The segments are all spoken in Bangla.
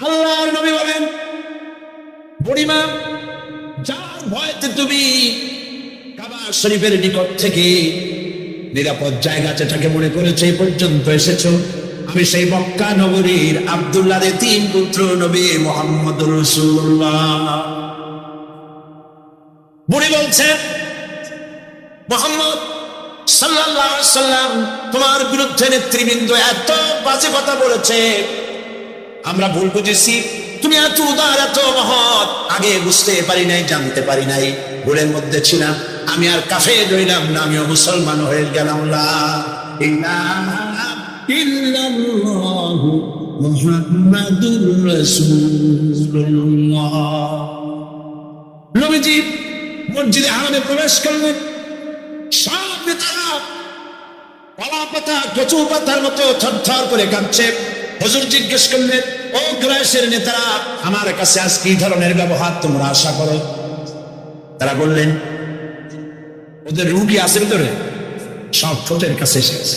আল্লাহর নবী বলেন, বুড়িমা, যার ভয়তে তুমি কাবা শরীফের নিকট থেকে নিরাপদ জায়গা যেটাকে মনে করেছে এই পর্যন্ত এসেছো, আমি সেই মক্কা নগরীর আব্দুল্লাহর তিন পুত্র নবী মুহাম্মদুর রাসূলুল্লাহ। বুড়ি বলছে, মুহাম্মদ সাল্লাল্লাহু আলাইহি সাল্লাম তোমার বিরুদ্ধে নেতৃবৃন্দ এত বাজে কথা বলেছে, আমরা ভুল বুঝেছি। তুমি এত উদার, এত মহৎ, আগে বুঝতে পারি নাই, জানতে পারি নাই, ভুলের মধ্যে ছিলাম। আমি আর কাফের রইলাম না, আমিও মুসলমান হয়ে গেলাম। লা ইলাহা ইল্লাল্লাহু মুহাম্মাদুর রাসূলুল্লাহ। নবীজি মসজিদে হারামে প্রবেশ করলেন। সব নেতারা কলা পাতা, কচু পাতার মতো থরথর করে কাঁপছে। হুজুর জিজ্ঞেস করলেন, ও কুরাইশের নেতারা, আমার কাছে আজ কি ধরনের ব্যবহার তোমরা আশা করো? তারা বললেন, ওদের রুগী আছে ভিতরে, সব ঠোঁটের কাছে এসেছে।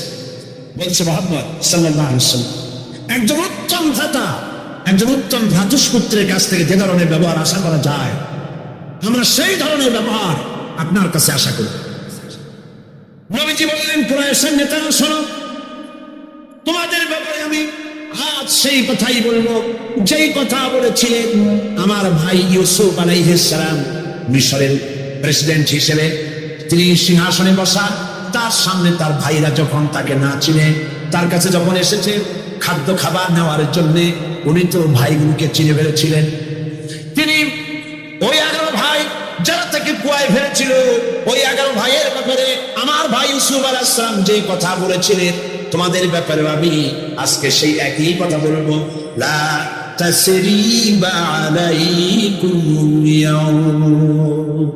বলছে, মুহাম্মদ সাল্লাল্লাহু আলাইহি ওয়াসাল্লাম একজন উত্তম ভ্রাতা, একজন উত্তম ভ্রাতুষ্পুত্রের কাছ থেকে যে ধরনের ব্যবহার আশা করা যায়, আমরা সেই ধরনের ব্যবহার আপনার কাছে আশা করি। নবীজি বললেন, কুরাইশের নেতারা শোনো, তোমাদের ব্যাপারে আমি আজ সেই কথাই বলবো যেই কথা বলেছিলেন আমার ভাই ইউসুফ আলাইহিস সালাম মিশরের প্রেসিডেন্ট হিসেবে তিনি সিংহাসনে বসা। তার সামনে তার ভাইরা যখন তাকে না চিনে, তার কাছে যখন এসেছে খাদ্য খাবার নেওয়ার জন্য, উনি তো ভাইগুলোকে চিনে ফেলেছিলেন। তিনি ওই 11 ভাই যারা তাকে কুয়ায় ফেলেছিল, ওই 11 ভাইয়ের ব্যাপারে আমার ভাই ইউসুফ আলাইহিস সালাম যে কথা বলেছিলেন, তোমাদের ব্যাপারে আমি আজকে সেই একই কথা বলবো। লা তাসরিবা আলাইকুম ইয়াউম।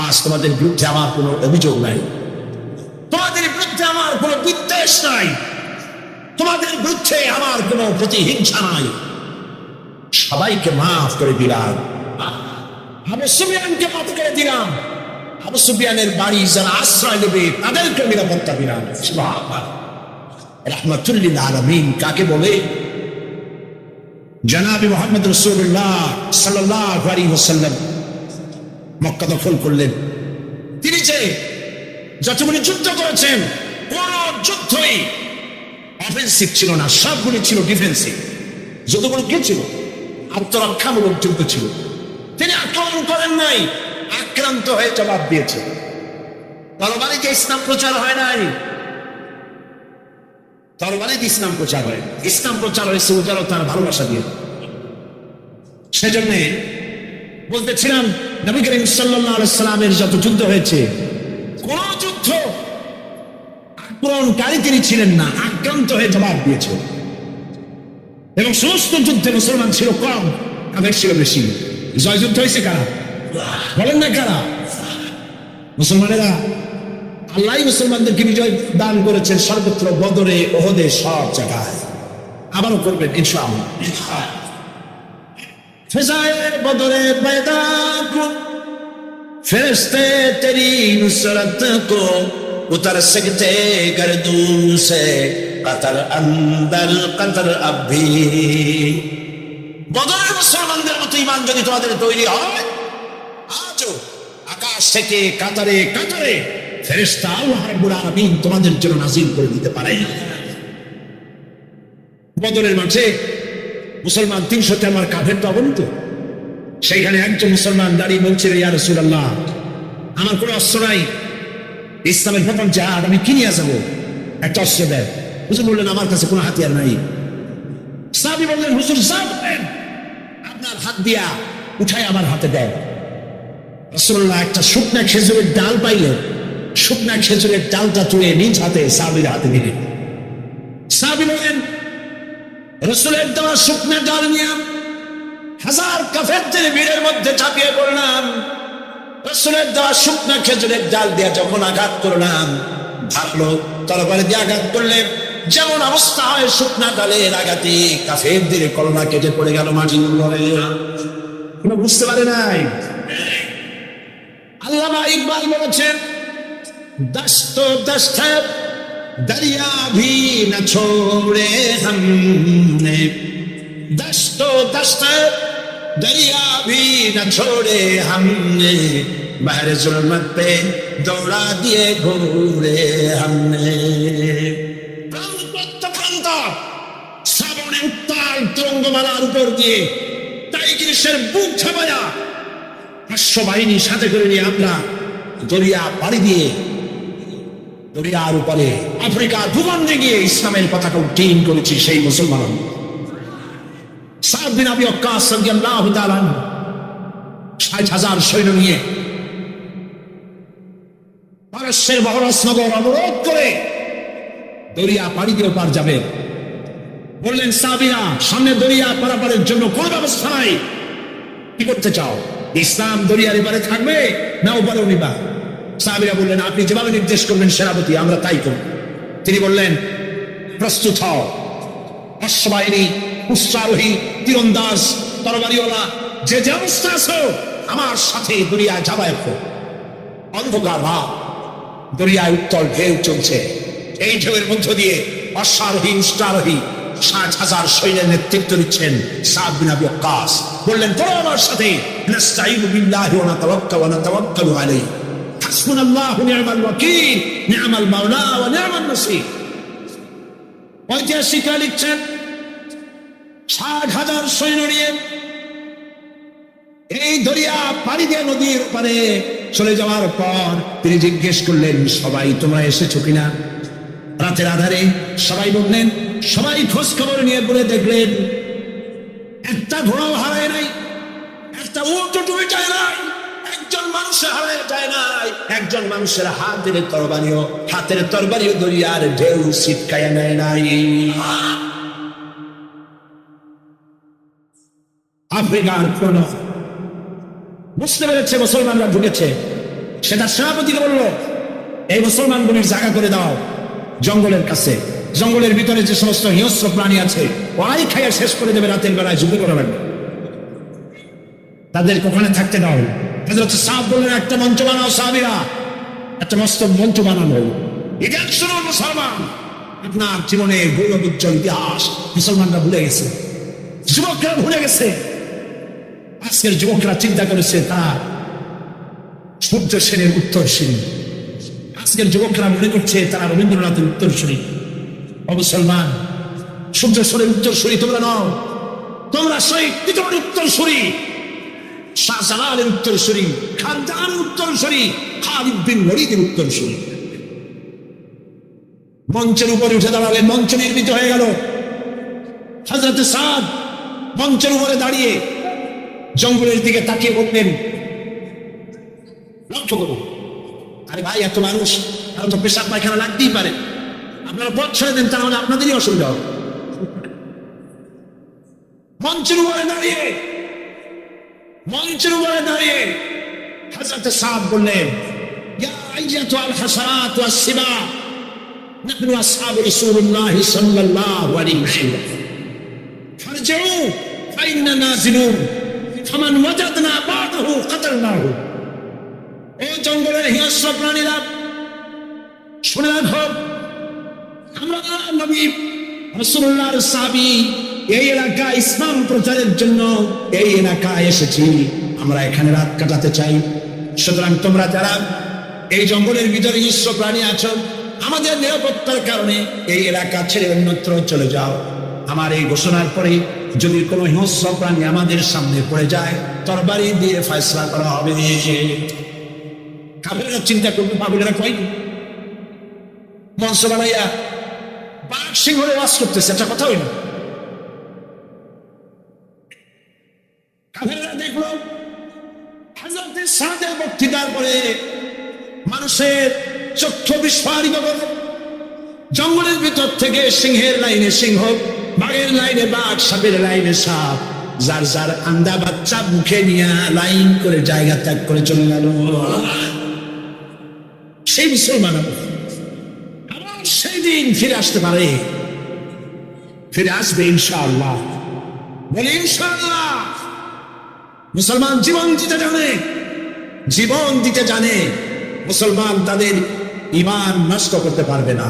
আজ তোমাদের বিরুদ্ধে আমার কোনো অভিযোগ নাই, তোমাদের বিরুদ্ধে আমার কোনো বিদ্বেষ নাই, তোমাদের বিরুদ্ধে আমার কোনো প্রতিহিংসা নাই। সবাইকে মাফ করে দিলাম, আবু সুফিয়ানকে মাফ করে দিলাম, আবু সুফিয়ানের বাড়ি যারা আশ্রয় নেবে তাদেরকে নিরাপত্তা দিলাম। সুবহানাল্লাহ। রাহমাতুল লিল আলামিন কাকে বলে? জনাবে মুহাম্মদ রাসূলুল্লাহ সাল্লাল্লাহু আলাইহি ওয়াসাল্লাম মক্কা দখল করলেন। তিনি যে যতগুলি যুদ্ধ করেছেন, কোন যুদ্ধই অফেন্সিভ ছিল না, সবগুলি ছিল ডিফেন্সিভ। যতগুলো কি ছিল? আত্মরক্ষামূলক যুদ্ধ ছিল। তিনি আক্রমণ করেন নাই, আক্রান্ত হয়ে জবাব দিয়েছে। তরবারি যে ইসলাম প্রচার হয় নাই, তরবারি দিয়ে ইসলাম প্রচার হয়। ইসলাম প্রচার হয়েছে উদারতার ভালোবাসা দিয়ে। সেজন্য বলতেছিলাম, নবী করিম সাল্লাল্লাহু আলাইহি সাল্লামের যত যুদ্ধ হয়েছে, কোন যুদ্ধ আক্রমণকারী তিনি ছিলেন না, আক্রান্ত হয়ে জবাব দিয়েছে। এবং সমস্ত যুদ্ধে মুসলমান ছিল কম, কাফের ছিল বেশি। জয় যুদ্ধ হয়েছে কারা? বলেন না কারা? মুসলমানেরা। আল্লাহ মুসলমানদেরকে বিজয় দান করেছেন সর্বত্র, বদরে, ওহদে, সব জায়গায়। আবারও করবেন ইনশাআল্লাহ। ফিজায়ে বদরে पैदा को फरिश्ते तेरी नुसरत को उतर सकते गर्दून से कतर अंदर कतर अब भी। বদরের মুসলমানদের মতো ঈমান যদি তোমাদের তৈরি হয়, আজও আকাশ থেকে কাতারে কাতারে ফেরেশতা আল্লাহ রাব্বুল আলামিন তোমাদের জন্য নাযিল করে দিতে পারে। বদরের মাঠে মুসলমান 300 আমার কাফের তো অগণিত। সেইখানে একজন মুসলমান দাঁড়িয়ে বলছিল, ইয়া রাসূলুল্লাহ, আমার কোনো অস্ত্র নাই, ইসলামের প্রথম জিহাদ আমি কি নিয়ে যাবো? একটা অস্ত্র দেন। হুজুর বললেন, আমার কাছে কোনো হাতিয়ার নাই। সাহাবী বললেন, হুজুর যাবেন, আপনার হাত দিয়া উঠাই আমার হাতে দেন। রাসূলুল্লাহ একটা শুকনা খেজুরের ডাল পাইলেন, শুকনা খেজুরের ডালটা তুলে নিজ হাতে সাহাবীর হাতে দিলেন। সাহাবী বলেন, রাসূলের দেওয়া শুকনা ডাল নিয়ে হাজার কাফেরদের ভিড়ের মধ্যে ঝাঁপিয়ে পড়লাম। রাসূলের দেওয়া শুকনা খেজুরের ডাল দিয়ে যখন আঘাত করলাম, ভাবলো তরবারি দিয়ে আঘাত করলে যেমন অবস্থা হয়, শুকনা ডালের আঘাতে কাফেরদের কলনা কেটে পড়ে গেল মাটির উপরে। কোনো বুঝতে পারে নাই। আল্লামা ইকবাল বলেছেন, দস্ত দস্ত दरिया भी न छोड़े हमने दस्त दस्त दरिया भी न छोड़े हमने बाहर जुल्मत पे दौड़ा दिए घूरे हमने শ্রাবণে উত্তাল তরঙ্গমালার উপর দিয়ে টাইগ্রিসের বুক ছাপায়া অশ্ববাহিনী সাথে করে নিয়ে আমরা দরিয়া পাড়ি দিয়ে দরিয়ার উপরে আফ্রিকার ভূখণ্ডে গিয়ে ইসলামের পতাকা উড্ডীন করেছি সেই মুসলমান সাদ বিন আবি ওয়াক্কাস রাদিয়াল্লাহু তাআলা ৬০,০০০ সৈন্য নিয়ে পারস্যের বহরাস নগর অবরোধ করে দরিয়া পাড়ি দিয়ে পার যাবে বললেন সাহাবীরা সামনে দরিয়া পারাপারের জন্য কোন ব্যবস্থা নাই কি করতে চাও ইসলাম দরিয়ার এপারে থাকবে না ওপারেও নিবা সাহাবীরা বললেন আপনি যেভাবে নির্দেশ করবেন সেনাপতি আমরা তাই করব তিনি বললেন প্রস্তুত হও অশ্ববাহিনী উষ্ট্রারোহী তীরন্দাজ তরবারিওয়ালা যে যে অবস্থা আছো আমার সাথে দরিয়া যাবা এখন অন্ধকার রাত দরিয়ায় উত্তল ঢেউ চলছে এই ঢেউয়ের মধ্য দিয়ে অশ্বারোহী উষ্ট্রারোহী ৬০,০০০ সৈন্যের নেতৃত্ব দিচ্ছেন সাদ বিন আবি ওয়াক্কাস বললেন পড়ো আমার সাথে নাস্তাঈনু বিল্লাহি ওয়া নাতাওয়াক্কালু ওয়া নাতাওয়াক্কালু আলাইহি হাসবুনাল্লাহু নি'মাল ওয়াকিল নি'মাল মাওলা ওয়া নি'মান নাসীর ঐতিহাসিকরা লিখছেন ৬০,০০০ সৈন্য নিয়ে এই দরিয়া পাড়ি দিয়ে নদীর পারে চলে যাওয়ার পর তিনি জিজ্ঞেস করলেন সবাই তোমরা এসেছো কিনা রাতের আধারে সবাই বললেন সবাই খোঁজ খবর নিয়ে বলে দেখলেন একটা ঘোড়াও হারায় নাই একটা উট ডুবে যায় নাই একজন মানুষের হারায় যায় নাই একজন মানুষের হাতের তরবারিও দরিয়ার ঢেউ ছিটকায় নেয় নাই আফ্রিকার কোন বুঝতে পেরেছে মুসলমানরা ঢুকেছে সেটা সেনাপতিকে বলল এই মুসলমানগুলির জায়গা করে দাও জঙ্গলের কাছে জঙ্গলের ভিতরে যে সমস্ত হিংস্র প্রাণী আছে ওরাই খাইয়া শেষ করে দেবে রাতের বেলায় যুদ্ধ করা লাগবে তাদের ওখানে থাকতে দাও হযরত সাদ বললেন একটা মঞ্চ বানাও সাহাবীরা একটা মস্ত মঞ্চ বানানো ইতিহাস শুনুন মুসলমান আপনার জীবনে গৌরব উজ্জ্বল ইতিহাস মুসলমানরা ভুলে গেছে যুবকরা ভুলে গেছে আজকের যুবকরা চিন্তা করেছে তারা সূর্য সেনের উত্তরসূরি আজকের যুবকরা মনে করছে তারা রবীন্দ্রনাথের উত্তরসূরি মুসলমান সূর্য সেনের উত্তরসূরি তোমরা নও তোমরা শহীদ পৃথিবীর উত্তরসূরি শাহজালালের উত্তরসূরি খানজাহানের উত্তরসূরি খালিদ বিন ওলীদের উত্তরসূরি মঞ্চের উপরে উঠে দাঁড়ালেন মঞ্চ নির্মিত হয়ে গেল হযরত সাদ মঞ্চের উপরে দাঁড়িয়ে জঙ্গলের দিকে তাকিয়ে বললেন লক্ষ্য করুন আরে ভাই এত মানুষ আর তো পেশাব পায়খানা লাগতেই পারে আপনারা পথ ছেড়ে দেন তাহলে আপনাদেরই অসুবিধা হবে মঞ্চের উপরে দাঁড়িয়ে হযরত সাদ বললেন ইয়া আইয়াতুল হাসারাত ওয়াস সিবা নাহনু আসহাবু রাসূলুল্লাহ সাল্লাল্লাহু আলাইহি ওয়াসাল্লাম ফারজিউ ফাইন্না নাজিলুন ফামান ওয়াজাদনা বা'দাহু কাতালনাহু এই জঙ্গলের হিংস্র প্রাণীরা শুনে রাখো আমরা নবী রাসূলুল্লাহর সাহাবী এই এলাকা ইসলাম প্রচারের জন্য এই এলাকায় এসেছি আমরা এখানে রাত কাটাতে চাই সুতরাং তোমরা যারা এই জঙ্গলের ভিতরে হিংস্র প্রাণী আছো আমাদের নিরাপত্তার কারণে এই এলাকা ছেড়ে অন্যত্র চলে যাও আমার এই ঘোষণার পরে যদি কোনো হিংস্র প্রাণী আমাদের সামনে পড়ে যায় তরবারি দিয়ে ফয়সালা করা হবে কাফেররা চিন্তা করবে পাগলেরা কয় মঞ্চ বানাইয়া বাঘ সিংহরে ওয়াজ করতেছে একটা কথা হইল কাফেররা দেখলো হযরত সাদের বক্তৃতার পরে মানুষের চক্ষু বিস্ফারিত করে জঙ্গলের ভিতর থেকে সিংহের লাইনে সিংহ বাঘের লাইনে বাঘ সাপের লাইনে সাপ যার যার আন্দা বাচ্চা মুখে নিয়ে লাইন করে জায়গা ত্যাগ করে চলে গেল সেই মুসলমান আবার সেই দিন ফিরে আসতে পারে ফিরে আসবে ইনশাআল্লাহ বলে ইনশাআল্লাহ মুসলমান জীবন দিতে জানে মুসলমান তাদের ঈমান নষ্ট করতে পারবে না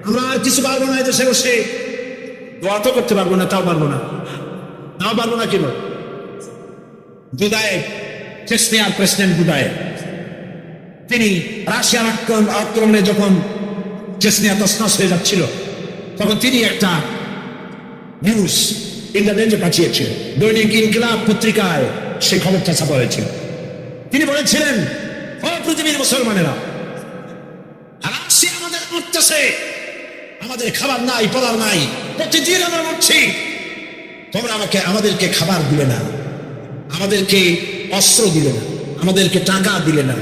আমরা আর কিছু পারবো না দেশে বসে দোয়া তো করতে পারবো না, তাও পারবো না কেন? দুদায়েভ, চেচনিয়ার প্রেসিডেন্ট দুদায়েভ, তিনি রাশিয়ার আক্রমণে যখন চেচনিয়া তছনছ হয়ে যাচ্ছিল, তখন তিনি একটা নিউজ ইন্টারনেটে পাঠিয়েছিলেন। দৈনিক ইনকিলাব পত্রিকায় সেই খবরটা ছাপা হয়েছিল। তিনি বলেছিলেন, ও পৃথিবীর মুসলমানেরা, রাশিয়া আমাদের মারতেছে, আমাদের খাবার নাই, পড়ার নাই, প্রতিদিন আমরা মরছি, তোমরা আমাদেরকে খাবার দিলে না, আমাদেরকে অস্ত্র দিলে না, আমাদেরকে টাকা দিলে না,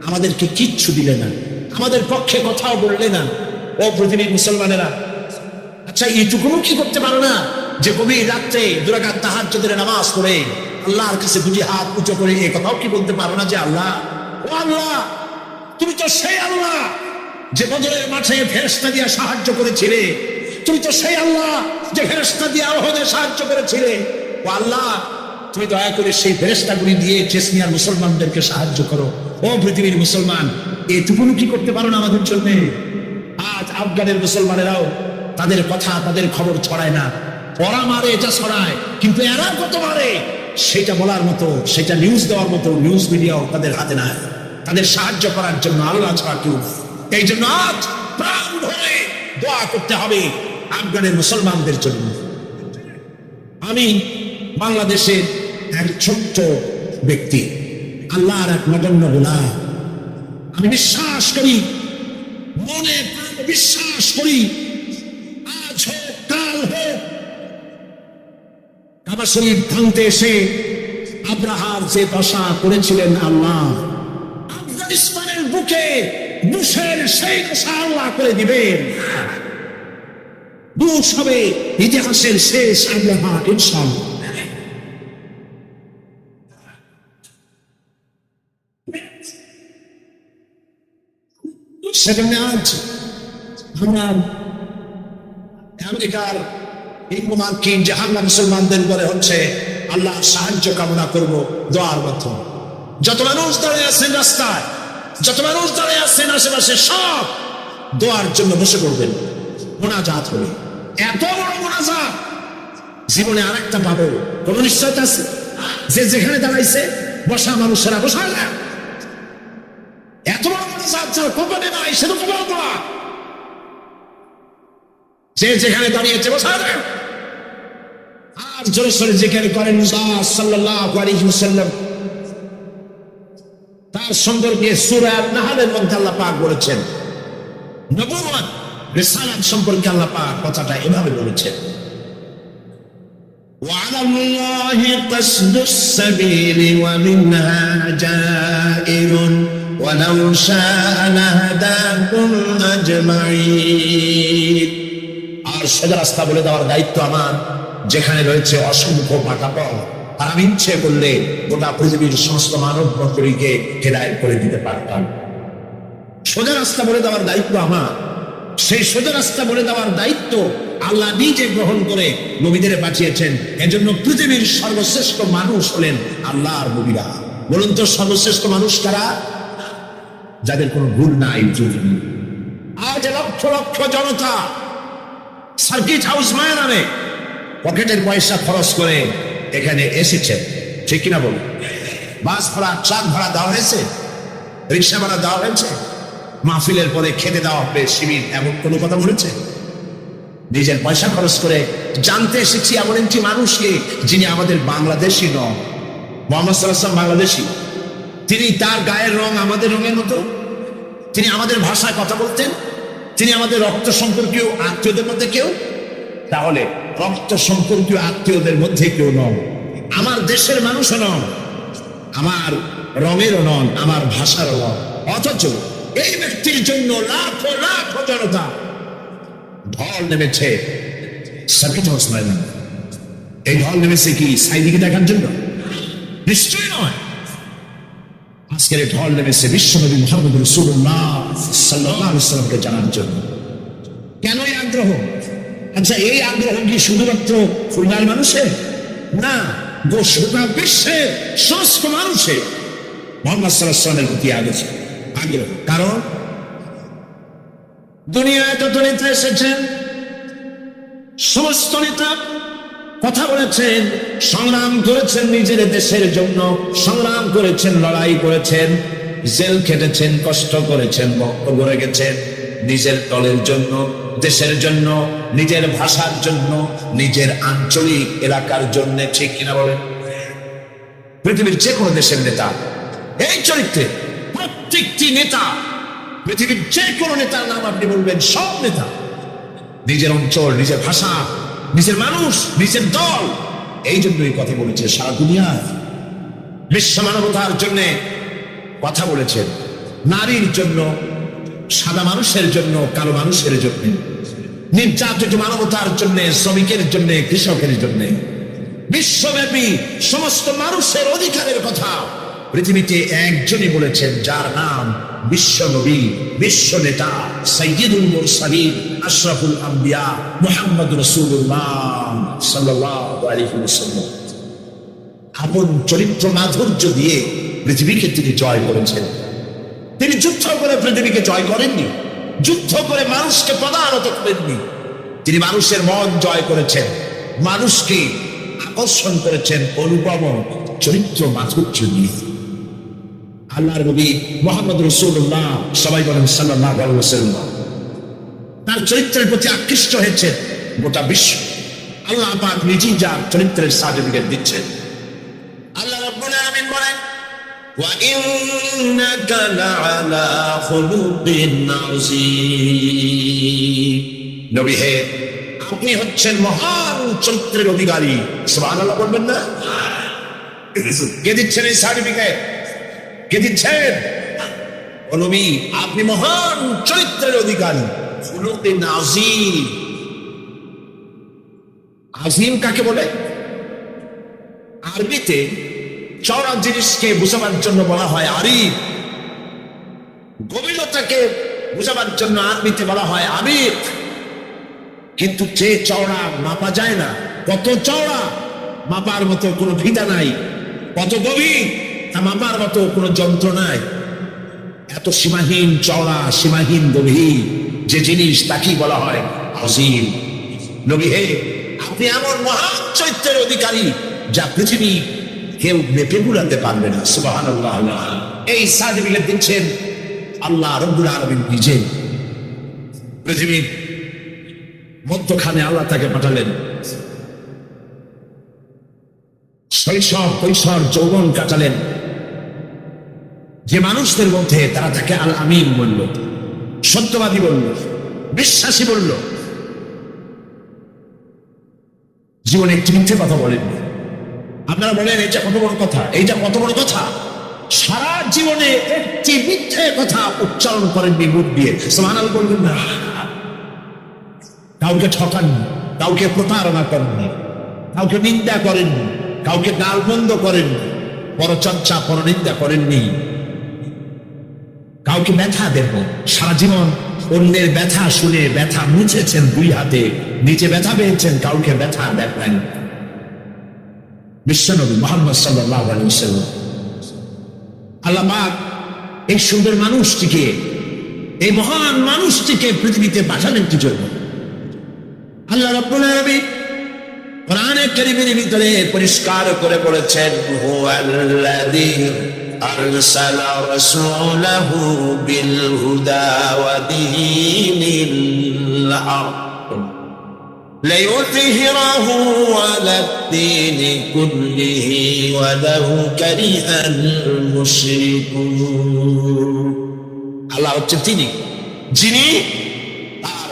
আমাদেরকে কিচ্ছু দিলে না, আমাদের পক্ষে কথাও বললে না। ও পৃথিবীর মুসলমানেরা, আচ্ছা এইটুকুও কি করতে পারো না যে গভীর রাত্রে 2 রাকাত তাহাজ্জুদের নামাজ পড়ে আল্লাহর কাছে দুটি হাত উঁচু করে এই কথাও কি বলতে পারো না যে আল্লাহ, ও আল্লাহ, তুমি তো সেই আল্লাহ যে বদরের মাঠে ফেরেশতা দিয়ে সাহায্য করেছিলে, তুমি তো সেই আল্লাহ যে ফেরেশতা দিয়ে আরোহণে সাহায্য করেছিলে, ও আল্লাহ, তুমি দয়া করে সেই ফেরেশতাগুলি দিয়ে চেচনিয়ার মুসলমানদেরকে সাহায্য করো। ও পৃথিবীর মুসলমান, এইটুকু কি করতে পারো না আমাদের জন্য? আজ আফগানের মুসলমানেরাও তাদের কথা, তাদের খবর ছড়ায় না, ওরা মারে এটা ছড়ায়, কিন্তু এরা কত মারে সেটা বলার মতো, সেটা নিউজ দেওয়ার মতো নিউজ মিডিয়াও তাদের হাতে নাই, তাদের সাহায্য করার জন্য আল্লাহ ছাড়া কেউ। এই জন্য আজ প্রাণ ভরে দোয়া করতে হবে আফগানের মুসলমানদের জন্য। আমি বাংলাদেশের এক ছোট্ট ব্যক্তি, আল্লাহর এক নগণ্য গোলাম। আমি বিশ্বাস করি, মনে প্রাণে বিশ্বাস করি, আজ হোক কাল হোক, কাবা শরীফ ভাঙতে এসে আব্রাহার যে দশা করেছিলেন আল্লাহ, আফগানিস্তানের বুকে বুশের সেই দশা আল্লাহ করে দিবেন। বুশ হবে ইতিহাসের শেষ আব্রাহা, ইনশাআল্লাহ। সেখানে আজ আমরা আমেরিকার মার্কিন যে হামলা মুসলমানদের উপরে হচ্ছে, আল্লাহ সাহায্য কামনা করব দোয়ার মাধ্যমে। যত মানুষ দাঁড়িয়ে আছেন রাস্তায়, যত মানুষ দাঁড়িয়ে আছেন আশেপাশে, সব দোয়ার জন্য বসে পড়বেন, মোনাজাত হবে। এত বড় মোনাজাত জীবনে আরেকটা পাবো কোন নিশ্চয়তা আছে? যে যেখানে দাঁড়াইছে বসা মানুষেরা বসা না, এত বড় মোনাজাত যার কপালে নাই সে তো কপাল পড়া, যে যেখানে দাঁড়িয়েছে বসা না। আর জোরে সোরে যেখানে করেন সাল্লাল্লাহু আলাইহি ওয়াসাল্লাম, তার সম্পর্কে সূরা নাহলের মধ্যে আল্লাহ পাক বলেছেন, নবুয়ত রিসালাত সম্পর্কে আল্লাহ পাক কথাটা এভাবে বলেছেন, وعلى الله قصد السبيل ومنها جائر ولو شاء لهداكم أجمعين। আর সোজা রাস্তা বলে দেওয়ার দায়িত্ব আমার, যেখানে রয়েছে অসংখ্য বাঁকা পথ, আর আমি ইচ্ছে করলে গোটা পৃথিবীর সমস্ত মানব মণ্ডলীকে হেদায়েত করে দিতে পারতাম। সোজা রাস্তা বলে দেওয়ার দায়িত্ব আমার। সেই সোজা রাস্তা বলে দেওয়ার দায়িত্ব আল্লাহ নিজে গ্রহণ করে নবীদের পাঠিয়েছেন। এজন্য পৃথিবীর সর্বশ্রেষ্ঠ মানুষ হলেন আল্লাহর নবীরা। বলুন তো সর্বশ্রেষ্ঠ মানুষ কারা? যাদের কোনো ভুল নাই, ত্রুটি নেই। আজ লক্ষ লক্ষ জনতা সার্কিট হাউস ময়দানে পকেটের পয়সা খরচ করে এখানে এসেছে, ঠিক কিনা বলুন? বাস ভাড়া, ট্রাক ভাড়া দেওয়া হয়েছে, রিক্সা ভাড়া দেওয়া হয়েছে, মাহফিলের পরে খেতে দেওয়া হবে শিবির, এমন কোনো কথা বলেছে? নিজের পয়সা খরচ করে জানতে এসেছি এমন একটি মানুষকে যিনি আমাদের বাংলাদেশি নন। মুহাম্মদ সাল্লাল্লাহু আলাইহি ওয়াসাল্লাম বাংলাদেশি, তিনি, তার গায়ের রং আমাদের রঙের মতো, তিনি আমাদের ভাষায় কথা বলতেন, তিনি আমাদের রক্ত সম্পর্কীয় আত্মীয়দের মধ্যে কেউ। তাহলে রক্ত সম্পর্কীয় আত্মীয়দের মধ্যে কেউ নন, আমার দেশের মানুষও নন, আমার রঙেরও নন, আমার ভাষারও নন। অথচ এই ব্যক্তির জন্য লাখো লাখো জনতা ঢল নেমেছে সার্কিট হাউস ময়দানে। এই ঢল নেমেছে কি সাইদিকে দেখার জন্য? নিশ্চয়ই নয়। আজকের এই ঢল নেমেছে বিশ্বনবী মুহাম্মদ রাসূলুল্লাহ সাল্লাল্লাহু আলাইহি ওয়াসাল্লামকে জানার জন্য। কেন এই আগ্রহ? আচ্ছা, এই আগ্রহ কি শুধুমাত্র খুলনার মানুষের? না, গোটা বিশ্বের সমস্ত মানুষের মুহাম্মদ সাল্লাল্লাহু আলাইহি ওয়াসাল্লামের প্রতি আগ্রহ। কারণ দুনিয়ায় যত নেতা এসেছেন সমস্ত নেতা কথা বলেছেন, সংগ্রাম করেছেন নিজের দেশের জন্য, সংগ্রাম করেছেন, লড়াই করেছেন, জেল খেটেছেন, কষ্ট করেছেন, রক্ত গড়ে গেছেন নিজের দলের জন্য, দেশের জন্য, নিজের ভাষার জন্য, নিজের আঞ্চলিক এলাকার জন্য। ঠিক কিনা বলেন? পৃথিবীর যে কোনো দেশের নেতা এই চরিত্রে, প্রত্যেকটি নেতা, পৃথিবীর যে কোনো নেতার নাম আপনি বলবেন, সব নেতা নিজের অঞ্চল, নিজের ভাষা, নিজের মানুষ, নিজের দল, এই জন্যই কথা বলেছে সারা দুনিয়ার বিশ্ব মানবতার জন্য কথা বলেছেন, নারীর জন্য, সাদা মানুষের জন্য, কালো মানুষের জন্য, নির্যাতিত মানবতার জন্য, শ্রমিকের জন্য, কৃষকের জন্য, বিশ্বব্যাপী সমস্ত মানুষের অধিকারের কথা পৃথিবীতে একজনই বলেছেন, যার নাম বিশ্ব নবী, বিশ্ব নেতা, সাইয়্যিদুল মুরসালিন, আশরাফুল আম্বিয়া, মুহাম্মদ রাসূলুল্লাহ সাল্লাল্লাহু আলাইহি ওয়াসাল্লাম। আপন চরিত্র মাধুর্য দিয়ে পৃথিবীকে তিনি জয় করেছেন। তিনি যুদ্ধ করে পৃথিবীকে জয় করেননি, যুদ্ধ করে মানুষকে পদানত করেননি। তিনি মানুষের মন জয় করেছেন, মানুষকে আকর্ষণ করেছেন অনুপম চরিত্র মাধুর্য দিয়ে। আল্লাহর নবী মুহাম্মদ রাসূলুল্লাহ, সবাই বলেন সাল্লাল্লাহু আলাইহি ওয়াসাল্লাম, তার চরিত্রের প্রতি আকৃষ্ট হয়েছে গোটা বিশ্ব। আল্লাহ পাক নিজেই যার চরিত্রের সার্টিফিকেট দিচ্ছেন। আল্লাহ রাব্বুল আলামিন বলেন, ওয়া ইন্নাকা লাআলা খুলুকিন আযীম। নবী হে, আপনি হচ্ছেন মহান চরিত্রের অধিকারী। সুবহানাল্লাহ বলবেন না? কে দিচ্ছেন এই সার্টিফিকেট? কে দিচ্ছেন? ও নবী, আপনি মহান চরিত্রের অধিকারী। খুলুকিন আযীম। আযীম কাকে বলে? আরবিতে চওড়া জিনিসকে বোঝাবার জন্য বলা হয় আরিফ, গভীরতাকে বোঝাবার জন্য আরবিতে বলা হয় আবিক। কিন্তু যে চওড়া মাপা যায় না, কত চওড়া মাপার মতো কোনো ফিতা নাই, কত গভীর তা মাপার মতো কোনো যন্ত্র নাই। এত সীমাহীন চওড়া, সীমাহীন গভীর যে জিনিস, তাকেই বলা হয় আযীম। নবী হে, আপনি এমন মহান চরিত্রের অধিকারী যা পৃথিবী কেউ মেপে গুলাতে পারবে না। সুবহানাল্লাহ। এই সার্টিফিকেট দিচ্ছেন আল্লাহ রাব্বুল আলামিন নিজে। পৃথিবীর মধ্যখানে আল্লাহ তাকে পাঠালেন। শৈশব, কৈশোর, যৌবন কাটালেন যে মানুষদের মধ্যে, তারা তাকে আল আমিন বলল, সত্যবাদী বলল, বিশ্বাসী বলল। জীবনে একটি মিথ্যে কথা বলেননি। আপনারা বলেন এইটা কত বড় কথা, এইটা কত বড় কথা। সারা জীবনে একটি মিথ্যে কথা উচ্চারণ করেননি মুখ দিয়ে। সুবহানাল্লাহ বলবেন না? কাউকে ঠকাননি, কাউকে প্রতারণা করেননি, কাউকে নিন্দা করেননি, কাউকে গালমন্দ করেননি, পরচর্চা, পরনিন্দা করেননি, কাউকে ব্যথা দেন। সারা জীবন অন্যের ব্যথা শুনে ব্যথা মুছেছেন দুই হাতে, নিচে ব্যথা পেয়েছেন, কাউকে ব্যথা দেন নাই। বিশ্বনবী মুহাম্মদ সাল্লাল্লাহু আলাইহি ওয়াসাল্লাম। আল্লাহ পাক এই সুন্দর মানুষটিকে, এই মহান মানুষটিকে পৃথিবীতে পাঠালেন কি জন্য? আল্লাহ রাব্বুল আলামিন কোরআনে কারীমের ভিতরে পরিষ্কার করে বলেছেন, হুয়াল্লাযী আরসালা রাসূলাহু বিল হুদা ওয়া দীনিল হক লিইয়ুযহিরাহু আলাদ দীনি কুল্লিহি ওয়া লাহু কারিহাল মুশরিকুন। আল্লাহ হচ্ছেন তিনি যিনি তার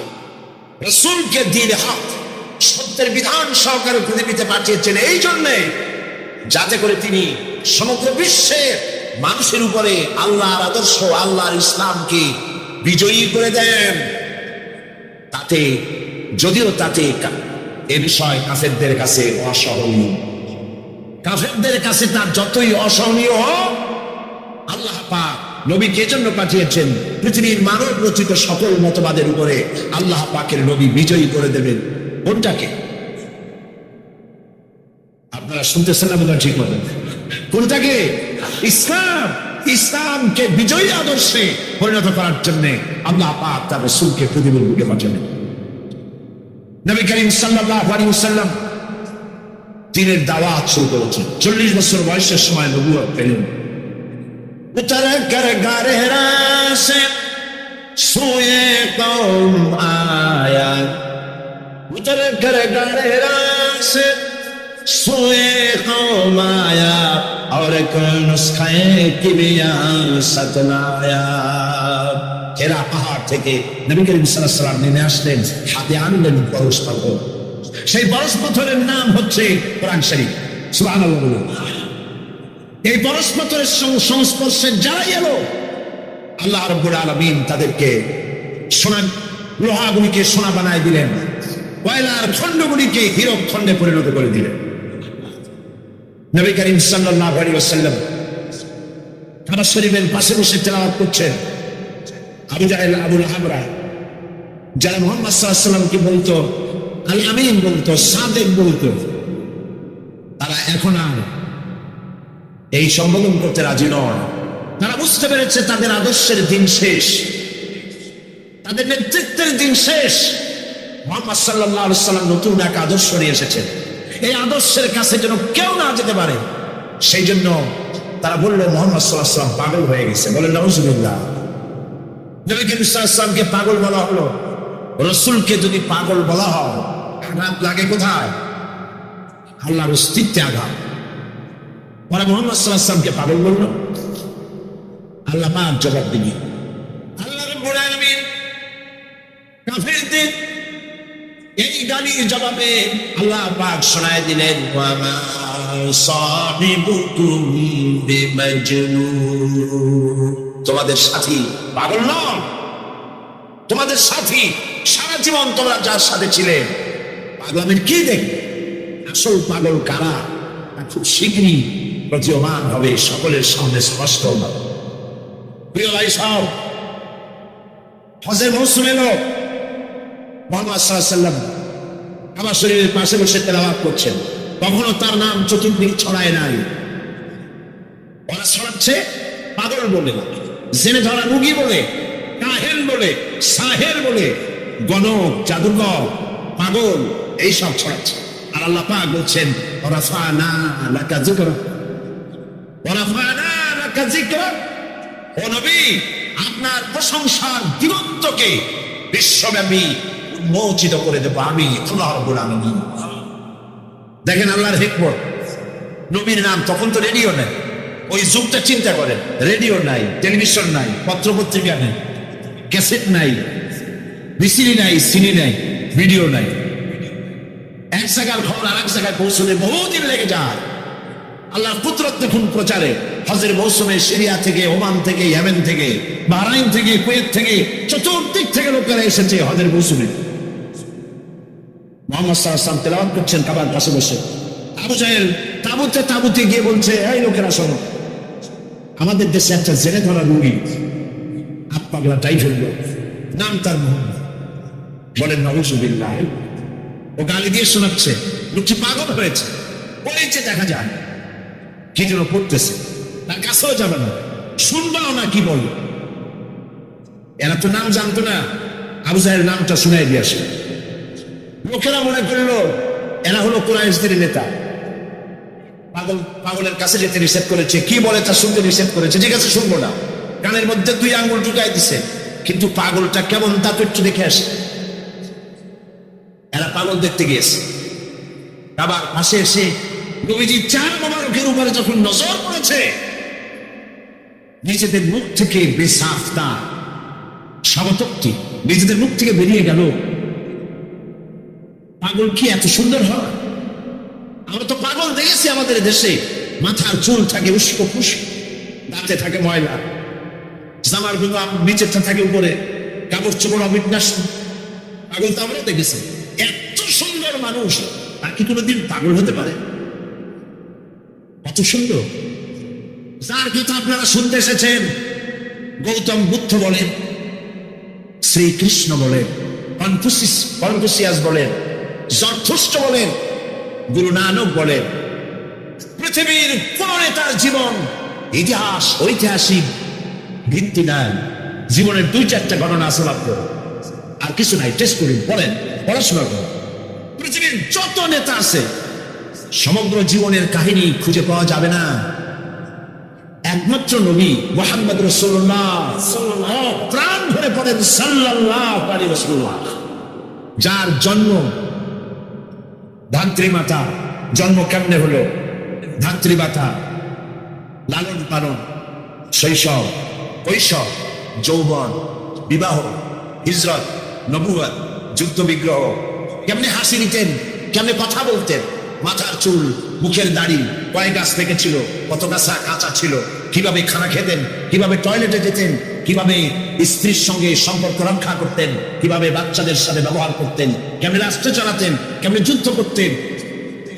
রাসূলকে দ্বীন হক, সত্যের বিধান সহকারে পৃথিবীতে পাঠিয়েছেন, এই জন্যে যাতে করে তিনি সমগ্র বিশ্বের মানুষের উপরে আল্লাহর আদর্শ, আল্লাহর ইসলামকে বিজয়ী করে দেন। তাতে যদিও তাতে এ বিষয় কাফেরদের কাছে অসহনীয়, কাফেরদের কাছে তার যতই অসহনীয় হোক, আল্লাহ পাক নবীকে জন্য পাঠিয়েছেন পৃথিবীর মানব রচিত সকল মতবাদের উপরে আল্লাহ পাকের নবী বিজয়ী করে দেবেন। কোনটাকে? আপনারা শুনতেছেন না বোধহয় ঠিক মতো? কোনটাকে? ইসলাম। ইসলামকে বিজয়ী আদর্শে পরিণত করার জন্য আল্লাহ পাক তার রাসূলকে পৃথিবীর বুকে পাঠালেন। নবী করিম সাল্লাল্লাহু আলাইহি ওয়াসাল্লাম দ্বীনের দাওয়াত শুরু করেছেন। 40 বছর বয়সের সময় নবুয়ত পেলেন। উতর কর গারে রাসে সোয়ে কওম আয়া, উতর কর গারে রাসে সোয়ে কওম আয়া, और एक नुस्खे की भी सतलाया। হেরা পাহাড় থেকে নবী করিম সাল্লাল্লাহু আলাইহি ওয়াসাল্লাম নেমে আসলেন, হাতে আনলেন পরশ পাথর। সেই পরশ পাথরের নাম হচ্ছে কোরআন শরীফ। সুবহানাল্লাহ। এই পরশ পাথরের সংস্পর্শে যারাই এলো, আল্লাহ রাব্বুল আলামিন তাদেরকে সোনা, লোহাগুলিকে সোনা বানায় দিলেন, কয়লার খণ্ডগুলিকে হীরক খণ্ডে পরিণত করে দিলেন। নবী করিম সাল্লাল্লাহু আলাইহি ওয়াসাল্লাম কাবা শরীফের পাশে বসে তেলাওয়াত করছেন। আবু জাহেল, আবুল হাবরা, যারা মুহাম্মদ সাল্লাল্লাহু আলাইহি ওয়াসাল্লামকে বলতো আল আমিন, বলতো সাদেক বলতো, তারা এখন আর এই সম্বোধন করতে রাজি নয়। তারা বুঝতে পেরেছে তাদের আদর্শের দিন শেষ, তাদের নেতৃত্বের দিন শেষ। মুহাম্মদ সাল্লাল্লাহু আলাইহি ওয়াসাল্লাম নতুন এক আদর্শ নিয়ে এসেছেন, এই আদর্শের কাছে যেন কেউ না যেতে পারে। সেই জন্য তারা বলল মুহাম্মদ সাল্লাল্লাহু আলাইহি ওয়াসাল্লাম পাগল হয়ে গেছে। বলেন নাউজুবিল্লাহ। নবী করিম সাল্লাল্লাহু আলাইহি ওয়াসাল্লামকে পাগল বলা হলো। রাসূলকে যদি পাগল বলা হয়, আঘাত লাগে কোথায়? আল্লাহর অস্তিত্বে আঘাত। ওরা মুহাম্মদ সাল্লাল্লাহু আলাইহি ওয়াসাল্লামকে পাগল বলল, আল্লাহ পাক জবাব দিবেন। আল্লাহ রাব্বুল আলামিন কাফিরদের এই গালির জবাবে আল্লাহ পাক শোনায় দিলেন, ওয়া মা সাহিবুকুম বিমাজনুন, তোমাদের সাথী পাগল নয়। তোমাদের সাথী সারা জীবন তোমরা যার সাথে ছিলে, পাগলামের কি দেখবে? আসল পাগল কারা খুব শীঘ্রই প্রতীয়মান হবে, সকলের সামনে স্পষ্ট হবে। প্রিয় ভাই সব, হজের মৌসুম এলো। মুহাম্মদ সাল্লাল্লাহু আলাইহি ওয়াসাল্লাম কাবা শরীফের পাশে বসে তেলাওয়াত করছেন। কখনো তার নাম চতুর্দিকে ছড়ায় নাই। ওরা ছড়াচ্ছে পাগল বলে, জেনে ধরা রুগী বলে, কাহেল বলে, সাহের বলে, গণক, জাদুঘর, পাগল, এইসব ছড়াচ্ছে। আর আল্লাহ পাক বলছেন, ওরাফানা লাকা যিকরা, ওরাফানা লাকা যিকরা। ও নবী, আপনার প্রশংসার দিগন্তকে বিশ্বব্যাপী উন্মোচিত করে দেব আমি, আল্লাহ রাব্বুল আলামিন। দেখেন আল্লাহর হিকমত। নবীর নাম, তখন তো রেডিও নেই, ওই যুগটা চিন্তা করেন। রেডিও নাই, টেলিভিশন নাই, পত্রপত্রিকা নেই, ক্যাসেট নাই, ভিসিডি নাই, সিডি নাই, ভিডিও নাই। এক জায়গার খবর আর এক জায়গায় পৌঁছলে বহুদিন লেগে যায়। আল্লাহর কুদরত দেখুন প্রচারে। হজের মৌসুমে সিরিয়া থেকে, ওমান থেকে, ইয়েমেন থেকে, বাহরাইন থেকে, কুয়েত থেকে, চতুর্দিক থেকে লোকেরা এসেছে হজের মৌসুমে। মুহাম্মদ সাল্লাল্লাহু আলাইহি ওয়াসাল্লাম তেলাওয়াত করছেন কাবার পাশে বসে। আবু জাহেল তাবুতে তাবুতে গিয়ে বলছে, এই লোকেরা শোনো, আমাদের দেশে একটা জেনে ধরা রোগী, হাত পাগলা টাইফয়েড রোগ, নাম তার মুহাম্মদ। বলেন নাউজুবিল্লাহ। ও গালি দিয়ে শোনাচ্ছে, লোকটি পাগল হয়েছে, বলেছে দেখা যায় কি যেন পড়তেছে, তার কাছেও যাবে না, শুনবাও না কি বলে। এরা তো নাম জানতো না, আবু জাহেল নামটা শুনাই দিয়ে আসে। লোকেরা মনে করলো এরা হলো কুরাইশদের নেতা। পাগল পাগলের কাছে যেতে নিষেধ করেছে, কি বলে তা শুনতে নিষেধ করেছে। ঠিক আছে, শুনবো না। কানের মধ্যে 2 আঙ্গুল ঢুকাই দিছে, কিন্তু পাগলটা কেমন তা তো একটু দেখে আসে। এরা পাগল দেখতে গিয়েছে। আবার পাশে এসে নবীজি 4 মোবারকের উপরে যখন নজর পড়েছে, নিজেদের মুখ থেকে বেসাফতা স্বাগতোক্তি নিজেদের মুখ থেকে বেরিয়ে গেল। পাগল কি এত সুন্দর হয়? আমরা তো পাগল দেখেছি আমাদের দেশে, মাথার চুল থাকে উস্কো খুস্কো, দাঁতে থাকে ময়লা, জামার গুলো নিচেরটা থাকে উপরে, কাপড় চোপড় অবিন্যাস। পাগল তো আমরা দেখেছি। এত সুন্দর মানুষ, আর কি কোনোদিন পাগল হতে পারে? কত সুন্দর। যার কথা আপনারা শুনতে এসেছেন, গৌতম বুদ্ধ বলেন, শ্রীকৃষ্ণ বলেন, কনফুসিয়াস বলেন, জরথুস্ট্র বলেন, গুরু নানক বলেন, পৃথিবীর কোন নেতার জীবন ইতিহাস ঐতিহাসিক ভিত্তি নাই। জীবনের 2-4টা ঘটনা আছে মাত্র, আর কিছু নাই। টেস্ট করুন, পড়েন, পড়াশোনা করুন। পৃথিবীর যত নেতা আছে সমগ্র জীবনের কাহিনী খুঁজে পাওয়া যাবে না। একমাত্র নবী মুহাম্মদ রাসূলুল্লাহ প্রাণ ভরে পড়েন সাল্লাল্লাহু আলাইহি ওয়াসাল্লাম, যার জন্ম ধাত্রীমাতা, জন্ম কেমনে হলো, ধাত্রীমাতা লালন পালন, শৈশব, কৈশোর, যৌবন, বিবাহ, হিজরত, নবুয়ত, যুদ্ধ বিগ্রহ, কেমনে হাসি দিতেন, কেমনে কথা বলতেন, মাথার চুল, মুখের দাড়ি কয় গাছ থেকে ছিল, কত গাছা কাঁচা ছিল, কিভাবে খানা খেতেন, কিভাবে টয়লেটে যেতেন, কিভাবে স্ত্রীর সঙ্গে সম্পর্ক রক্ষা করতেন, কিভাবে বাচ্চাদের সাথে ব্যবহার করতেন, কেমনে রাষ্ট্র চালাতেন, কেমনে যুদ্ধ করতেন,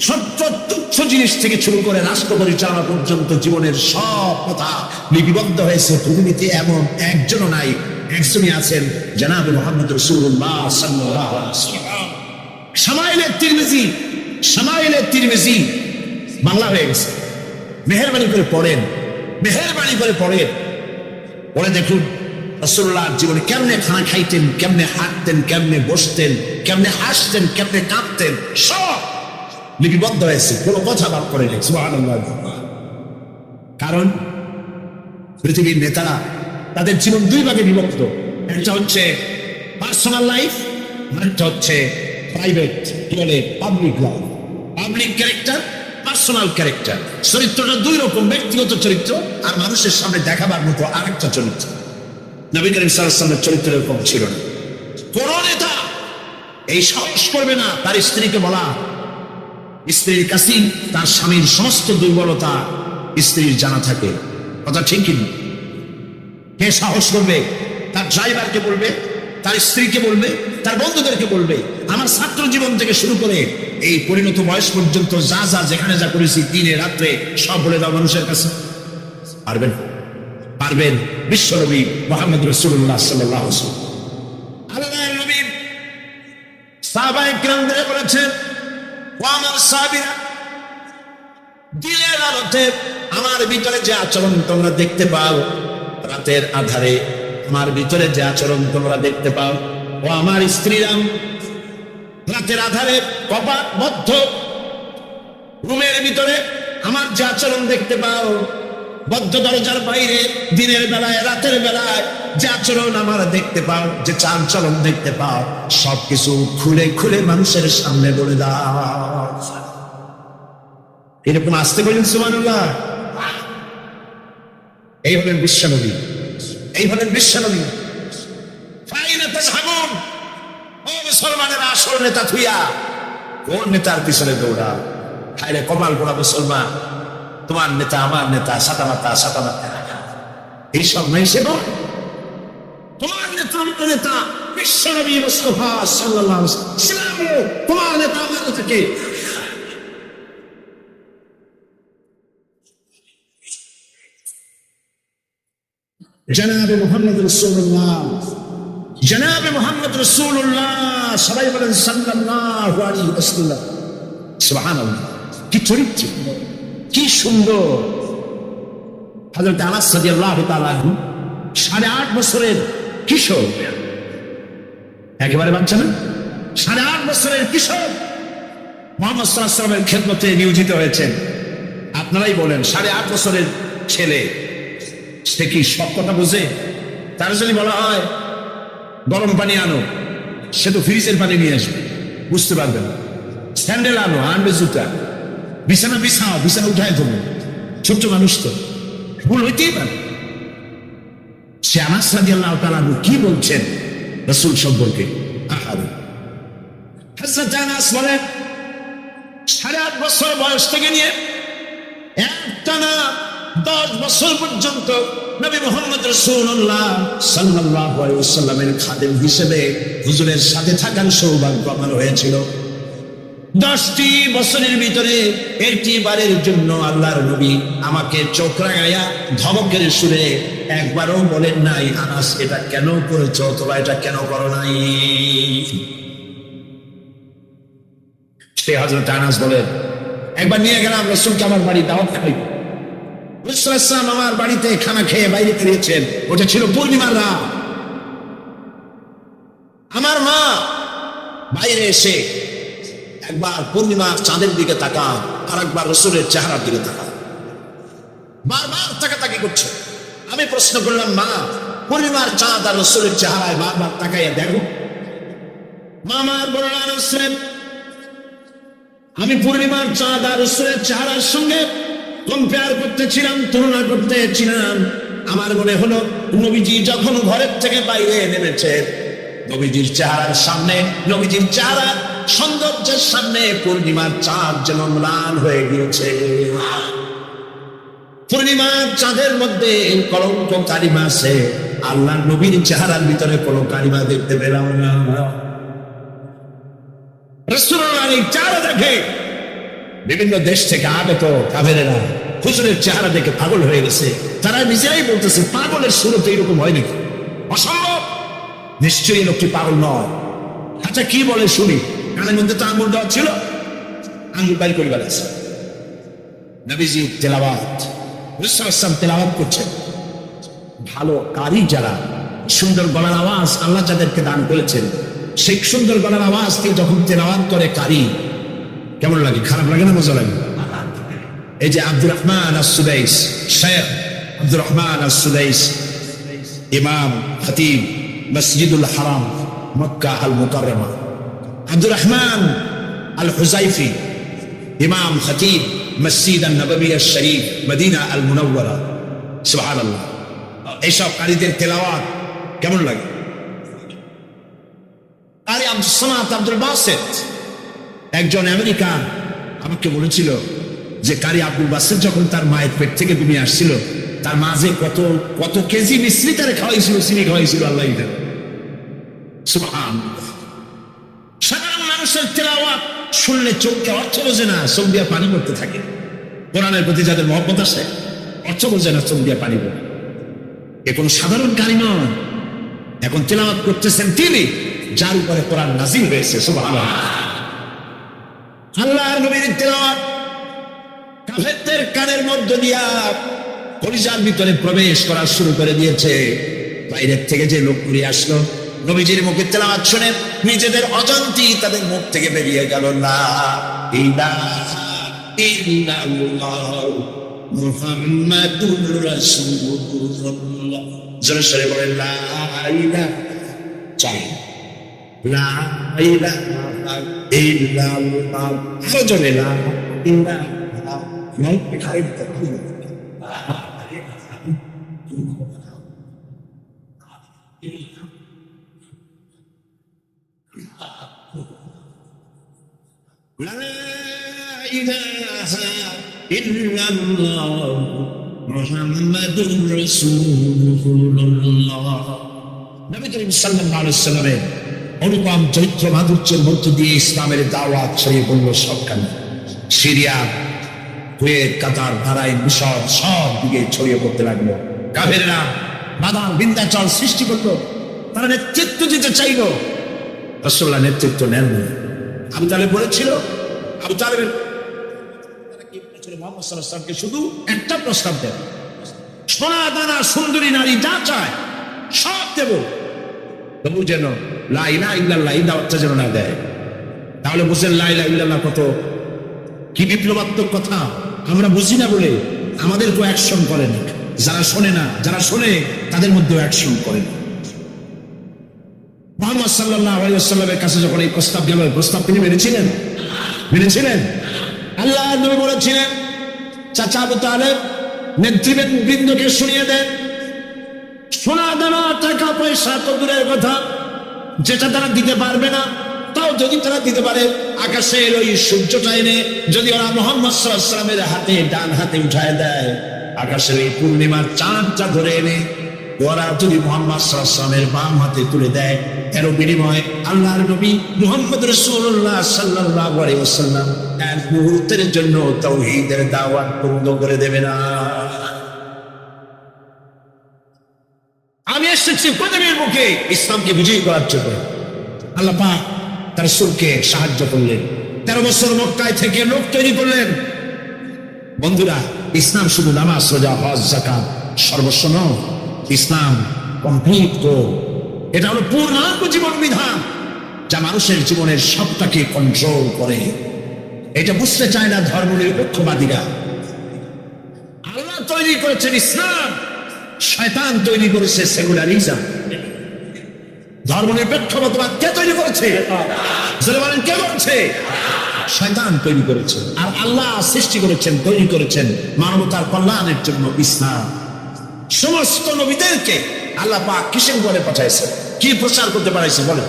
ছোট্ট তুচ্ছ জিনিস থেকে শুরু করে রাষ্ট্র পরিচালনা পর্যন্ত জীবনের সব কথা লিপিবদ্ধ হয়েছে। পৃথিবীতে এমন একজনও নাই, একজনই আছেন জনাবে মুহাম্মদ রাসূলুল্লাহ সাল্লাল্লাহু আলাইহি ওয়াসাল্লাম। শামাইলে তিরমিজি বাংলা হয়ে গেছে, মেহেরবানি করে পড়েন, মেহেরবানি করে পড়েন, পড়ে দেখুন রাসূলুল্লাহর জীবনে কেমনে খানা খাইতেন, কেমনে হাঁটতেন, কেমনে বসতেন, কেমনে হাসতেন, কেমনে কাঁদতেন, সব লিপিবদ্ধ হয়েছে, কোনো কথা বাদ করে নেই। সুবহানাল্লাহ। কারণ পৃথিবীর নেতারা তাদের জীবন দুই ভাগে বিভক্ত, একটা হচ্ছে পার্সোনাল লাইফ, আরেকটা হচ্ছে প্রাইভেট, কি বলে public life. Public character, personal character, চরিত্রটা দুই রকম, ব্যক্তিগত চরিত্র আর মানুষের সামনে দেখাবার মতো আরেকটা চরিত্র। নবী করিম সাল্লাল্লাহু আলাইহি ওয়াসাল্লামের চরিত্র এরকম ছিল না। কোন নেতা এই সাহস করবে না তার স্ত্রীকে বলা, স্ত্রীর কাছে তার স্বামীর সমস্ত দুর্বলতা স্ত্রীর জানা থাকে, কথা ঠিক কিনা? কে সাহস করবে তার ড্রাইভারকে বলবে, তার স্ত্রীকে বলবে, তার বন্ধুদেরকে বলবে, আমার ছাত্র জীবন থেকে শুরু করে এই পরিণত বয়স পর্যন্ত যা যা যেখানে যা করেছি দিনে রাত্রে সব বলে দাও মানুষের কাছে? পারবেন? পারবেন? বিশ্বনবী মুহাম্মদ রাসূলুল্লাহ সাল্লাল্লাহু আলাইহি ওয়াসাল্লাম আল্লাহর নবী সাহাবায়ে কিরামদের বলেছেন, ও আমার সাহাবীরা, দিনের আলোতে আমার ভিতরে যে আচরণ তোমরা দেখতে পাও, রাতের আধারে আমার ভিতরে যে আচরণ তোমরা দেখতে পাও, ও আমার স্ত্রীরা, রাতের আধারে কপাট বদ্ধ রুমের ভিতরে আমার যে আচরণ দেখতে পাও, বদ্ধ দরজার বাইরে দিনের বেলায় রাতের বেলায় যে আচরণ আমার দেখতে পাও, যে চাল চলন দেখতে পাও, সবকিছু খুলে খুলে মানুষের সামনে বলে দাও। এরকম আসতে বলেন সুবহানাল্লাহ। এই হলেন বিশ্বনবী, এই হলেন বিশ্বনবী। ফাইনা তাযহাবুন, ও মুসলমানেরা, আসল নেতা থুইয়া কোন নেতার পিছনে দৌড়াও? হায়রে কপাল পোড়া মুসলমান, তোমার নেতা আমার নেতা, সাতামাতা সাতামাতা, এইসব নাই। সে তোমার নেতা আমার নেতা বিশ্বনবী মুস্তাফা সাল্লাল্লাহু আলাইহি ওয়াসাল্লাম, তোমার নেতা আমার নেতাকে। জনাবে মুহাম্মদ রাসূলুল্লাহ, জনাবে মুহাম্মদ রাসূলুল্লাহ, সবাই বলেন সাল্লাল্লাহু আলাইহি ওয়াসাল্লাম। সুবহানাল্লাহ, কি চরিত্র, কি সুন্দর। হযরত আনাস রাদিয়াল্লাহু তাআলা আনহু 8.5 বছরের কিশোর, একেবারে বাচ্চা না, 8.5 বছরের কিশোর মুহাম্মদ সাল্লাল্লাহু আলাইহি ওয়াসাল্লামের খেদমতে নিয়োজিত হয়েছেন। আপনারাই বলেন, 8.5 বছরের ছেলে, সে কি সব কথা বোঝে? তার যদি বলা হয় গরম পানি আনো, সে তো ফ্রিজের পানি নিয়ে আসবে, বুঝতে পারবে না। স্যান্ডেল আনো, আনবে জুতা, বিছানা বিছাও, বিছানা উঠায় দেবো, ছোট্ট মানুষ তো, ভুল হইতেই পারে। সে আনাস রাদিয়াল্লাহু তাআলা আনহু কি বলছেন রাসূল সম্পর্কে? আহারে, হযরত আনাস বলেন, 8.5 বছর বয়স থেকে নিয়ে একটানা 10 বছর পর্যন্ত নবী মুহাম্মদ রাসূলুল্লাহ সাল্লাল্লাহু আলাইহি ওয়াসাল্লামের খাদেম হিসেবে হুজুরের সাথে থাকার সৌভাগ্য আমার হয়েছিল। 10টি বছরের ভিতরে একটি বারের জন্য আল্লাহর নবী আমাকে চোখ রাঙাইয়া ধমকের সুরে একবারও বলেন নাই, আনাস এটা কেন করেছো, তোমরা এটা কেন করো নাই। সে হযরত আনাস বলেন, একবার নিয়ে গেলাম রাসূলকে আমার বাড়ি দাওয়াত খাইব। রাসূল আমার বাড়িতে খানা খেয়ে বাইরে বেরিয়েছেন, ওটা ছিল পূর্ণিমার রাত। আমার মা বাইরে এসে একবার পূর্ণিমার চাঁদের দিকে তাকান, আর একবার রসুলের চেহারার দিকে তাকান, বারবার তাকাতাকি করছে। আমি প্রশ্ন করলাম, মা পূর্ণিমার চাঁদ আর রসুলের চেহারায় বারবার তাকাইয়া দেখো। মা আমার বললেন, আমি পূর্ণিমার চাঁদ আর রসুলের চেহারার সঙ্গে কম্পেয়ার করতেছিলাম, তুলনা করতেছিলাম। আমার মনে হলো নবীজি যখন ঘরের থেকে বাইরে নেমেছে, নবীজির চেহারার সামনে, নবীজির চেহারার সৌন্দর্যের সামনে পূর্ণিমার চাঁদ যেন ম্লান হয়ে গিয়েছে। পূর্ণিমার চাঁদের মধ্যে কলঙ্ক কালিমা আছে, আল্লাহ নবীর চেহারার ভিতরে কোনো কালিমা দেখতে পেলাম না। রাসূলুল্লাহ এই চেহারা দেখে বিভিন্ন দেশ থেকে আগত কাফেরেরা হুজুরের চেহারা দেখে পাগল হয়ে গেছে। তারা নিজেরাই বলতেছে, পাগলের শুরুতে এরকম হয় নাকি? অসম্ভব, নিশ্চয়ই লোকটি পাগল নয়। আচ্ছা কি বলে শুনি। কানের মধ্যে তো আঙ্গুল দেওয়া ছিল, আঙ্গুল বাইর করে বেড়াচ্ছে। নবীজি তেলাওয়াত, রাসূলুল্লাহ তেলাওয়াত করছেন। ভালো কারি যারা, সুন্দর গলার আওয়াজ আল্লাহ যাদেরকে দান করেছেন, সেই সুন্দর গলার আওয়াজ দিয়ে যখন তেলাওয়াত করে কারি, কেমন লাগে? খারাপ লাগে না মজা লাগে? এই যে আব্দুর রহমান আস-সুদাইস, শেখ আব্দুর রহমান আস-সুদাইস, ইমাম খতিব মসজিদুল হারাম মক্কা আল মুকাররমা, আব্দুর রহমান আল হুজাইফি, ইমাম খতিব মসজিদ আন-নববী আশ-শরীফ মদিনা আল মুনাওয়ারা। সুবহানাল্লাহ। এইসব কারীদের তেলাওয়াত কেমন লাগে? কারি আব্দুস সামাদ আব্দুল বাসিত, একজন আমেরিকান আমাকে বলেছিল যে কারি আব্দুল বাসিত যখন তার মায়ের পেট থেকে দুনিয়া আসছিল, তার মাঝে কত কত কেজি মিশ্রি তারে খাওয়াইছিল, চিনি খাওয়াইছিল আল্লাহ। সুবহানাল্লাহ। সাধারণ মানুষের তেলাওয়াত শুনলে চোখকে অর্থ বোঝে না, চোখ দিয়ে পানি পড়তে থাকে। কোরআনের প্রতি যাদের মহব্বত আছে, অর্থ বোঝে না, চোখ দিয়ে পানি পড়ে। এ কোন সাধারণ কারি নয়। এখন তেলাওয়াত করতেছেন তিনি, যার উপরে কোরআন নাযিল হয়েছে। সুবহানাল্লাহ। আল্লাহর নবীর তেলাওয়াত কাফেরদের কানের মধ্য দিয়া কলিজার ভিতরে প্রবেশ করা শুরু করে দিয়েছে। বাইরের থেকে যে লোকগুলি আসলো, নবীজির মুখে তেলাওয়াত শুনে নিজেদের অজান্তি তাদের মুখ থেকে বেরিয়ে গেল, লা ইলাহা ইল্লাল্লাহ মুহাম্মাদুর রাসূলুল্লাহ। জোরে সরে বলেন, লা ইলাহা চাই, লা ইলাহা ইল্লাল্লাহ। আরো জোরে, লা ইলাহা ইল্লাল্লাহ মুহাম্মাদুর রাসূলুল্লাহ। নবী করিম সাল্লাল্লাহু আলাইহি ওয়াসাল্লামের অনুপম চরিত্র মাধুর্যের মধ্য দিয়ে ইসলামের দাওয়াত ছড়িয়ে পড়ল সবখানে। সিরিয়া, কুয়েত, কাতার, বাহরাইন, মিশর সব দিকে ছড়িয়ে পড়তে লাগলো। কাফেররা বাধা বিন্ধ্যাচল সৃষ্টি করলো, তারা নেতৃত্ব দিতে চাইল, রাসূলুল্লাহ নেতৃত্ব নেন না। আবু তালেব বলেছিল, আবু তালেবের মুহাম্মদ সাল্লাল্লাহু আলাইহি ওয়াসাল্লামকে শুধু একটা প্রস্তাব দেন, সোনা দানা সুন্দরী নারী যা চায় সব দেব, তবু যেন লা ইলাহা ইল্লাল্লাহ এই দাওয়াতটা যেন না দেয়। তাহলে বুঝলেন লা ইলাহা ইল্লাল্লাহ কত কি বিপ্লবাত্মক কথা। আমরা বুঝি না বলে আমাদের তো অ্যাকশন করে না, যারা শোনে না, যারা শোনে তাদের মধ্যেও অ্যাকশন করে না। মুহাম্মদ সাল্লাল্লাহু আলাইহি ওয়াসাল্লামের কাছে যখন এই প্রস্তাব গেল, প্রস্তাব তিনি মেনেছিলেন? মেনেছিলেন। আল্লাহর নবী বলেছিলেন, চাচা আবু তালেব নেতৃবৃন্দকে শুনিয়ে দেন, সোনা দানা টাকা পয়সা তো দূরের কথা, যেটা তারা দিতে পারবে না, তাও যদি তারা দিতে পারে আকাশের ওই সূর্যটা এনে যদি ওরা মুহাম্মদ সাল্লাল্লাহু আলাইহি ওয়াসাল্লামের হাতে, ডান হাতে উঠায় দেয়, আকাশের এই পূর্ণিমার চাঁদটা ধরে এনে ওরা যদি মুহাম্মদ সাল্লাল্লাহু আলাইহি ওয়াসাল্লামের বাম হাতে তুলে দেয়, এর বিনিময়ে আল্লাহর নবী মুহাম্মদ রাসূলুল্লাহ সাল্লাল্লাহু আলাইহি ওয়াসাল্লাম এক মুহূর্তের জন্য তাওহীদের দাওয়াত বন্ধ করে দেবে না। আমি এসেছি পৃথিবীর বুকে ইসলামকে বিজয়ী করার জন্য। আল্লাহ পাক তার রাসূলকে সাহায্য করলেন, 13 বছর মক্কায় থেকে লোক তৈরি করলেন। বন্ধুরা, ইসলাম শুধু নামাজ, রোজা, হজ, যাকাত সর্বস্ব নয়। ইসলাম কমপ্লিট গোল। এটা হলো পূর্ণাঙ্গ জীবন বিধান, যা মানুষের জীবনের সবটাকে কন্ট্রোল করে। এটা বুঝতে চায় না ধর্মনিরপেক্ষবাদীরা। আল্লাহ তৈরি করেছেন ইসলাম, শয়তান তৈরি করেছে সেকুলারিজম। ধর্মনিরপেক্ষবাদ কে তৈরি করেছে? কে করেছে? শয়তান তৈরি করেছে। আর আল্লাহ সৃষ্টি করেছেন, তৈরি করেছেন মানবতার কল্যাণের জন্য ইসলাম। সমস্ত নবীদেরকে আল্লাহ পাক কিসের বলে পাঠাইছে, কি প্রচার করতে পারাইছে? বলেন,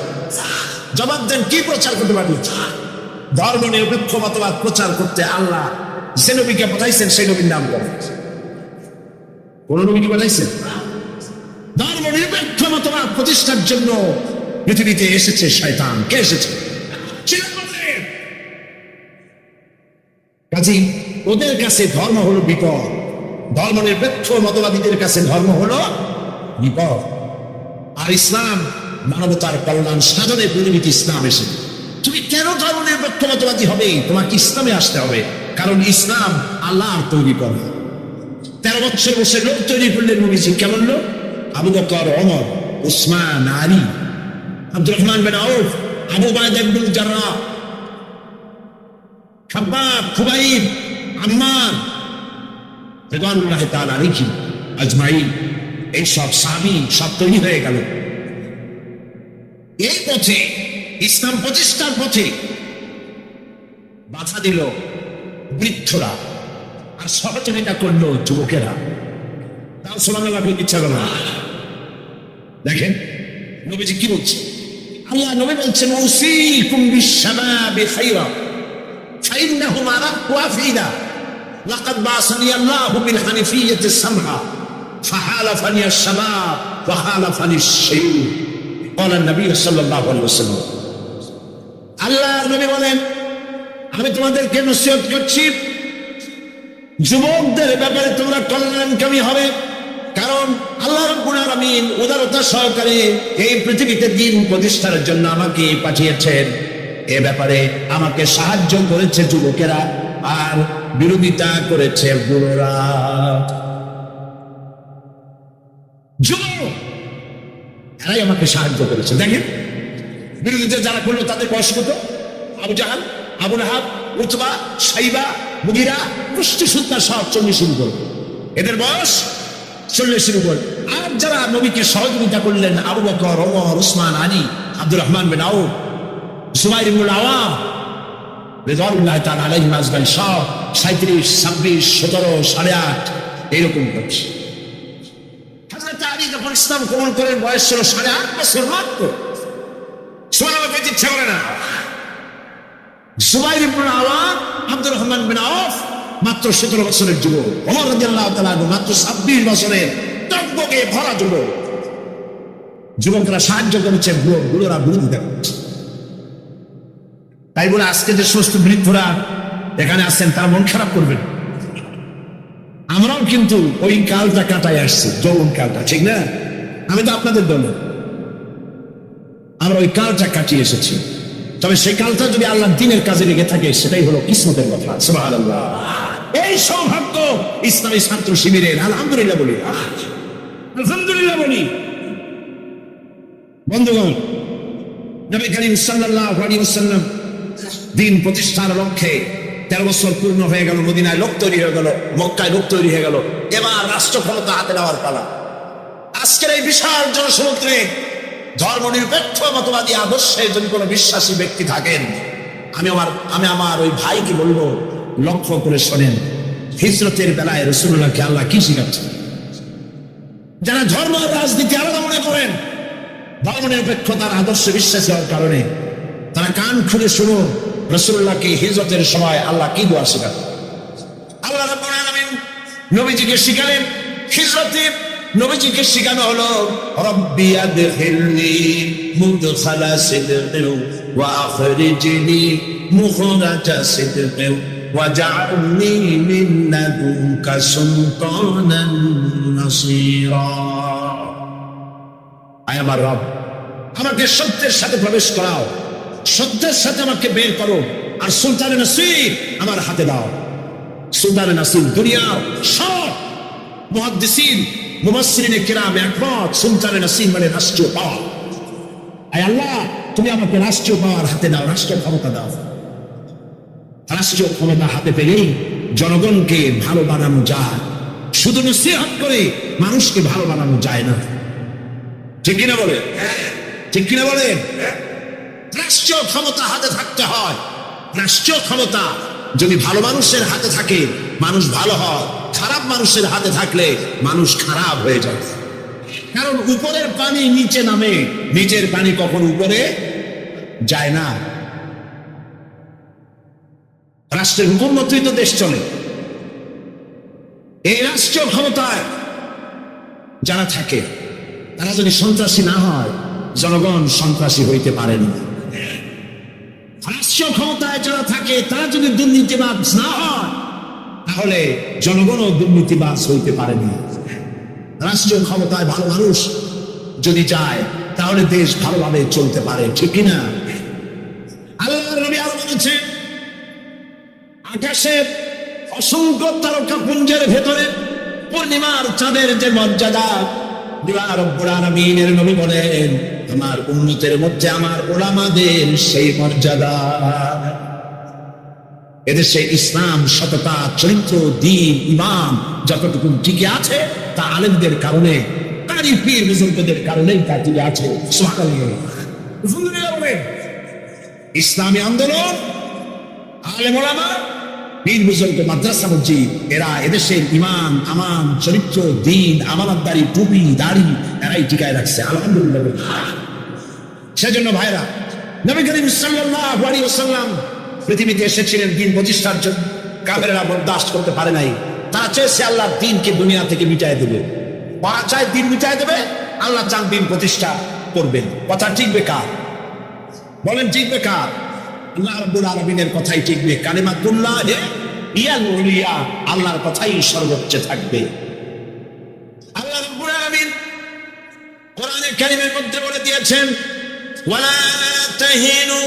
জবাব দেন, কি প্রচার করতে পাঠিয়েছে? ধর্মনিরপেক্ষ মতবাদ প্রচার করতে আল্লাহ যে নবীকে পাঠাইছেন সেই নবীর নাম বলেন। কোন নবীকে পাঠাইছেন? ধর্মনিরপেক্ষ মতবাদ প্রতিষ্ঠার জন্য পৃথিবীতে এসেছে শয়তান। কে এসেছে? কাজী ওদের কাছে ধর্ম হলো বিপদ, ধর্মনিরপেক্ষ মতবাদীদের কাছে ধর্ম হলো বিপদ। আর ইসলাম মানবতার কল্যাণ সাধনে পরিণীত ইসলাম এসে। তুমি কেন ধর্মনিরপেক্ষ মতবাদী হবে? তোমাকে ইসলামে আসতে হবে, কারণ ইসলাম আল্লাহর তৈরি করা। 13 বছর বসে লোক তৈরি করলেন নবীজি। কেমন লোক? আবু বকর, ওমর, উসমান, আলী, আব্দুর রহমান বিন আউফ, আবু উবাইদা ইবনুল জাররাহ, খাব্বাব, খুবাইব, আম্মার রাদিয়াল্লাহু তাআলা আলাইহিম আজমাইন। এই সব সাহাবী সব তৈরি হয়ে গেল। এই পথে, ইসলাম প্রতিষ্ঠার পথে বাধা দিল বৃদ্ধরা, আর সহযোগিতা করলো যুবকেরা। তাও সুবহানাল্লাহ ইচ্ছা করল না। দেখেন নবীজি কি বলছে। আল্লাহ নবী বলছেন, উসীকুম বিশ-শাবাবি খায়রা ফাইন্নাহুম আরাক্কু আফীদা লাকাদ বা'সানি আল্লাহু বিল হানিফিয়্যাতি সামহা ফাহালাফানি আশ-শাবাব ওয়া হালাফানি আশ-শাইব। ক্বালা নবী সাল্লাল্লাহু আলাইহি ওয়াসাল্লাম। আল্লাহ নবী বলেন, আমি তোমাদেরকে নসিহত করছি, যুবকদের ব্যাপারে তোমরা কল্যাণকামী হবে, কারণ আল্লাহ রাব্বুল আলামিন উদারতা সহকারে এই পৃথিবীতে দ্বীন প্রতিষ্ঠার জন্য আমাকে পাঠিয়েছেন। এ ব্যাপারে আমাকে সাহায্য করেছে যুবকেরা, আর বিরোধিতা করেছে বুড়োরা। যুবক এরাই আমাকে সাহায্য করেছে। দেখেন বিরোধিতা যারা করলো তাদের বয়স কত? আবু জাহাল, আবু লাহাব, উতবা, সাইবা, মুগিরা, পুষ্টি সুদ্ধা সব 40 শুরু করল। এদের বয়স 40 উপর। আর যারা নবীকে সহযোগিতা করলেন, আবু বকর, ওমর, উসমান, আলী, আব্দুর রহমান বিন আউফ, জুবাইর ইবনুল আওয়াম রাদিয়াল্লাহু তাআলা আলাইহিম আজমাইন, সব 37, 26, 17, 8.5 এইরকম করছে। হযরত আলী যখন ইসলাম গ্রহণ করেন বয়স ছিল 8.5 বছর মাত্র। সুবহানাল্লাহ বলতে ইচ্ছা করে না। জুবাইর ইবনুল আওয়াম, আব্দুর রহমান বিন আউফ মাত্র 17 বছরের যুবক। ওমর রাদিয়াল্লাহু তাআলা মাত্র 26 বছরের টকবকে ভরা যুবক। যুবকরা সাহায্য করেছে, বুড়োরা বিরোধিতা করছে। তাই বলে আজকে যে সমস্ত বৃদ্ধরা এখানে আসছেন তারা মন খারাপ করবেন। আমরাও কিন্তু ওই কালটা কাটাই আসছি, যৌবন কালটা, ঠিক না? আমি তো আপনাদের দলে, আমরা ওই কালটা কাটিয়ে এসেছি। তবে সেই কালটা যদি আল্লাহ দ্বীনের কাজে লেগে থাকে, সেটাই হলো কিসমতের কথা। সুবহানাল্লাহ। এই সৌভাগ্য ইসলামী ছাত্র শিবিরের। আলহামদুলিল্লাহ বলি, আলহামদুলিল্লাহ বলি। বন্ধুগণ, নবী করিম সাল্লাল্লাহু আলাইহি ওয়াসাল্লাম দ্বীন প্রতিষ্ঠার লক্ষ্যে 13 বছর পূর্ণ হয়ে গেল। মদিনায় লোক তৈরি হয়ে গেল, মক্কায় লোক তৈরি হয়ে গেল। এবার রাষ্ট্র ক্ষমতা হাতে নেওয়ার পালা। আজকের এই বিশাল জনসমুদ্রে ধর্মনিরপেক্ষ মতবাদী আদর্শে যদি কোনো বিশ্বাসী ব্যক্তি থাকেন, আমি আমার ওই ভাইকে বলবো, লক্ষ্য করে শোনেন, হিজরতের বেলায় রাসূলুল্লাহকে আল্লাহ কি শিখাচ্ছেন। যারা ধর্ম আর রাজনীতি আলাদা মনে করেন, ধর্মনিরপেক্ষতার আদর্শে বিশ্বাসী হওয়ার কারণে তারা কান খুলে শুনুন রাসূলুল্লাহকে হিজরতের সময় আল্লাহ কি দোয়া শেখান। আল্লাহ রাব্বুল আলামিন নবীজিকে শিখালেন হিজরতে। নবীজিকে শিখানো হলো, রব্বি আদখিলনি মুদখালা সিদকিন ওয়া আখরিজনি মুখরাজা সিদকিন ওয়াজআলনি মিন লাদুনকা সুলতানান নাসীরা। আয় আমার রব, আমাকে সত্যের সাথে প্রবেশ করাও, সত্যের সাথে আমাকে বের করো, আর সুলতানে নাসির আমার হাতে দাও। সুলতানে নাসির দুনিয়ার সব মুহাদ্দিসিন মুফাসসিরিনে কিরাম একমত, সুলতানে নাসির মানে রাষ্ট্রীয় পাওয়ার। আয় আল্লাহ, তুমি আমাকে রাষ্ট্রীয় পাওয়ার হাতে দাও, রাষ্ট্রীয় ক্ষমতা দাও। রাষ্ট্রীয় ক্ষমতা হাতে পেলেই জনগণকে ভালো বানানো যায়, শুধু নসিহত করে মানুষকে ভালো বানানো যায় না। ঠিক কিনা বলে? ঠিক কিনা বলে? রাষ্ট্রীয় ক্ষমতা হাতে থাকতে হয়। রাষ্ট্রীয় ক্ষমতা যদি ভালো মানুষের হাতে থাকে মানুষ ভালো হয়, খারাপ মানুষের হাতে থাকলে মানুষ খারাপ হয়ে যায়। কারণ উপরের পানি নিচে নামে, নিচের পানি কখনো উপরে যায় না। রাষ্ট্রের হুকুম মতোই তো দেশ চলে। এই রাষ্ট্রীয় ক্ষমতায় যারা থাকে তারা যদি সন্ত্রাসী না হয়, জনগণ সন্ত্রাসী হইতে পারে না। রাষ্ট্রীয় ক্ষমতায় যারা থাকে তারা যদি দুর্নীতিবাজ না হয়, তাহলে জনগণও দুর্নীতিবাজ হইতে পারে না। রাষ্ট্রীয় ক্ষমতায় ভালো মানুষ যদি যায় তাহলে দেশ ভালোভাবে চলতে পারে। ঠিক কিনা? আল্লাহর নবী আরো বলেছেন, আকাশের অসংখ্য তারকা পুঞ্জের ভেতরে পূর্ণিমার চাঁদের যে মর্যাদা, রব্বুল আলামিনের নবী বলেন, আমার উম্মতের মধ্যে আমার উলামাদের সেই মর্যাদা। এদেশে ইসলাম, সততা, চরিত্র, দ্বীন, ঈমান যতটুকু টিকে আছে তা আলেমদের কারণে, তারই পীর বুজুর্গদের কারণেই তা টিকে আছে। সুবহানাল্লাহ। ইসলামী আন্দোলন, আলেম ওলামা, পীর বুজুর্গ, মাদ্রাসা মসজিদ, এরা এদেশের ঈমান, আমান, চরিত্র, দ্বীন, আমানতদারি, টুপি, দাড়ি এরাই টিকায় রাখছে। আলহামদুলিল্লাহ। সেজন্য ভাইরা, নবী করিম সাল্লাল্লাহু আলাইহি ওয়াসাল্লাম পৃথিবীতে এসেছিলেন দ্বীন প্রতিষ্ঠার জন্য। কাফেররা বরদাস্ত করতে পারে নাই। তারা চেয়েছে আল্লাহর দ্বীনকে দুনিয়া থেকে মিটায় দেবে। ওরা চায় দ্বীন মিটায় দেবে, আল্লাহ চান দ্বীন প্রতিষ্ঠা করবেন। কথা টিকবে কার? বলেন টিকবে কার? আল্লাহ রাব্বুল আলামিনের কথাই টিকবে। কালিমাতুল্লাহ হিয়াল উলিয়া, আল্লাহর কথাই সর্বোচ্চ থাকবে। আল্লাহ রাব্বুল আলামিন কোরআনে কারীমের মধ্যে বলে দিয়েছেন, ওয়ালা তাহিনু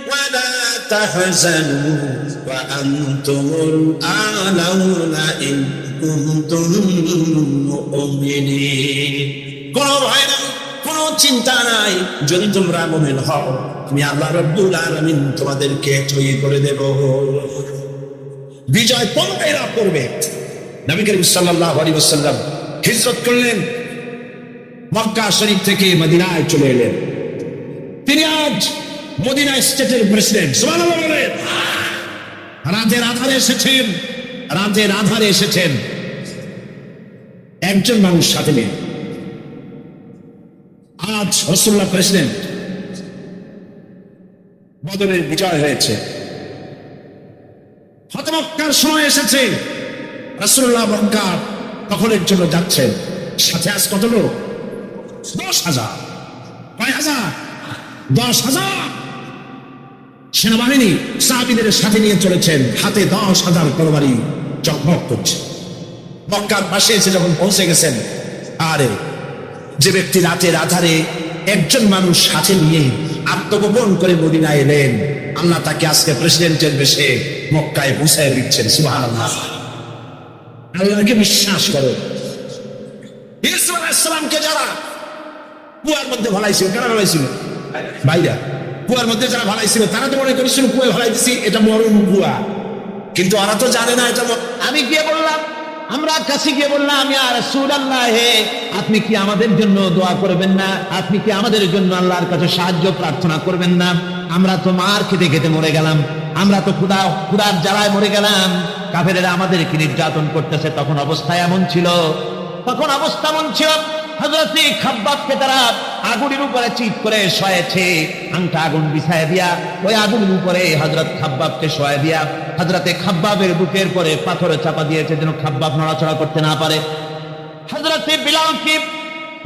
ওয়ালা তাহজানু ওয়া আনতুমুল আ'লাউনা ইন কুনতুম মুমিনিন। কোন ভয় নাই, কোন চিন্তা নাই, যদি তোমরা মুমিন হও আমি আল্লাহ রাব্বুল আলামিন তোমাদেরকে জয়ী করে দেব। বিজয় তোমরাই লাভ করবে। নবী করিম সাল্লাল্লাহু আলাইহি ওয়াসাল্লাম হিজরত করলেন, মক্কা শরীফ থেকে মদিনায় চলে এলেন। তিনি আজ মদিনা স্টেটের প্রেসিডেন্ট। সুবহানাল্লাহ বলেন। রাতের আধারে এসেছেন, রাতের আধারে এসেছেন। একজন মানুষ সাথে নেই। আজ রাসূলুল্লাহ প্রেসিডেন্ট, বদরের বিজয় হয়েছে, হযরত মক্কার সময় এসেছে। রাসূলুল্লাহ মক্কা দখলের জন্য যাচ্ছেন। সাথে আজ কত লোক? 10,000। কয় হাজার? 10,000 সেনাবাহিনী সাহাবীদের সাথে নিয়ে চলেছেন। হাতে 10,000 তরবারি চকমক করছে। মক্কার পাশে এসে যখন পৌঁছে গেছেন, আরে যে ব্যক্তি রাতের আধারে একজন মানুষ সাথে নিয়ে আত্মগোপন করে মদিনায় এলেন, আল্লাহ তাকে আজকে প্রেসিডেন্টের বেশে মক্কায় পৌঁছায় দিচ্ছেন। সুবহানাল্লাহ। আল্লাহকে বিশ্বাস করো। ঈসা আলাইহিস সালামকে যারা কুয়ার মধ্যে ভালাইছিল, কারা ভালাইছিল? ভাইরা, কুয়ার মধ্যে যারা ভালাইছিল তারা তো মনে করেছিল কুয়ায় ভালাই দিছি, এটা মরণ কুয়া। কিন্তু ওরা তো জানে না এটা। আমি গিয়ে বললাম, আমরা কাছে গিয়ে বললাম, ইয়া রাসূলুল্লাহ, হে আপনি কি আমাদের জন্য দোয়া করবেন না? আপনি কি আমাদের জন্য আল্লাহর কাছে সাহায্য প্রার্থনা করবেন না? আমরা তো মার খেতে খেতে মরে গেলাম, আমরা তো ক্ষুধার জ্বালায় মরে গেলাম, কাফেরেরা আমাদেরকে নির্যাতন করতেছে। তখন অবস্থা এমন ছিল, হযরত খাব্বাবকে তারা আগুনের উপরে চিৎ করে শোয়াছে। আংটা আগুন বিছায় দিয়া ওই আগুনের উপরে হযরত খাব্বাবকে শোয়া দিয়া হযরতে খাব্বাবের বুকের পরে পাথরে চাপা দিয়েছে যেন খাব্বাব নড়াচড়া করতে না পারে। হযরতে বিলালকে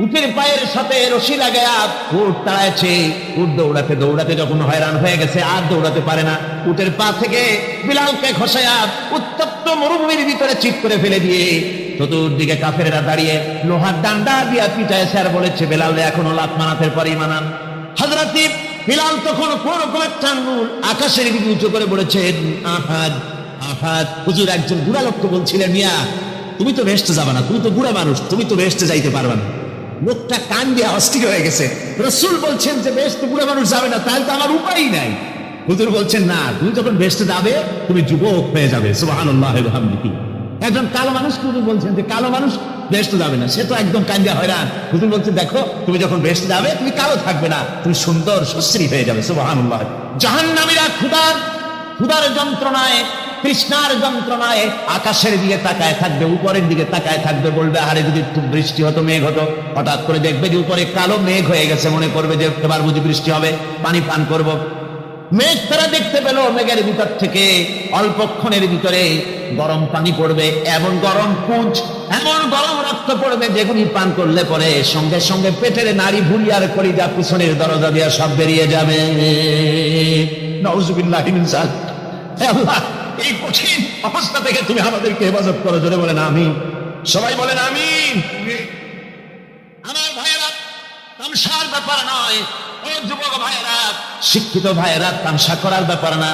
উটের পায়ের সাথে রশি লাগায়া উট তাড়াইছে। উট দৌড়াতে দৌড়াতে যখন হয়রান হয়ে গেছে আর দৌড়াতে পারে না, উটের পা থেকে বিলালকে খসায়া উত্তপ্ত মরুভূমির ভিতরে চিৎ করে ফেলে দিয়ে চতুর্দিকে কাফেরেরা দাঁড়িয়ে লোহার ডান্ডা দিয়া পিটাইছে আর বলেছে, বেলালে এখনো লাত মানাতের পরেই মানান। হযরত বিলাল তখন কোন রকম একটা আঙ্গুল আকাশের দিকে উঁচু করে বলেছেন, আহাদ আহাদ। হুজুর একজন বুড়া লোককে বলছিলেন, মিয়া তুমি তো বেহেশতে যাবা না, তুমি তো বুড়া মানুষ, তুমি তো বেহেশতে যাইতে পারবা না। লোকটা কান দিয়ে অস্থির হয়ে গেছে। রাসূল বলছেন যে বেহেশতে বুড়া মানুষ যাবে না, তাহলে তো আমার উপায়ই নাই। হুজুর বলছেন না, তুমি যখন বেহেশতে যাবে তুমি যুবক হয়ে যাবে। সুবহানাল্লাহ ওয়া বিহামদিহি। একজন কালো মানুষ হুজুর বলছেন যে কালো মানুষ বেহেশতে যাবে না, সে তো একদম কাঞ্জা হয়রান। হুজুর বলছেন দেখো তুমি যখন বেহেশতে যাবে তুমি কালো থাকবে না, তুমি সুন্দর সুশ্রী হয়ে যাবে। সুবহানাল্লাহ। জাহান্নামীরা ক্ষুধার যন্ত্রণায়, তৃষ্ণার যন্ত্রণায় আকাশের দিকে তাকায় থাকবে, উপরের দিকে তাকায় থাকবে, বলবে আরে যদি একটু বৃষ্টি হতো, মেঘ হতো। হঠাৎ করে দেখবে যে উপরে কালো মেঘ হয়ে গেছে, মনে করবে যে এবার বুঝি বৃষ্টি হবে, পানি পান করব। মেঘ তারা দেখতে পেল, মেঘের ভিতর থেকে অল্পক্ষণের ভিতরে গরম পানি পড়বে, এমন গরম পুঁজ, এমন গরম রক্ত পড়বে যেগুলি পান করলে পরে সঙ্গে সঙ্গে পেটের নাড়ি ভুলিয়ার কলিজা পিছনের দরজা দিয়া সব বেরিয়ে যাবে। নাউজুবিল্লাহ মিন যালিক। হে আল্লাহ, এই কঠিন অবস্থা থেকে তুমি আমাদেরকে হেফাজত করো। জোরে বলেন আমিন। সবাই বলেন আমিন। আমার ভাইয়েরা, তামসার ব্যাপার নয়। ও যুবক ভাইয়েরা, শিক্ষিত ভাইয়েরা, তামসা করার ব্যাপার না।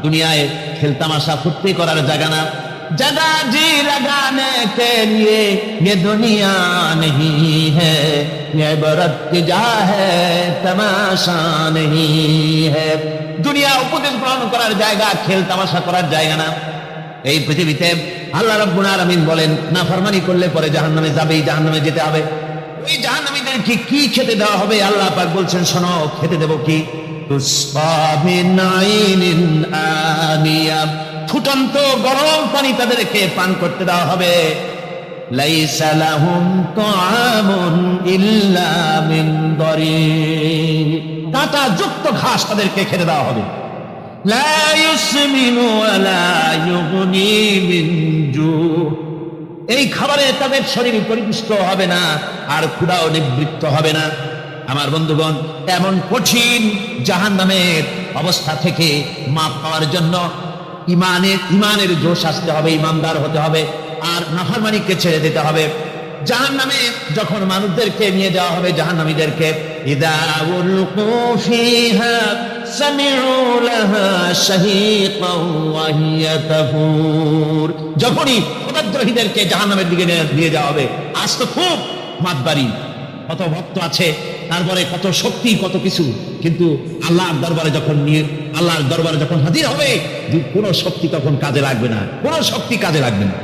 দুনিয়ায় খেলতামাশা ফুর্তি করার জায়গা না। जगह जी लगाने के लिए ये दुनिया नहीं है, ये बरत की जा है तमाशा नहीं है। দুনিয়া উপদেশ গ্রহণ করার জায়গা, খেল তামাশা করার জায়গা না। এই পৃথিবীতে আল্লাহ রাব্বুল আলামিন বলেন নাফরমানি করলে পরে জাহান্নামে যাবেই, জাহান্নামে যেতে হবে। ওই জাহান্নামীদেরকে কি খেতে দেওয়া হবে? আল্লাহ পাক বলছেন শোনো, খেতে দেব কি? তুসফা মিন আইনিন আনিয়া, ফুটন্ত গরম পানি তাদেরকে পান করতে দেওয়া হবে। লাইসা লাহুম তাআমুন ইল্লা মিন দরিন, কাঁটা যুক্ত ঘাস তাদেরকে খেতে দেওয়া হবে। লা ইউসমিনু ওয়ালা ইউগনি মিন জু, এই খাবারে তাদের শরীর পরিপুষ্ট হবে না, আর ক্ষুধাও নিবৃত্ত হবে না। আমার বন্ধুগণ, এমন কঠিন জাহান্নামের অবস্থা থেকে মাপ পাওয়ার জন্য ইমানের জোশ আসতে হবে, ইমানদার হতে হবে, আর নাফরমানিকে ছেড়ে দিতে হবে। জাহান্নামে যখন মানুষদেরকে নিয়ে যাওয়া হবে, জাহান্নামীদেরকে, ইদা উলকু ফিহা সামিউ লাহা শাহীকান ওয়া হিয়া তাফুর, যখনই খোদাদ্রোহীদেরকে জাহান্নামের দিকে নিয়ে যাওয়া হবে, আজ তো খুব মাতবাড়ি, কত ভক্ত আছে, তারপরে কত শক্তি, কত কিছু, কিন্তু আল্লাহর দরবারে যখন হাজির হবে, কোনো শক্তি তখন কাজে লাগবে না, কোনো শক্তি কাজে লাগবে না।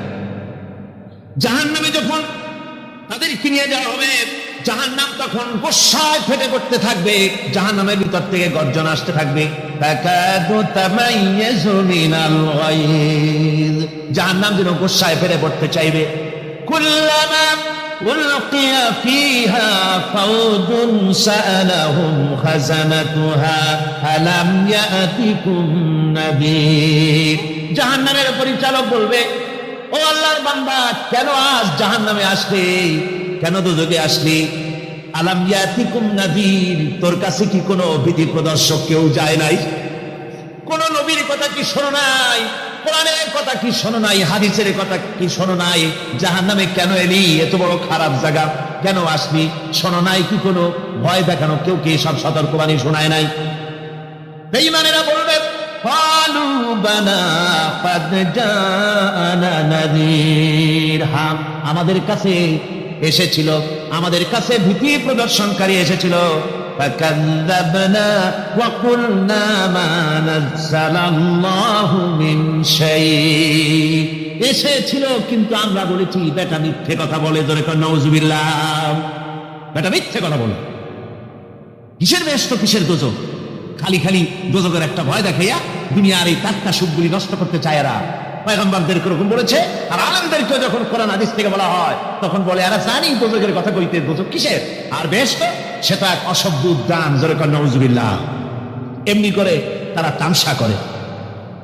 জাহান্নামে যখন তাদেরকে নিয়ে যাওয়া হবে, জাহান্নাম তখন গোসায় ফেটে পড়তে থাকবে, জাহান্নামের ভিতর থেকে গর্জন আসতে থাকবে। তাকাদু তামাইয়াজু মিনাল গায়জ, জাহান্নাম যেন গোসায় ফেটে পড়তে চাইবে। কুল্লামা উলকিয়া ফিহা ফাওজুন সাআলাহুম খাজানাতুহা আলাম ইয়াতিকুম নাযীর, জাহান্নামের পরিচালক বলবে, ও আল্লাহর বান্দা, কেন আজ জাহান্নামে আসলি, কেন দোজখে আসলি? আলাম ইয়াতিকুম নাযীর, তোর কাছে কি কোনো ভীতি প্রদর্শক কেউ যায় নাই? কোন নবীর কথা কি শোনো নাই? কোরআনের কথা কি শোনো নাই? হাদিসের কথা কি শোনো নাই? জাহান্নামে কেন এলি? এত বড় খারাপ জায়গা কেন আসলি? শোনো নাই কি কোনো ভয় দেখানো কেউ কি সব সতর্কবাণী শোনায় নাই? বেঈমানেরা বলবে, ক্বালু বালা ক্বাদ জাআনা নাযীর, হ্যাঁ আমাদের কাছে এসেছিল, আমাদের কাছে ভীতি প্রদর্শনকারী এসেছিল। ফাকাযযাবনা ওয়া কুলনা মা নাযালাল্লাহু মিন শাই, এসেছিল কিন্তু আমরা বলেছি বেটা মিথ্যে কথা বলে। জোরে কর নাউজুবিল্লাহ। বেটা মিথ্যে কথা বলে, কিসের বেহেশত কিসের দোজখ? খালি খালি দোজখের একটা ভয় দেখাইয়া দুনিয়ার এই টাটকা সুখগুলি নষ্ট করতে চায় এরা। পয়গম্বরদেরকে এরকম বলেছে, আর আলেমদেরকে যখন কোরআন হাদিস থেকে বলা হয় তখন বলে এরা জানি দোজখের কথা কইতে, দোজখ কিসের আর বেহেশত, সে তো এক অসভ্য উদ্যান। জোরে কর নাউজুবিল্লাহ। এমনি করে তারা তামসা করে।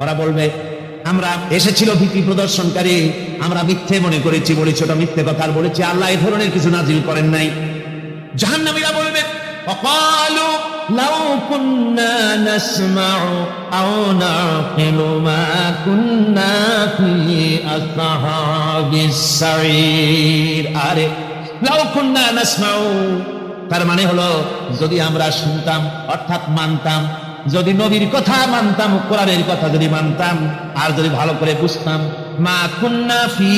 ওরা বলবে আমরা এসেছিল ভীতি প্রদর্শনকারী, আমরা মিথ্যে মনে করেছি, বলেছি ওটা মিথ্যে কথা, আর বলেছি আল্লাহ এই ধরনের কিছু নাজিল করেন নাই। জাহান্নামীরা বলবে, وقالوا لو كنا نسمع أو نعقل ما كنا في أصحاب السعير, আরে لو كنا نسمع, তার মানে হলো যদি আমরা শুনতাম অর্থাৎ মানতাম, যদি নবীর কথা মানতাম, কোরআনের কথা যদি মানতাম, আর যদি ভালো করে বুঝতাম, মা কুন্না ফি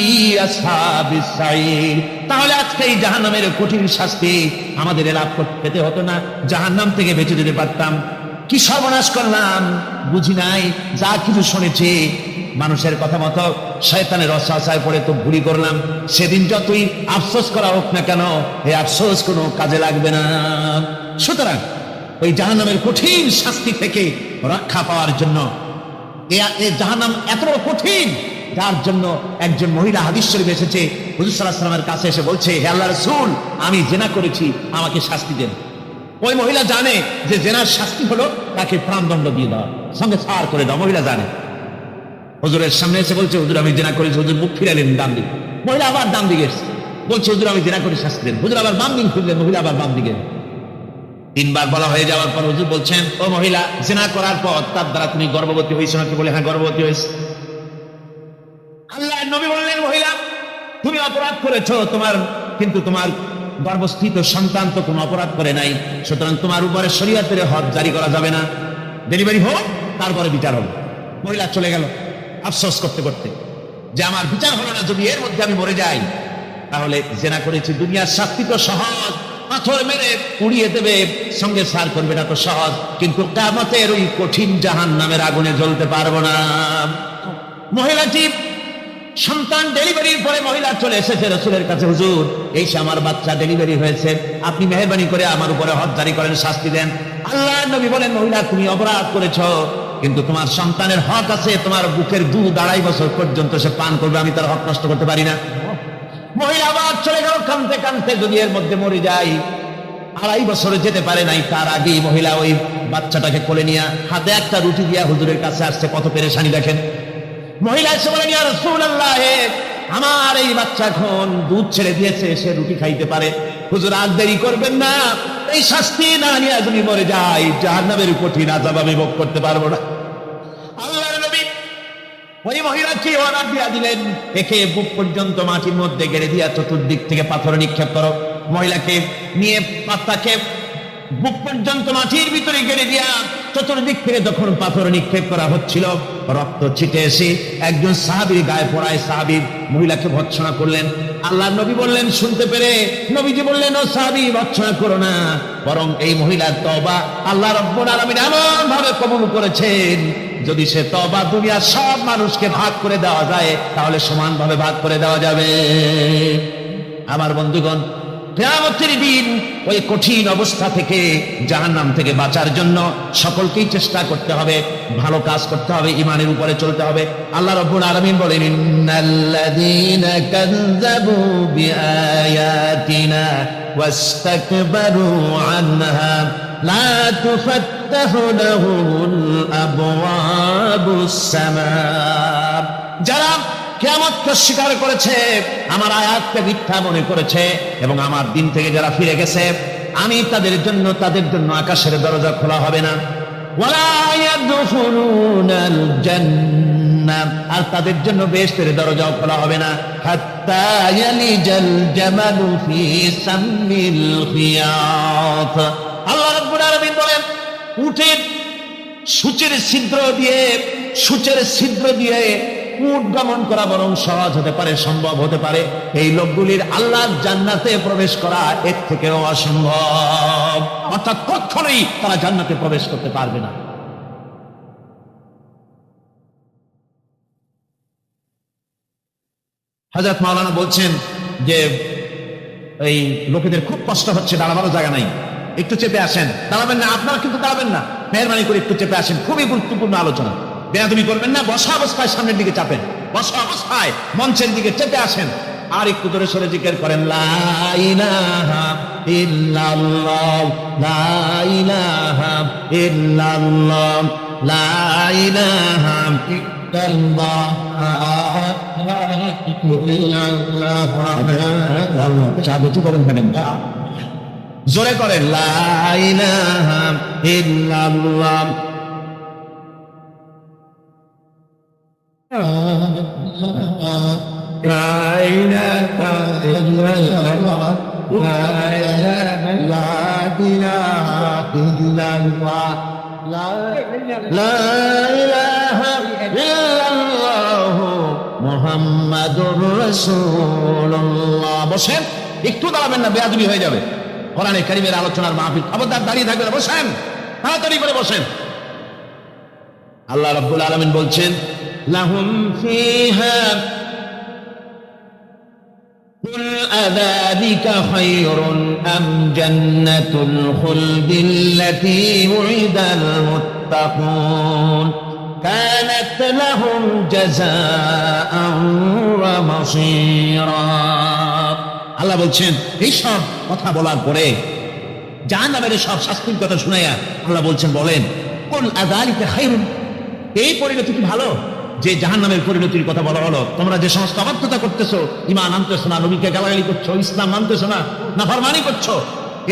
আসহাবিস সাইর, তাহলে আজকে এই জাহান্নামের কঠিন শাস্তি আমাদের লাভ পেতে হতো না, জাহান্নাম থেকে বেঁচে যেতে পারতাম। কি সর্বনাশ করলাম, বুঝি নাই, যা কিছু শুনেছি মানুষের কথা মতো শয়তানের ওয়াসওয়াসায় পড়ে তো ভুলই করলাম। সেদিন যতই আফসোস করা হোক না কেন, এই আফসোস কোনো কাজে লাগবে না। সুতরাং ওই জাহান্নামের কঠিন শাস্তি থেকে রক্ষা পাওয়ার জন্য, এই জাহান্নাম এত কঠিন, যার জন্য একজন মহিলা হাদিস শরীফে এসেছে, হুজুর সাল্লাল্লাহু আলাইহি ওয়াসাল্লামের কাছে এসে বলছে, হে আল্লাহর রাসূল, আমি জিনা করেছি, আমাকে শাস্তি দেন। ওই মহিলা জানে যে জেনার শাস্তি হলো তাকে প্রাণদণ্ড দিয়ে দেওয়া, সঙ্গে ছাড় করে দাও। মহিলা জানে। হুজুরের সামনে এসে বলছে, হুজুর আমি জেনা করেছি। হুজুর মুখ ফিরালেন ডান দিকে, মহিলা আবার ডান দিকে এসছে, বলছে হুজুর আমি জেনা করে শাস্তি দেন। হুজুর আবার বাম দিক ফিরলেন, মহিলা আবার বাম দিকে। তিনবার বলা হয়ে যাওয়ার পর হুজুর বলছেন, ও মহিলা, জেনা করার পর তার দ্বারা তুমি গর্ভবতী হয়েছো নাকি? বলে হ্যাঁ, গর্ভবতী হয়েছে। আল্লাহর নবী বললেন, মহিলা তুমি অপরাধ করেছো, কিন্তু তোমার গর্ভস্থিত সন্তান তো কোনো অপরাধ করে নাই, সুতরাং তোমার উপরে শরীয়তের হদ জারি করা যাবে না, ডেলিভারি হোক তারপরে বিচার হবে। মহিলা চলে গেল আফসোস করতে করতে যে আমার বিচার হলো না, যদি এর মধ্যে আমি মরে যাই তাহলে জেনা করেছি। দুনিয়ার শাস্তি তো সহজ, পাথর মেরে উড়িয়ে দেবে, সঙ্গে সার করবে না তো সহজ, কিন্তু কিয়ামতের ওই কঠিন জাহান্নামের আগুনে জ্বলতে পারবো না। মহিলাটি সন্তান ডেলিভারির পরে মহিলা চলে এসেছে রাসূলের কাছে, হুজুর এই সে আমার বাচ্চা ডেলিভারি হয়েছে, আপনি মেহেরবানি করে আমার উপরে হদ জারি করেন, শাস্তি দেন। আল্লাহর নবী বলেন, মহিলা তুমি অপরাধ করেছো, কিন্তু তোমার সন্তানের হক আছে, তোমার বুকের দুধ 2.5 বছর পর্যন্ত সে পান করবে, আমি তার হক নষ্ট করতে পারি না। মহিলা আবার চলে গেল কাঁদতে কাঁদতে, যদি এর মধ্যে মরে যাই। 2.5 বছরে যেতে পারে নাই, তার আগেই মহিলা ওই বাচ্চাটাকে কোলে নিয়ে হাতে একটা রুটি দিয়া হুজুরের কাছে আসছে। কত পেরেশানি দেখেন। মহিলা এসে বলেন, ইয়া রাসূলুল্লাহ, আমার এই বাচ্চা এখন দুধ ছেড়ে দিয়েছে, সে রুটি খাইতে পারে, হুজুর আর দেরি করবেন না, এই শাস্তি না নিয়ে যদি মরে যাই জাহান্নামের কঠিন আযাব আমি ভোগ করতে পারবো না। আল্লাহর নবী ওই মহিলাকে অর্ডার দিয়া দিলেন, একে বুক পর্যন্ত মাটির মধ্যে গেড়ে দিয়া চতুর্দিক থেকে পাথর নিক্ষেপ করো। মহিলাকে নিয়ে পাতাকে বুক পর্যন্ত মাটির ভিতরে গেড়ে দিয়া চতুর্দিক থেকে যখন পাথর নিক্ষেপ করা হচ্ছিল, রক্ত ছিটে এসে একজন সাহাবীর গায়ে পড়ায়। সাহাবী মহিলাকে ভৎসনা করলেন। আল্লাহর নবী বললেন, শুনতে পেরে নবীজি বললেন, ও সাহাবী ভৎসনা করো না, বরং এই মহিলার তওবা আল্লাহ রাব্বুল আলামিন এমন ভাবে কবুল করেছেন, যদি সে তওবা দুনিয়ার সব মানুষকে ভাগ করে দেওয়া যায় তাহলে সমানভাবে ভাগ করে দেওয়া যাবে। আমার বন্ধুগণ, কিয়ামতের দিন ওই কঠিন অবস্থা থেকে, জাহান্নাম থেকে বাঁচার জন্য সকলকেই চেষ্টা করতে হবে, ভালো কাজ করতে হবে, ঈমানের উপরে চলতে হবে। আল্লাহ রাব্বুল আলামিন বলেন, ইন্নাল্লাযীনা কাযযাবু বিআয়াতিনা ওয়াস্তাকবারু আনহা লা তুফাত্তাহু লাহুমুল আবওয়াবুস সামা। যারা কিয়ামতকে অস্বীকার করেছে, আমার আয়াতকে মিথ্যা মনে করেছে এবং আমার দিন থেকে যারা ফিরে গেছে, আমি তাদের জন্য আকাশের দরজা খোলা হবে না। ওয়ালা ইয়াদখুলুনাল জান্নাহ, আর তাদের জন্য বেহেশতের দরজাও খোলা হবে না। হাত্তা ইয়ালিজাল জামালু ফি সামিল খিয়াত। আল্লাহ রাব্বুল আলামিন বলেন, উটের সূচের ছিদ্র দিয়ে উট গমন করা বরং সহজ হতে পারে, সম্ভব হতে পারে। এই লোকগুলির আল্লাহর জান্নাতে প্রবেশ করা এর থেকেও অসম্ভব, অর্থাৎ কখনোই তারা জান্নাতে প্রবেশ করতে পারবে না। হযরত মাওলানা বলছেন যে এই লোকেদের খুব কষ্ট হচ্ছে, দাঁড়াবারও জায়গা নাই, একটু চেপে আসেন। দাঁড়াবেন না, আপনারা কিন্তু দাঁড়াবেন না, মেহরবানি করে একটু চেপে আসেন। খুবই গুরুত্বপূর্ণ আলোচনা, বেয়াদবি করবেন না। বসা অবস্থায় সামনের দিকে চাপেন, বসা অবস্থায় মঞ্চের দিকে চেপে আসেন। আর একটু জোরে সরে জিকির করেন, লা ইলাহা ইল্লাল্লাহ, লা ইলাহা ইল্লাল্লাহ, লা ইলাহা ইল্লাল্লাহ। জোরে করেন, লা ইলাহা ইল্লাল্লাহ। মুহাম্মাদুর রাসূলুল্লাহ। বসেন, একটু দাঁড়াবেন না, বেয়াদবি হয়ে যাবে। কোরআনে কারীমের আলোচনার মাহফিল, খবরদার দাঁড়িয়ে থাকবেন, বসেন, তাড়াতাড়ি করে বসেন। আল্লাহ রাব্বুল আলামিন বলছেন লাহুম ফিহা কুল আযালিকা খায়রুন আম জান্নাতুল খুলদিল্লাতী উইদাল মুত্তাকুন কানাত লাহুম জাযাআন ওয়া মাসীরা। আল্লাহ বলছেন এই সব কথা বলার পরে জাহান্নামের সব শাস্তির কথা শুনাইয়া আল্লাহ বলছেন বলেন কুল আযালিকা খায়রুন, এই পরিণতি কি ভালো যে জাহান্নামের পরিণতির কথা বলা হলো? তোমরা যে সমস্ত অবাধ্যতা করতেছো, ঈমান আনতেছো না, নবীকে গালাগালি করছো, ইসলাম মানতেছো না, নাফরমানি করছো,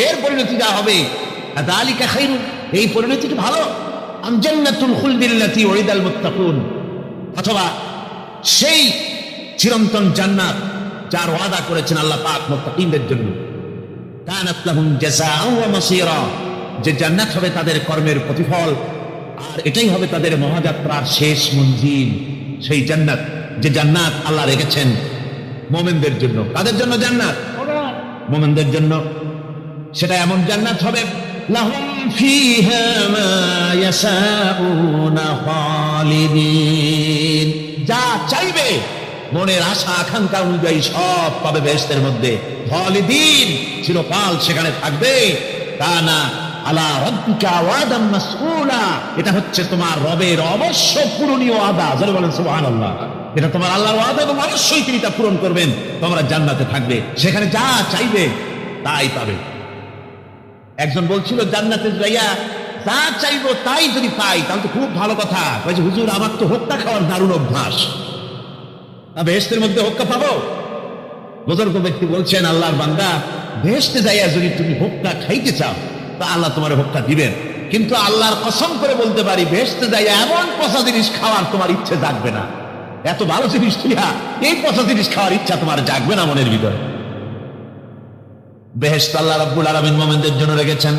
এর পরিণতি যা হবে আযালিকা খায়রুন, এই পরিণতি কি ভালো? আম জান্নাতুল খুলদিল্লাতী উইদাল মুত্তাকুন, অথবা সেই চিরন্তন জান্নাত যার ওয়াদা করেছেন আল্লাহ পাক মুত্তাকিনদের জন্য। কানাত লাহুম জাযাআন ওয়া মাসীরা, যে জান্নাত হবে তাদের কর্মের প্রতিফল, আর এটাই হবে তাদের মহাযাত্রার শেষ মঞ্জিল। সেই জান্নাত, যে জান্নাত আল্লাহ রেখেছেন মুমিনদের জন্য। কাদের জন্য জান্নাত? মুমিনদের জন্য। সেটা এমন জান্নাত হবে লাহুম ফিহা মা ইয়াশাউনা খালিদিন, যা চাইবে মনের আশা আকাঙ্ক্ষা অনুযায়ী সব পাবে বেহেশতের মধ্যে। খালিদিন, চিরকাল সেখানে থাকবে। কানা আলা রাব্বিকা ওয়াদাম মাসউলা, এটা হচ্ছে তোমার রবের অবশ্য পূরণীয় ওয়াদা। যারা বলেন সুবহানাল্লাহ, এটা তোমার আল্লাহর ওয়াদা এবং অবশ্যই তিনি তা পূরণ করবেন। তোমরা জান্নাতে থাকবে, সেখানে যা চাইবে তাই পাবে। একজন বলছিল জান্নাতে যাইয়া যা চাইবো তাই যদি পাই তাহলে তো খুব ভালো কথা। বলছে হুজুর আমার তো হত্যা খাওয়ার দারুণ অভ্যাস, বেহেশতের মধ্যে হত্যা পাবো? বুজুর্গ ব্যক্তি বলছেন আল্লাহর বান্দা, বেহেশতে যাইয়া যদি তুমি হত্যা খাইতে চাও তা আল্লাহ তোমার হত্যা দিবেন, কিন্তু আল্লাহর কসম করে বলতে পারি বেহেশতে যাইয়া এমন পচা জিনিস খাওয়ার তোমার ইচ্ছে জাগবে না। এত ভালো জিনিস দিয়া এই পচা জিনিস খাওয়ার ইচ্ছা তোমার জাগবে না মনের ভিতরে। বেহেশত আল্লাহ রাব্বুল আলামিন মুমিনদের জন্য রেখেছেন।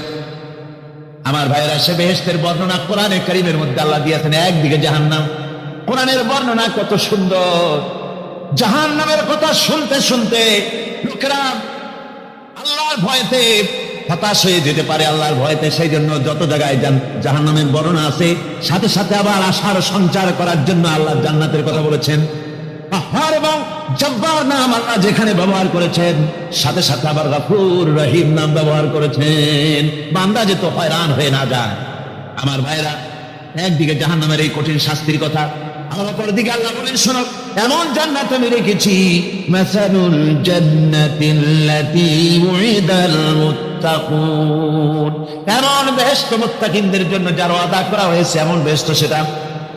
আমার ভাইয়েরা, সে বেহেশতের বর্ণনা কোরআনে কারীমের মধ্যে আল্লাহ দিয়েছেন। একদিকে জাহান্নাম, কোরআনের বর্ণনা কত সুন্দর। জাহান্নামের কথা শুনতে শুনতে লোকেরা আল্লাহর ভয়তে হতাশ হয়ে যেতে পারে, আল্লাহর ভয়তে। সেই জন্য যত জায়গায় জাহান্নামের বর্ণনা আছে সাথে সাথে আবার আশার সঞ্চার করার জন্য আল্লাহ জান্নাতের কথা বলেছেন। কাহ্হার এবং জব্বার নাম আল্লাহ যেখানে ব্যবহার করেছেন, সাথে সাথে আবার গফুর রহিম নাম ব্যবহার করেছেন, বান্দা যেন হয়রান হয়ে না যায়। আমার ভাইরা, একদিকে জাহান্নামের এই কঠিন শাস্তির কথা, আর অপরদিকে আল্লাহ বলেন শোনো, এমন জান্নাত আমি রেখেছি মাসালুল জান্নাতিল্লাতী উইদাল মুত্তাকুন, এমন বেহেশত মুত্তাকিনদের জন্য যার ওয়াদা করা হয়েছে এমন বেহেশত, সেটা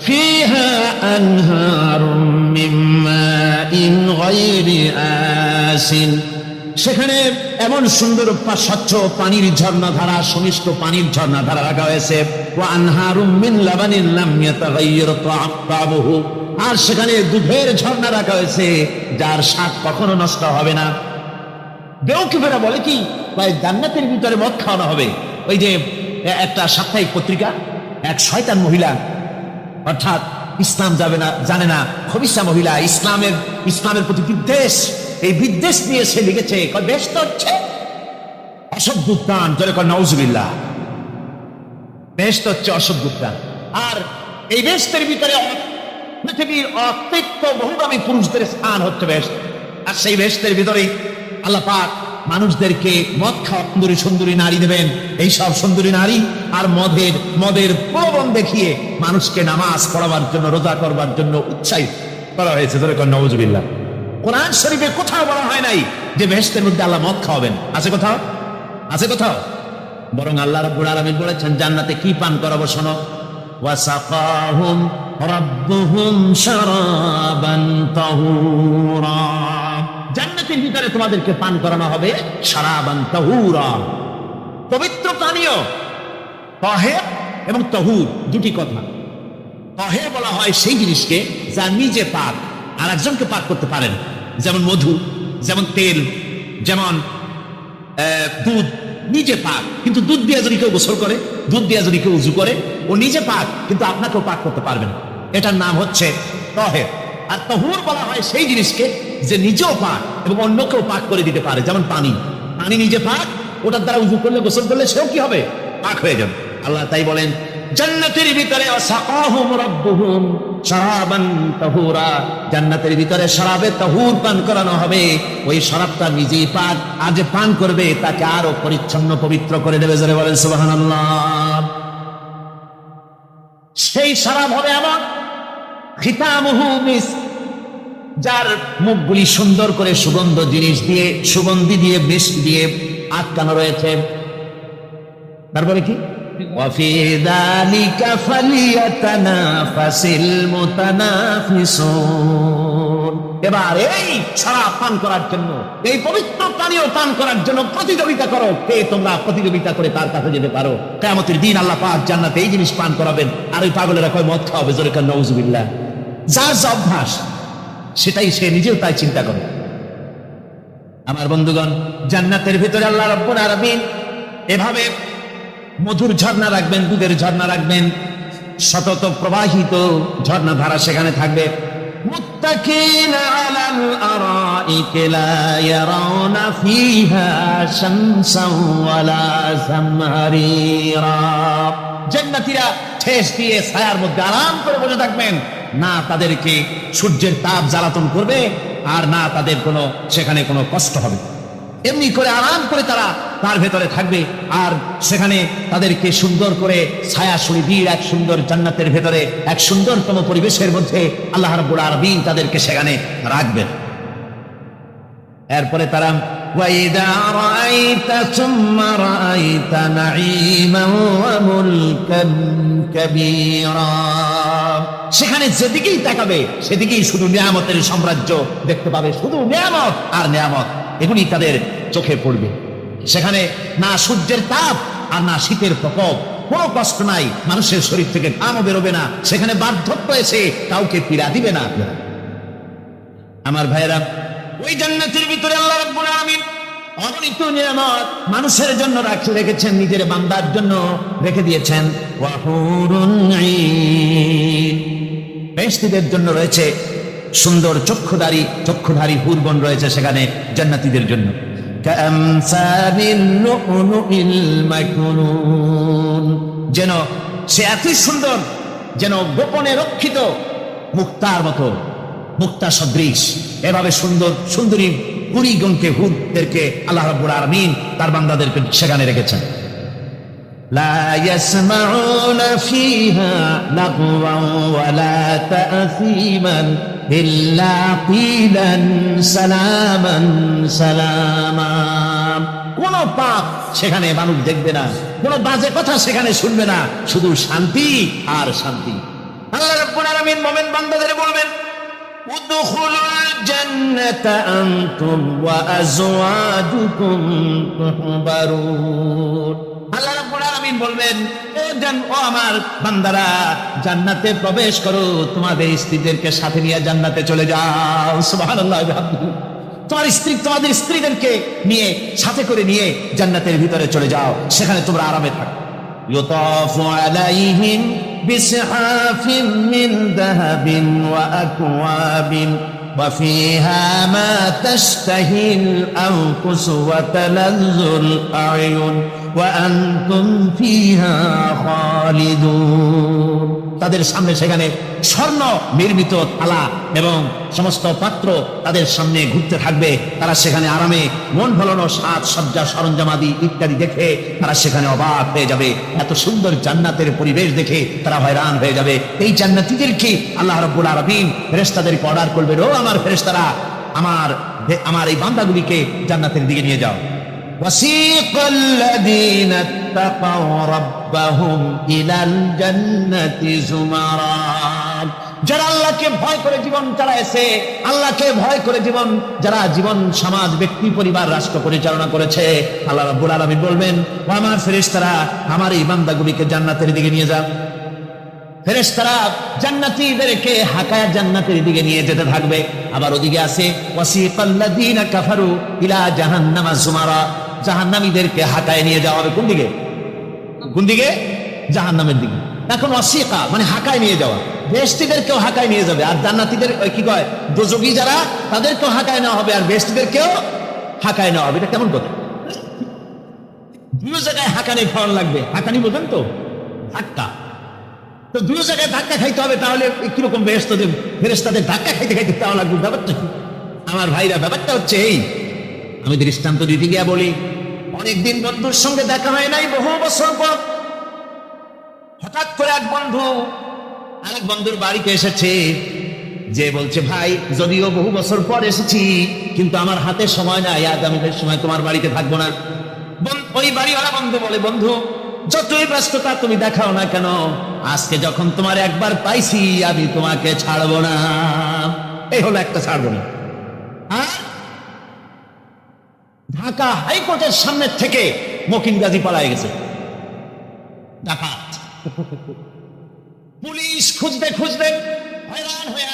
ফিহা আনহারুম মিন মাইন গায়রি আসিন, সেখানে এমন সুন্দর স্বচ্ছ পানির ঝর্ণাধারা, সুমিষ্ট পানির ঝর্ণাধারা রাখা হয়েছে। ওয়া আনহারুম মিন লাবানিন লাম ইয়াতাগায়্যার তা'আমুহু, আর সেখানে দুধের ঝর্ণা রাখা হয়েছে যার স্বাদ কখনো নষ্ট হবে না। বেওকুফেরা বলে কি, ভাই জান্নাতের ভিতরে মদ খাওয়ানো হবে। ওই যে একটা সাপ্তাহিক পত্রিকা, এক শয়তান মহিলা, অর্থাৎ ইসলাম যাবে না জানে না, খবিসা মহিলা, ইসলামের প্রতি বিদ্বেষ, এই বিদ্বেষ নিয়ে সে লিখেছে বেহেশত হচ্ছে অসভ্য উদ্যান। জোরে কর নাউজুবিল্লাহ। বেহেশত হচ্ছে অসভ্য উদ্যান, আর এই বেহেশতের ভিতরে পৃথিবীর অতৃপ্ত বহুগামী পুরুষদের স্থান হচ্ছে বেহেশত। আর সেই বেহেশতের ভিতরেই আল্লাহ পাক মানুষদেরকে মদ খাওয়া সুন্দরী সুন্দরী নারী দেবেন। এই সব সুন্দরী নারী আর মদের প্রলোভন দেখিয়ে মানুষকে নামাজ পড়াবার জন্য, রোজা করবার জন্য উৎসাহিত করা হয়েছে। ধরে কর নাউজুবিল্লাহ। কোরআন শরীফে কোথাও বলা হয় নাই যে বেহেশতের মধ্যে আল্লাহ মদ খাওয়াবেন। আছে কোথাও? আছে কোথাও? বরং আল্লাহ রাব্বুল আলামিন বলেছেন জান্নাতে কি পান করাবো শোনো, ওয়াসাকাহুম রাব্বুহুম শারাবান তাহুরা, জান্নাতের ভিতরে তোমাদেরকে পান করানো হবে শারাবান তাহুরা, পবিত্র পানীয়। তাহের এবং তাহুর দুটি কথা। তাহের বলা হয় সেই জিনিসকে যা নিজে পাক আর একজনকে পাক করতে পারেন, যেমন মধু, যেমন তেল, যেমন দুধ নিজে পাক, কিন্তু দুধ দিয়ে যদি কেউ গোসল করে, দুধ দিয়ে যদি কেউ উযু করে, ও নিজে পাক কিন্তু আপনাকেও পাক করতে পারবেন। এটার নাম হচ্ছে তাহের। আর তাহুর বলা হয় সেই জিনিসকে যে নিজেও পাক এবং অন্যকেও পাক করে দিতে পারে, যেমন পানি। পানি নিজে পাক, ওটার দ্বারা উযু করলে, গোসল করলে সেও কি হবে? পাক হয়ে যাবে। আল্লাহ তাই বলেন জান্নাতের ভিতরে ওয়াসাকাহুম রাব্বুহুম শারাবান তাহুরা, জান্নাতের ভিতরে শরাবে তাহুর পান করানো হবে। ওই শরাবটা নিজেই পান, আর যে পান করবে তাকে আরো পরিচ্ছন্ন পবিত্র করে দেবে। জোরে বলেন সুবহানাল্লাহ। সেই শরাব হবে এমন খিতামুহু মিস্ক, যার মুখগুলি সুন্দর করে সুগন্ধ জিনিস দিয়ে, সুগন্ধি দিয়ে, মিস্ক দিয়ে আটকানো রয়েছে। তারপরে কি وفي ذلك فليتنافس المتنافسون। এবার এই শরাব পান করার জন্য, এই পবিত্র পানীয় পান করার জন্য প্রতিযোগিতা করো, কে তোমরা প্রতিযোগিতা করে তার কাছে যেতে পারো। কিয়ামতের দিন আল্লাহ পাক জান্নাতে এই জিনিস পান করাবেন, আর ওই পাগলেরা কয় মদ খাওয়াবে। জোরে কান নাউজুবিল্লাহ। যার যা অভ্যাস সেটাই সে নিজেও তাই চিন্তা করে। আমার বন্ধুগণ, জান্নাতের ভিতরে আল্লাহ রাব্বুল আলামিন এভাবে মধুর ঝর্ণা রাখবেন, দুধের ঝর্ণা রাখবেন, সতত প্রবাহিত ঝর্ণা ধারা সেখানে থাকবে। মুত্তাকিনা আলাল আরাইকি লা ইয়ারাউনা ফিহা শামসান ওয়ালা জামহারিরা। জান্নাতীরা ঠেস দিয়ে ছায়ার মধ্যে আরাম করে বসে থাকবেন, না তাদেরকে সূর্যের তাপ জ্বালাতন করবে, আর না তাদের কোনো সেখানে কোনো কষ্ট হবে। এমনি করে আরাম করে তারা তার ভেতরে থাকবে, আর সেখানে তাদেরকে সুন্দর করে ছায়া সুনিবিড় এক সুন্দর জান্নাতের ভেতরে এক সুন্দরতম পরিবেশের মধ্যে আল্লাহ রাব্বুল আলামিন তাদেরকে সেখানে রাখবেন। এরপরে তারা ওয়াইদা রাআইতা সুম্মা রাআইতা নাঈমান ওয়া মুলকান কাবীরা। সেখানে যেদিকেই তাকাবে সেদিকেই শুধু নিয়ামতের সাম্রাজ্য দেখতে পাবে, শুধু নিয়ামত আর নিয়ামত, এগুলি তাদের চোখে পড়বে। সেখানে না সূর্যের তাপ আর না শীতের প্রকোপ, কোনো কষ্ট নাই, মানুষের শরীর থেকে ঘামও বেরোবে না, সেখানে বার্ধক্য এসে কাউকে পীড়া দিবে না। আমার ভাইয়েরা, ওই জান্নাতের ভিতরে আল্লাহ রাব্বুল আলামিন অগণিত নিয়ামত মানুষের জন্য রেখেছেন, নিজের বান্দার জন্য রেখে দিয়েছেন। ওয়া হুরুন আইন, বেহেশতীদের জন্য রয়েছে সুন্দর চক্ষুধারী হুরগণ রয়েছে সেখানে জান্নাতীদের জন্য। কামসালিল লুউলুইল মাকনুন, যেন সে এত সুন্দর, যেন গোপনে রক্ষিত মুক্তার মতো, মুক্তা সদৃশ, এভাবে সুন্দর সুন্দরী হুরিগণকে, হুরদেরকে আল্লাহ রাব্বুল আলামিন তার বান্দাদেরকে সেখানে রেখেছেন। লা ইয়াসমাউনা ফিহা লাগওয়ান ওয়ালা তা'সীমান ইল্লা কিলান সালামান সালামা। কোন পাপ সেখানে মানুষ দেখবে না, কোন বাজে কথা সেখানে শুনবে না, শুধু শান্তি আর শান্তি। আল্লাহ রাব্বুল আলামিন মুমিন বান্দাদের বলবেন, উদখুলুল জান্নাতা আনতুম ওয়া আজওয়াজুকুম তুহবারুন। আল্লাহ রাব্বুল আলামিন বলবেন, ও আমার বান্দারা, জান্নাতে প্রবেশ করো, তোমাদের স্ত্রীদেরকে সাথে নিয়ে জান্নাতে চলে যাও। সুবহানাল্লাহ। তোমাদের স্ত্রীদেরকে নিয়ে, সাথে করে নিয়ে জান্নাতের ভিতরে চলে যাও, সেখানে তোমরা আরামে থাকো। ইউতাফু আলাইহিম বিসহাফিন মিন যাহাবিন ওয়া আকওয়াবিন ওয়া ফিহা মা তাশতাহিল আনফুসু ওয়া তালাজ্জুল আ'য়ুন ওয়া আনতুম ফিহা খালিদুন। তাদের সামনে সেখানে স্বর্ণ নির্মিত থালা এবং সমস্ত পাত্র তাদের সামনে ঘুরতে থাকবে। তারা সেখানে আরামে মন ভোলানো সাজ সজ্জা সরঞ্জামাদি ইত্যাদি দেখে তারা সেখানে অবাক হয়ে যাবে। এত সুন্দর জান্নাতের পরিবেশ দেখে তারা হয়রান হয়ে যাবে। এই জান্নাতীদেরকে আল্লাহ রাব্বুল আলামিন ফেরেশতাদেরকে অর্ডার করবেন, ও আমার ফেরেশতারা, আমার এই বান্দাগুলিকে জান্নাতের দিকে নিয়ে যাও। وسيق الذين اتقوا ربهم إلى الجنة زمرا। যারা আল্লাহকে ভয় করে জীবন চালাইছে, আল্লাহকে ভয় করে যারা জীবন সমাজ ব্যক্তি পরিবার রাষ্ট্র পরিচালনা করেছে, আল্লাহ রাব্বুল আলামিন বলবেন, ও আমার ফেরেশতারা, আমার এই বান্দাগুলিকে জান্নাতের দিকে নিয়ে যাও। ফেরেশতারা জান্নাতীদেরকে হাকায়া জান্নাতের দিকে নিয়ে যেতে থাকবে। আবার ওদিকে আছে ওয়াসিকাল্লাযীনা কাফারু ইলা জাহান্নামা যুমারা, জাহান্নামীদেরকে হাকায় নিয়ে যাওয়া হবে কোন দিকে? জাহান্নামের দিকে। এখন ওয়াসিকা মানে হাকায় নিয়ে যাওয়া, বেহেশতীদেরকেও হাকায় নিয়ে যাবে, আর জান্নাতীদের কি কয় দোজখী যারা তাদেরকেও হাকায় নেওয়া হবে, আর বেহেশতীদেরকেও হাকায় নেওয়া হবে। এটা কেমন কথা? দুই জায়গায় হাকানি খাওয়ান লাগবে। হাকানি বোঝেন তো? ধাক্কা। তো দুই জায়গায় ধাক্কা খাইতে হবে, তাহলে কিরকম বেহেশত দেব? ফেরেশতাদের ধাক্কা খাইতে খাইতে যাওয়া লাগবে, ব্যাপারটা কি? আমার ভাইরা, ব্যাপারটা হচ্ছে এই, আমি দৃষ্টান্ত দিতে গিয়া বলি, অনেকদিন বন্ধুর সঙ্গে দেখা হয় নাই, বহু বছর পর হঠাৎ করে এক বন্ধু আরেক বন্ধুর বাড়িতে এসেছে, যে বলছে, ভাই যদিও বহু বছর পর এসেছি, কিন্তু আমার হাতে সময় নাই, আগামীকাল সময় তোমার বাড়িতে থাকবো না। ওই বাড়িওয়ালা বন্ধু বলে, বন্ধু যতই ব্যস্ততা তুমি দেখাও না কেন, আজকে যখন তোমার একবার পাইছি, আমি তোমাকে ছাড়বো না। এই হলো একটা ছাড়বো না। আর ঢাকা হাইকোর্টের সামনে থেকে মকিন গাজী পালায় গেছে ডাকাত। পুলিশ খুঁজতে খুঁজতে হয়রান হয়ে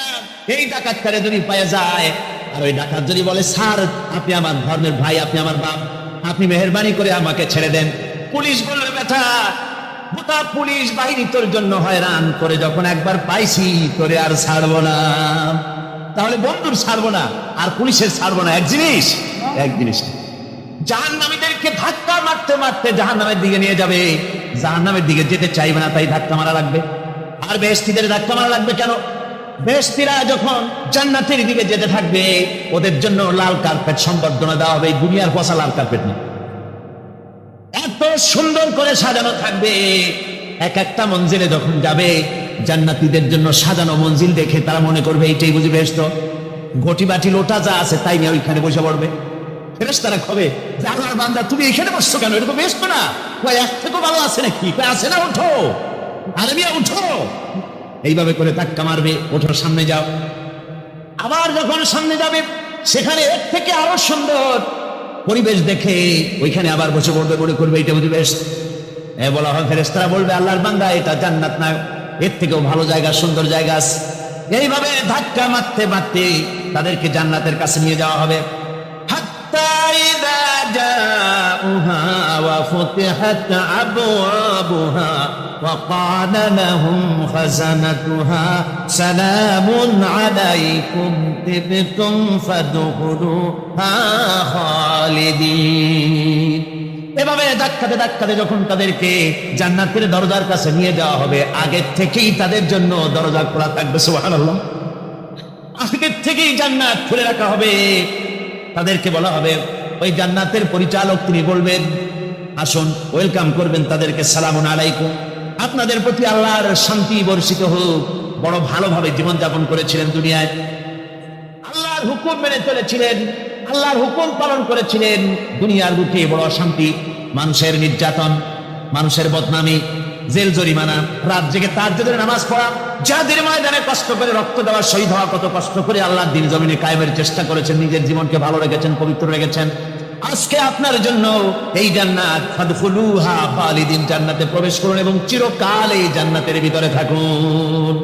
এই ডাকাতকারে যদি পাওয়া যায়, আর ওই ডাকাত যদি বলে, স্যার আপনি আমার ধর্মের ভাই, আপনি আমার বাপ, আপনি মেহেরবানি করে আমাকে ছেড়ে দেন। পুলিশ বলবে, বেটা গোটা পুলিশ বাহিনী তোর জন্য হয়রান করে, যখন একবার পাইছি তোরে আর ছাড়বো না। তাহলে বন্ধুর ছাড়বো না আর পুলিশের ছাড়বো না এক জিনিস, এক জিনিস। জাহান্নামীদেরকে ধাক্কা মারতে মারতে জাহান্নামের দিকে নিয়ে যাবে, জাহান্নামের দিকে যেতে চাইবে না, তাই ধাক্কা মারা লাগবে। আর বেহেশতীদের ধাক্কা মারা লাগবে কেন? বেহেশতীরা যখন জান্নাতের দিকে যেতে থাকবে, ওদের জন্য লাল কার্পেট সম্বর্ধনা দেওয়া হবে। দুনিয়ার পচা লাল কার্পেট না, এত সুন্দর করে সাজানো থাকবে। এক একটা মঞ্জিলে যখন যাবে, জান্নাতীদের জন্য সাজানো মঞ্জিল দেখে তারা মনে করবে এইটাই বুঝি বেহেশত। ঘটি বাটি লোটা যা আছে তাই নিয়ে ওইখানে বসে পড়বে। ফেরেশতারা কবে, আল্লাহর বান্দা তুমি এখানে বসছো কেন? এটা তো বেহেশত না। কয় এক থেকে ভালো আছে নাকি? কয় আছে না, ওঠো আরবিয়া উঠো। এইভাবে করে ধাক্কা মারবে, ওঠো সামনে যাও। আবার যখন সামনে যাবে, সেখানে এর থেকে আরো সুন্দর পরিবেশ দেখে ওইখানে আবার বসে পড়বে, মনে করবে এটা বুঝি বেহেশত। বলা হয়, ফেরেশতারা বলবে, আল্লাহর বান্দা এটা জান্নাত না, এর থেকেও ভালো জায়গা, সুন্দর জায়গা আছে। এইভাবে ধাক্কা মারতে মারতে তাদেরকে জান্নাতের কাছে নিয়ে যাওয়া হবে। হাত্তা ইযা জাউহা ওয়া ফুতিহাত আবওয়াবুহা ওয়া ক্বালা লাহুম খাযানাতুহা সালামুন আলাইকুম তিবতুম ফাদখুলুহা খালিদিন। এভাবে ধাক্কাতে ধাক্কাতে যখন তাদেরকে জান্নাতের দরজার কাছে নিয়ে যাওয়া হবে, আগের থেকেই তাদের জন্য দরজা খোলা থাকবে। সুবহানাল্লাহ, আগের থেকেই জান্নাত খুলে রাখা হবে। তাদেরকে বলা হবে, ওই জান্নাতের পরিচালক তিনি বলবেন, আসুন, ওয়েলকাম করবেন তাদেরকে, সালামুন আলাইকুম, আপনাদের প্রতি আল্লাহর শান্তি বর্ষিত হোক। বড় ভালোভাবে জীবনযাপন করেছিলেন দুনিয়ায়, আল্লাহর হুকুম মেনে চলেছিলেন, আল্লাহর হুকুম পালন করেছিলেন। দুনিয়ার বুকে বড় অশান্তি, মানুষের নির্যাতন, মানুষের বদনামি, জেল জরিমানা, রাত জেগে তাহাজ্জুদের নামাজ পড়া, যাদের ময়দানে কষ্ট করে রক্ত দেওয়া, শহীদ হওয়া, কত কষ্ট করে আল্লাহর দ্বীন জমিনে কায়েমের চেষ্টা করেছেন, নিজের জীবনকে ভালো রেখেছেন, পবিত্র রেখেছেন। আজকে আপনার জন্য এই জান্নাত, ফাদখুলুহা খালিদিন, জান্নাতে প্রবেশ করুন এবং চিরকাল এই জান্নাতের ভিতরে থাকুন।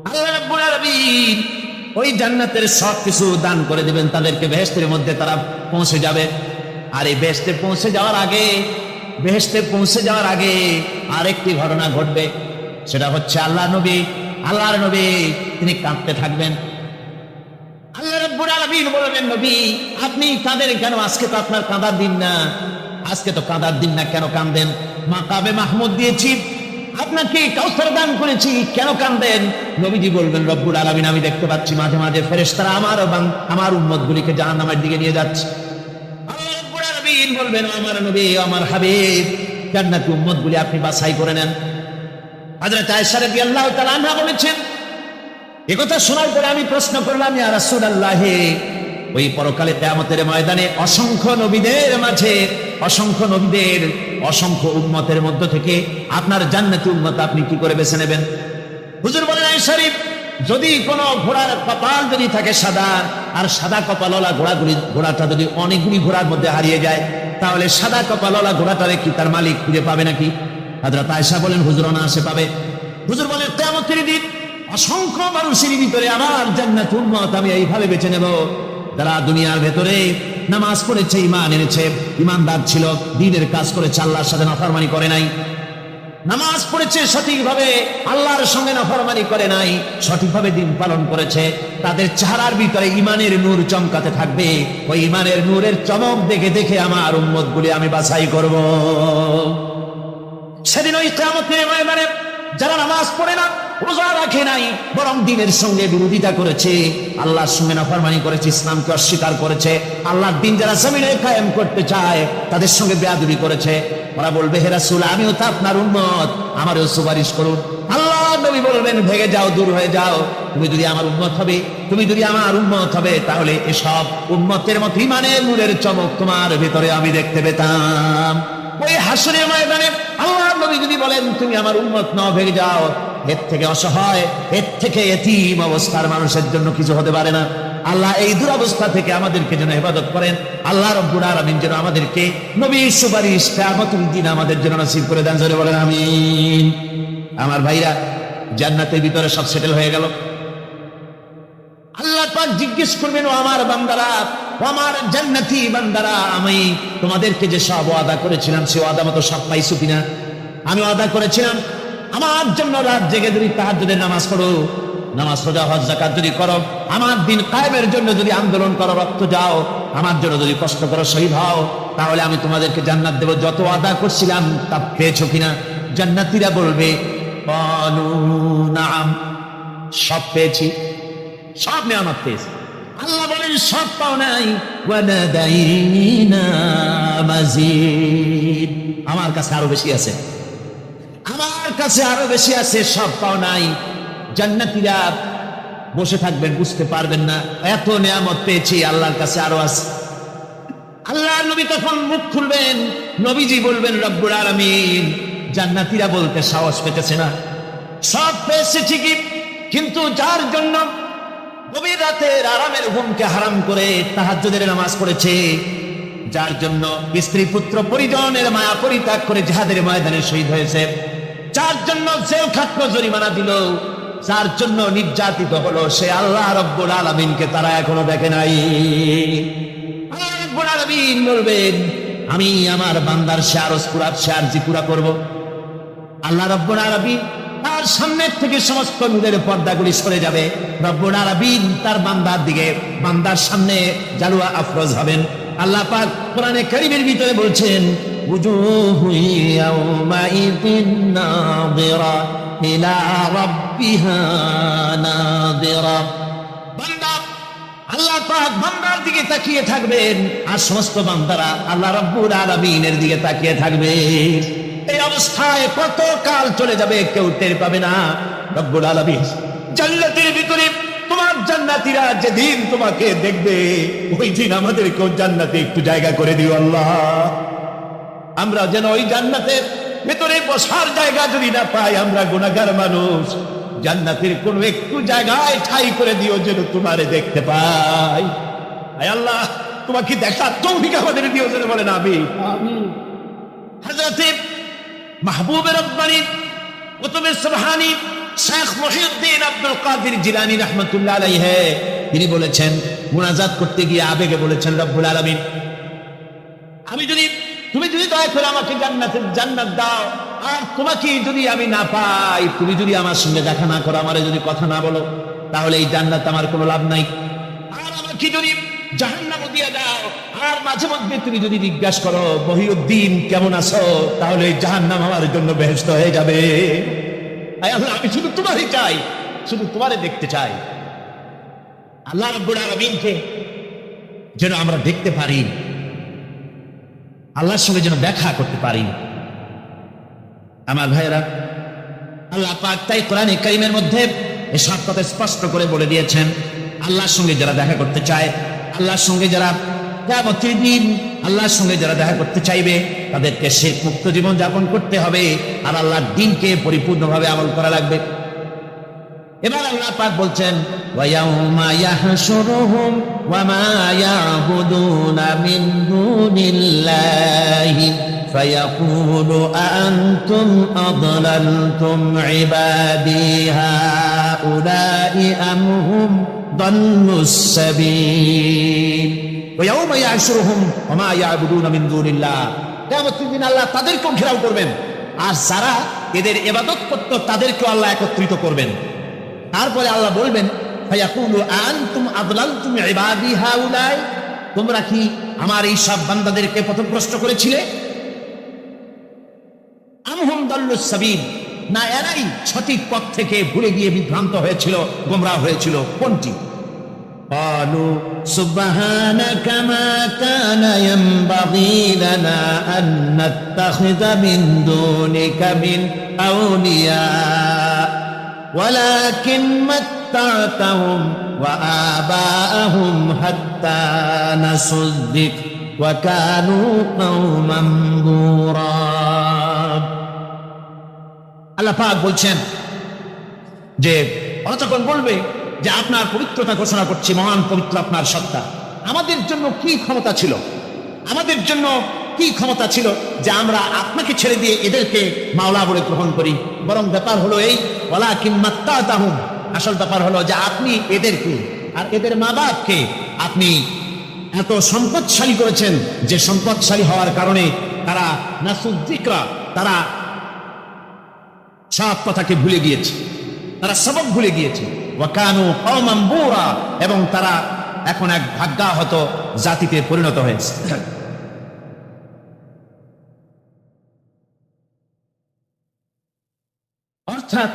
আল্লাহ রাব্বুল আলামিন ওই জান্নাতের সব কিছু দান করে দিবেন তাদেরকে, বেহেশতের মধ্যে তারা পৌঁছে যাবে। আর এই বেহেশতে পৌঁছে যাওয়ার আগে আরেকটি ঘটনা ঘটবে, সেটা হচ্ছে আল্লাহর নবী তিনি কাঁদতে থাকবেন। আল্লাহ রাব্বুল আলামিন বলবেন, নবী আপনি কাঁদেন কেন? আজকে তো আপনার কাঁদার দিন না, আজকে তো কাঁদার দিন না, কেন কাঁদেন? মাকামে মাহমুদ দিয়েছি, আপনাকে কাউসার দান করেছি, কেন কাঁদেন? নবীজি বলবেন, রব্বুল আলামিন আমি দেখতে পাচ্ছি মাঝে মাঝে ফেরেশতারা আমার উম্মতগুলিকে জাহান্নামের দিকে নিয়ে যাচ্ছে। আল্লাহ রব্বুল আলামিন বলবেন, আমার নবী, আমার হাবিব, জান্নাতি উম্মতগুলি আপনি বাছাই করে নেন। হযরত আয়েশা রাদিয়াল্লাহু তাআলা আনহা বলেছেন, একথা শোনার পরে আমি প্রশ্ন করলাম, ইয়া রাসূলুল্লাহ, ওই পরকালে কিয়ামতের ময়দানে অসংখ্য নবীদের মাঝে, অসংখ্য উম্মতের মধ্য থেকে আপনার জান্নাতি উম্মত আপনি কি করে বেছে নেবেন? হুজুর বলেন, আয়েশা শরীফ, যদি কোনো ঘোড়ার কপাল যদি থাকে সাদা, আর সাদা কপালওয়ালা ঘোড়াটা যদি অনেকগুলি ঘোড়ার মধ্যে হারিয়ে যায়, তাহলে সাদা কপালওয়ালা ঘোড়াটারে কি তার মালিক খুঁজে পাবে নাকি? হযরত আয়েশা বলেন, হুজুর অনায়াসে পাবে। হুজুর বলেন, কিয়ামতের দিন অসংখ্য মানুষের ভিতরে আমার জান্নাতুল উম্মত আমি এইভাবে বেছে নেব, যারা দুনিয়ার ভেতরে নামাজ পড়েছে, ঈমান এনেছে, ঈমানদার ছিল, দ্বীনের কাজ করেছে, আল্লাহর সাথে নাফরমানি করে নাই, নামাজ পড়েছে সঠিকভাবে, আল্লাহর সঙ্গে নাফরমানি করে নাই, সঠিকভাবে দ্বীন পালন করেছে, তাদের চেহারার ভিতরে ঈমানের নূর চমকাতে থাকবে। ওই ঈমানের নূরের চমক দেখে দেখে আমার উম্মতগুলি আমি বাছাই করব। সেদিন ওই কিয়ামতের ময়দানে যারা নামাজ পড়ে না, রোজা রাখে নাই, বরং দিনের সঙ্গে বিরোধিতা করেছে, আল্লাহর সঙ্গে নাফরমানি করেছে, ইসলামকে অস্বীকার করেছে, আল্লাহর দিন যারা জমিনে কায়েম করতে চায় তাদের সঙ্গে বেয়াদবি করেছে, ওরা বলবে হে রাসূল আমিও তো আপনার উম্মত, আমারও সুপারিশ করুন। আল্লাহ নবী বলবেন ভেগে যাও, দূর হয়ে যাও, তুমি যদি আমার উম্মত হবে, তুমি যদি আমার উম্মত হবে, তাহলে এসব উম্মতের মতো ইমানের নূরের চমক তোমার ভিতরে আমি দেখতে পেতাম। ওই হাসরের ময়দানে আল্লাহ নবী যদি বলেন তুমি আমার উম্মত নাও, ভেগে যাও, এর থেকে অসহায়, এর থেকে এতিম অবস্থার মানুষের জন্য কিছু হতে পারে না। আল্লাহ এই দুরবস্থা থেকে আমাদেরকে যেন হেফাজত করেন। আল্লাহ রাব্বুল আলামিন যেন আমাদেরকে নবীর সুপারিশ কিয়ামতের দিন আমাদের জন্য নসিব করে দেন, জোরে বলেন আমিন। আমার ভাইরা, জান্নাতের ভিতরে সব সেটেল হয়ে গেল। আল্লাহ পাক জিজ্ঞেস করবেন, ও আমার বান্দারা, ও আমার জান্নাতি বান্দারা, আমি তোমাদেরকে যে সব ওয়াদা করেছিলাম সে ওয়াদা মতো সব পাইছো কিনা? আমি ওয়াদা করেছিলাম আমার জন্য রাত জেগে যদি তাহাজ্জুদের নামাজ পড়ো, নামাজ রোজা হজ যাকাত যদি করো, আমার দিন কায়েমের জন্য যদি আন্দোলন করো, রক্ত যাও, আমার জন্য যদি কষ্ট করো, শহীদ হও, তাহলে আমি তোমাদেরকে জান্নাত দেব। যত ওয়াদা করছিলাম তা পেয়েছো কিনা? জান্নাতীরা বলবে ক্বালু নাআম, সব পেয়েছি, সব নিয়ামত পেয়েছি। আল্লাহ বলেন সব পাও নাই, ওয়ালাদাইনা মাজিদ, আমার কাছে আরো বেশি আছে, আমার কাছে আরো বেশি আছে, সব পাও নাই। জান্নাতীরা বসে থাকবেন, বুঝতে পারবেন না এত নিয়ামত পেয়েছি, আল্লাহর কাছে আরো আছে। আল্লাহ নবী তখন মুখ খুলবেন, নবীজি বলবেন রব্বুল আলামিন, জান্নাতীরা বলতে সাহস পেতেছে না, সব পেয়েছে ঠিকই, কিন্তু যার জন্য গভীর রাতের আরামের ঘুমকে হারাম করে তাহাজ্জুদের নামাজ পড়েছে, যার জন্য স্ত্রী পুত্র পরিজনের মায়া পরিত্যাগ করে জিহাদের ময়দানে শহীদ হয়েছে, যার জন্য জেল খাটলো, জরিমানা দিল, যার জন্য নির্যাতিত হলো, সে আল্লাহ রাব্বুল আলামিনকে তারা এখনো দেখে নাই। আল্লাহ রাব্বুল আলামিন বলবেন আমি আমার বান্দার শেয়ারজ পুরা, শেয়ার জি পুরা করবো। আল্লাহ রাব্বুল আলামিন তার সামনের থেকে সমস্ত নূরের পর্দাগুলি সরে যাবে, রব্বুল আলামিন তার বান্দার দিকে, বান্দার সামনে জালুয়া আফরোজ হবেন। আল্লাহ পাক কোরআনে কারীমের ভিতরে বলছেন উজুহু ইয়াওমাইযিন নাযিরা ইলা রাব্বিহা নাযিরা। বান্দা, আল্লাহ পাক বান্দার দিকে তাকিয়ে থাকবেন, আর সমস্ত বান্দারা আল্লাহ রাব্বুল আলামিনের দিকে তাকিয়ে থাকবে। এই অবস্থায় কত কাল চলে যাবে কেউ টের পাবে না। রব্বুল আলামিন জান্নাতের ভিতরে তোমার জান্নাতীরা যেদিন তোমাকে দেখবে, ওই দিন আমাদেরকেও জান্নাতে একটু জায়গা করে দিও আল্লাহ। আমরা যেন ওই জান্নাতের ভেতরে বসার জায়গা যদি না পাই, আমরা গুনাহগার মানুষ, জান্নাতের কোন একটু জায়গায় ঠাঁই করে দিও যেন তোমারে দেখতে পাই। আয় আল্লাহ, তোমাকে দেখার তৌফিক আমাদের দিও, যেন বলেন আমিন। হযরতে মাহবুব রব্বানী কুতুব সুবহানী শেখ মুহিউদ্দিন আব্দুল কাদের জিলানী রাহমাতুল্লাহ আলাইহি তিনি বলেছেন, মুনাজাত করতে গিয়ে আবেগে বলেছেন, রব্বুল আলামিন তুমি যদি দয়া করে আমাকে জান্নাত দাও, আর তোমাকে যদি আমি না পাই, তুমি যদি আমার সঙ্গে দেখা না করো, আমারে যদি কথা না বলো, তাহলে এই জান্নাত আমার কোনো লাভ নাই। আর আমাকে যদি জাহান্নামে দিয়ে দাও, আর মাঝে মধ্যে তুমি যদি জিজ্ঞাসা করো মহিউদ্দিন কেমন আছো, তাহলে এই জাহান্নাম আমার জন্য বেহেশত হয়ে যাবে। আল্লাহ, আমি শুধু তোমারই চাই, শুধু তোমারে দেখতে চাই। আল্লাহ রাব্বুল আলামিনকে যেন আমরা দেখতে পারি, আল্লাহর সঙ্গে যেন দেখা করতে পারি। আমার ভাইয়েরা, আল্লাহ পাক তাই কোরআনে কারীমের মধ্যে এসব কথা স্পষ্ট করে বলে দিয়েছেন। আল্লাহর সঙ্গে যারা দেখা করতে চায়, আল্লাহর সঙ্গে যারা কিয়ামতের দিন আল্লাহর সঙ্গে যারা দেখা করতে চাইবে, তাদেরকে শিরক মুক্ত জীবন যাপন করতে হবে, আর আল্লাহর দ্বীনকে পরিপূর্ণভাবে আমল করা লাগবে। এবার আল্লাহ পাক বলছেন ওয়ায়াউমা ইয়াহশুরুহুম ওয়া মা ইয়াবুদুনা মিন দুনিল্লাহি ফায়াকুলু আনতুম আদলালতুম ইবাদি হাউলাই আম হুম দাল্লুস সাবিল। ওয়ায়াউমা ইয়াহশুরুহুম ওয়া মা ইয়াবুদুনা মিন দুনিল্লাহ, কিয়ামতের দিন আল্লাহ তাদেরকেও ঘেরাও করবেন, আর যারা এদের ইবাদত করত তাদেরকেও আল্লাহ একত্রিত করবেন। তারপরে আল্লাহ বলবেন ফায়াকুলু আনতুম আদলালতুম ইবাদি হাউলাই, তোমরা কি আমার এই সব বান্দাদেরকে পথভ্রষ্ট করেছিলে? আম হুম দাল্লুস সাবিল, না এরাই সঠিক পথ থেকে ভুলে গিয়ে বিভ্রান্ত হয়েছিল, গোমরাহ হয়েছিল? কোনটি? قالوا سبحانك ما كان ينبغي لنا أن نتخذ من دونك من أولياء ولكن متعتهم وآباءهم حتى نسوا الذكر وكانوا قوما بورا. আল্লাহ পাক বলছেন যে ওরা তখন বলবে যে আপনার পবিত্রতা ঘোষণা করছি, মহান পবিত্র আপনার সত্তা। আমাদের জন্য কি ক্ষমতা ছিল, আমাদের জন্য কি ক্ষমতা ছিল যে আমরা আপনাকে ছেড়ে দিয়ে এদেরকে মাওলা বলে গ্রহণ করি? বরং ব্যাপার হলো এই, ওয়ালাকিন মাত্তাতাহুম, আসল ব্যাপার হলো যে আপনি এদেরকে আর এদের মা বাপকে আপনি এত সম্পদশালী করেছেন যে সম্পদশালী হওয়ার কারণে তারা নাসুয যিকরা, তারা সব কথাকে ভুলে গিয়েছে, তারা সবক ভুলে গিয়েছে। ওয়া কানু কওমান বুরা, এবং তারা এখন এক ভাগ্যাহত জাতিতে পরিণত হয়েছে। অর্থাৎ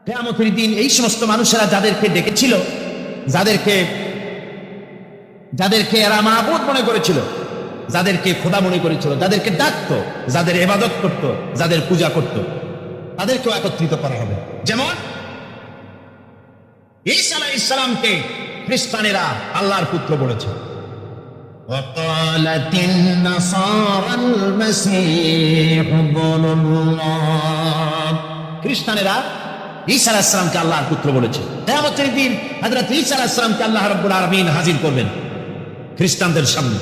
কিয়ামতের দিন এই সমস্ত মানুষেরা যাদেরকে ডেকেছিল, যাদেরকে এরা মাবুদ মনে করেছিল, যাদেরকে খোদা মনে করেছিল, যাদেরকে ডাকতো, যাদের ইবাদত করত, যাদের পূজা করত, তাদেরকেও একত্রিত করা হবে। যেমন ঈসা আলাইহিস সালামকে খ্রিস্টানেরা আল্লাহর পুত্র বলেছে। وقالت النصارى المسيح ابن الله, খ্রিস্টানেরা ঈসা আলাইহিস সালামকে আল্লাহর পুত্র বলেছে। কিয়ামতের দিন হযরত ঈসা আলাইহিস সালামকে আল্লাহ রাব্বুল আলামিন হাজির করবেন খ্রিস্টানদের সামনে।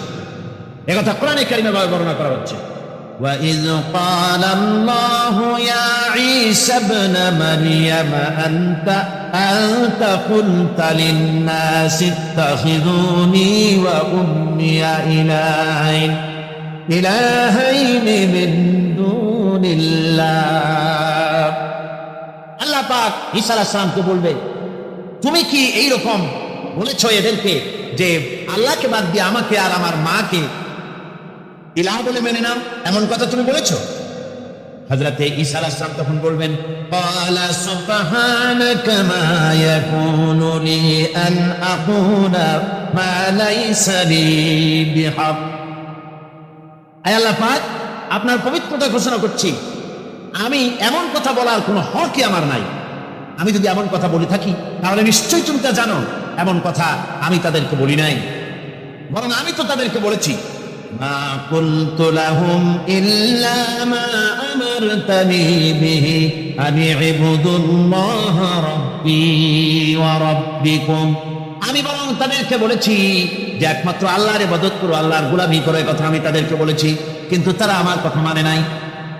একথা কোরআনে কারিমে বর্ণনা করা হচ্ছে। وَإِذْ قَالَ اللَّهُ يَا عِيسَى ابْنَ مَرْيَمَ أَنْتَ قُلْتَ لِلنَّاسِ اتَّخِذُونِي وَأُمِّيَ إِلَٰهَيْنِ مِن دُونِ اللَّهِ। আল্লাহ পাক ঈসা আলাইহিস সালামকে বলবে, তুমি কি এইরকম বলেছো এদেরকে যে আল্লাহকে বাদ দিয়ে আমাকে আর আমার মাকে ইলাহ বলে মেনে নাও? এমন কথা তুমি বলেছো? হযরতে ঈসা আলাইহিস সালাম তখন বলবেন, ক্বালা সুবহানাকা মা ইয়াকুনু লি আন আকুলা মা লাইসা লি বিহক। আয় আল্লাহ পাক, আপনার পবিত্রতা ঘোষণা করছি, আমি এমন কথা বলার কোনো হকই আমার নাই। আমি যদি এমন কথা বলে থাকি তাহলে নিশ্চয়ই তুমি তা জানো এমন কথা আমি তাদেরকে বলি নাই, বরং আমি তো তাদেরকে বলেছি মা কুনতু লাহুম ইল্লা মা আমারতানি বিহি আন ইবুদুল্লাহ রাব্বি ওয়া রাব্বিকুম। আমি বরং তাদেরকে বলেছি যে একমাত্র আল্লাহর ইবাদত করো, আল্লাহর গোলামি করো, কথা আমি তাদেরকে বলেছি, কিন্তু তারা আমার কথা মানে নাই।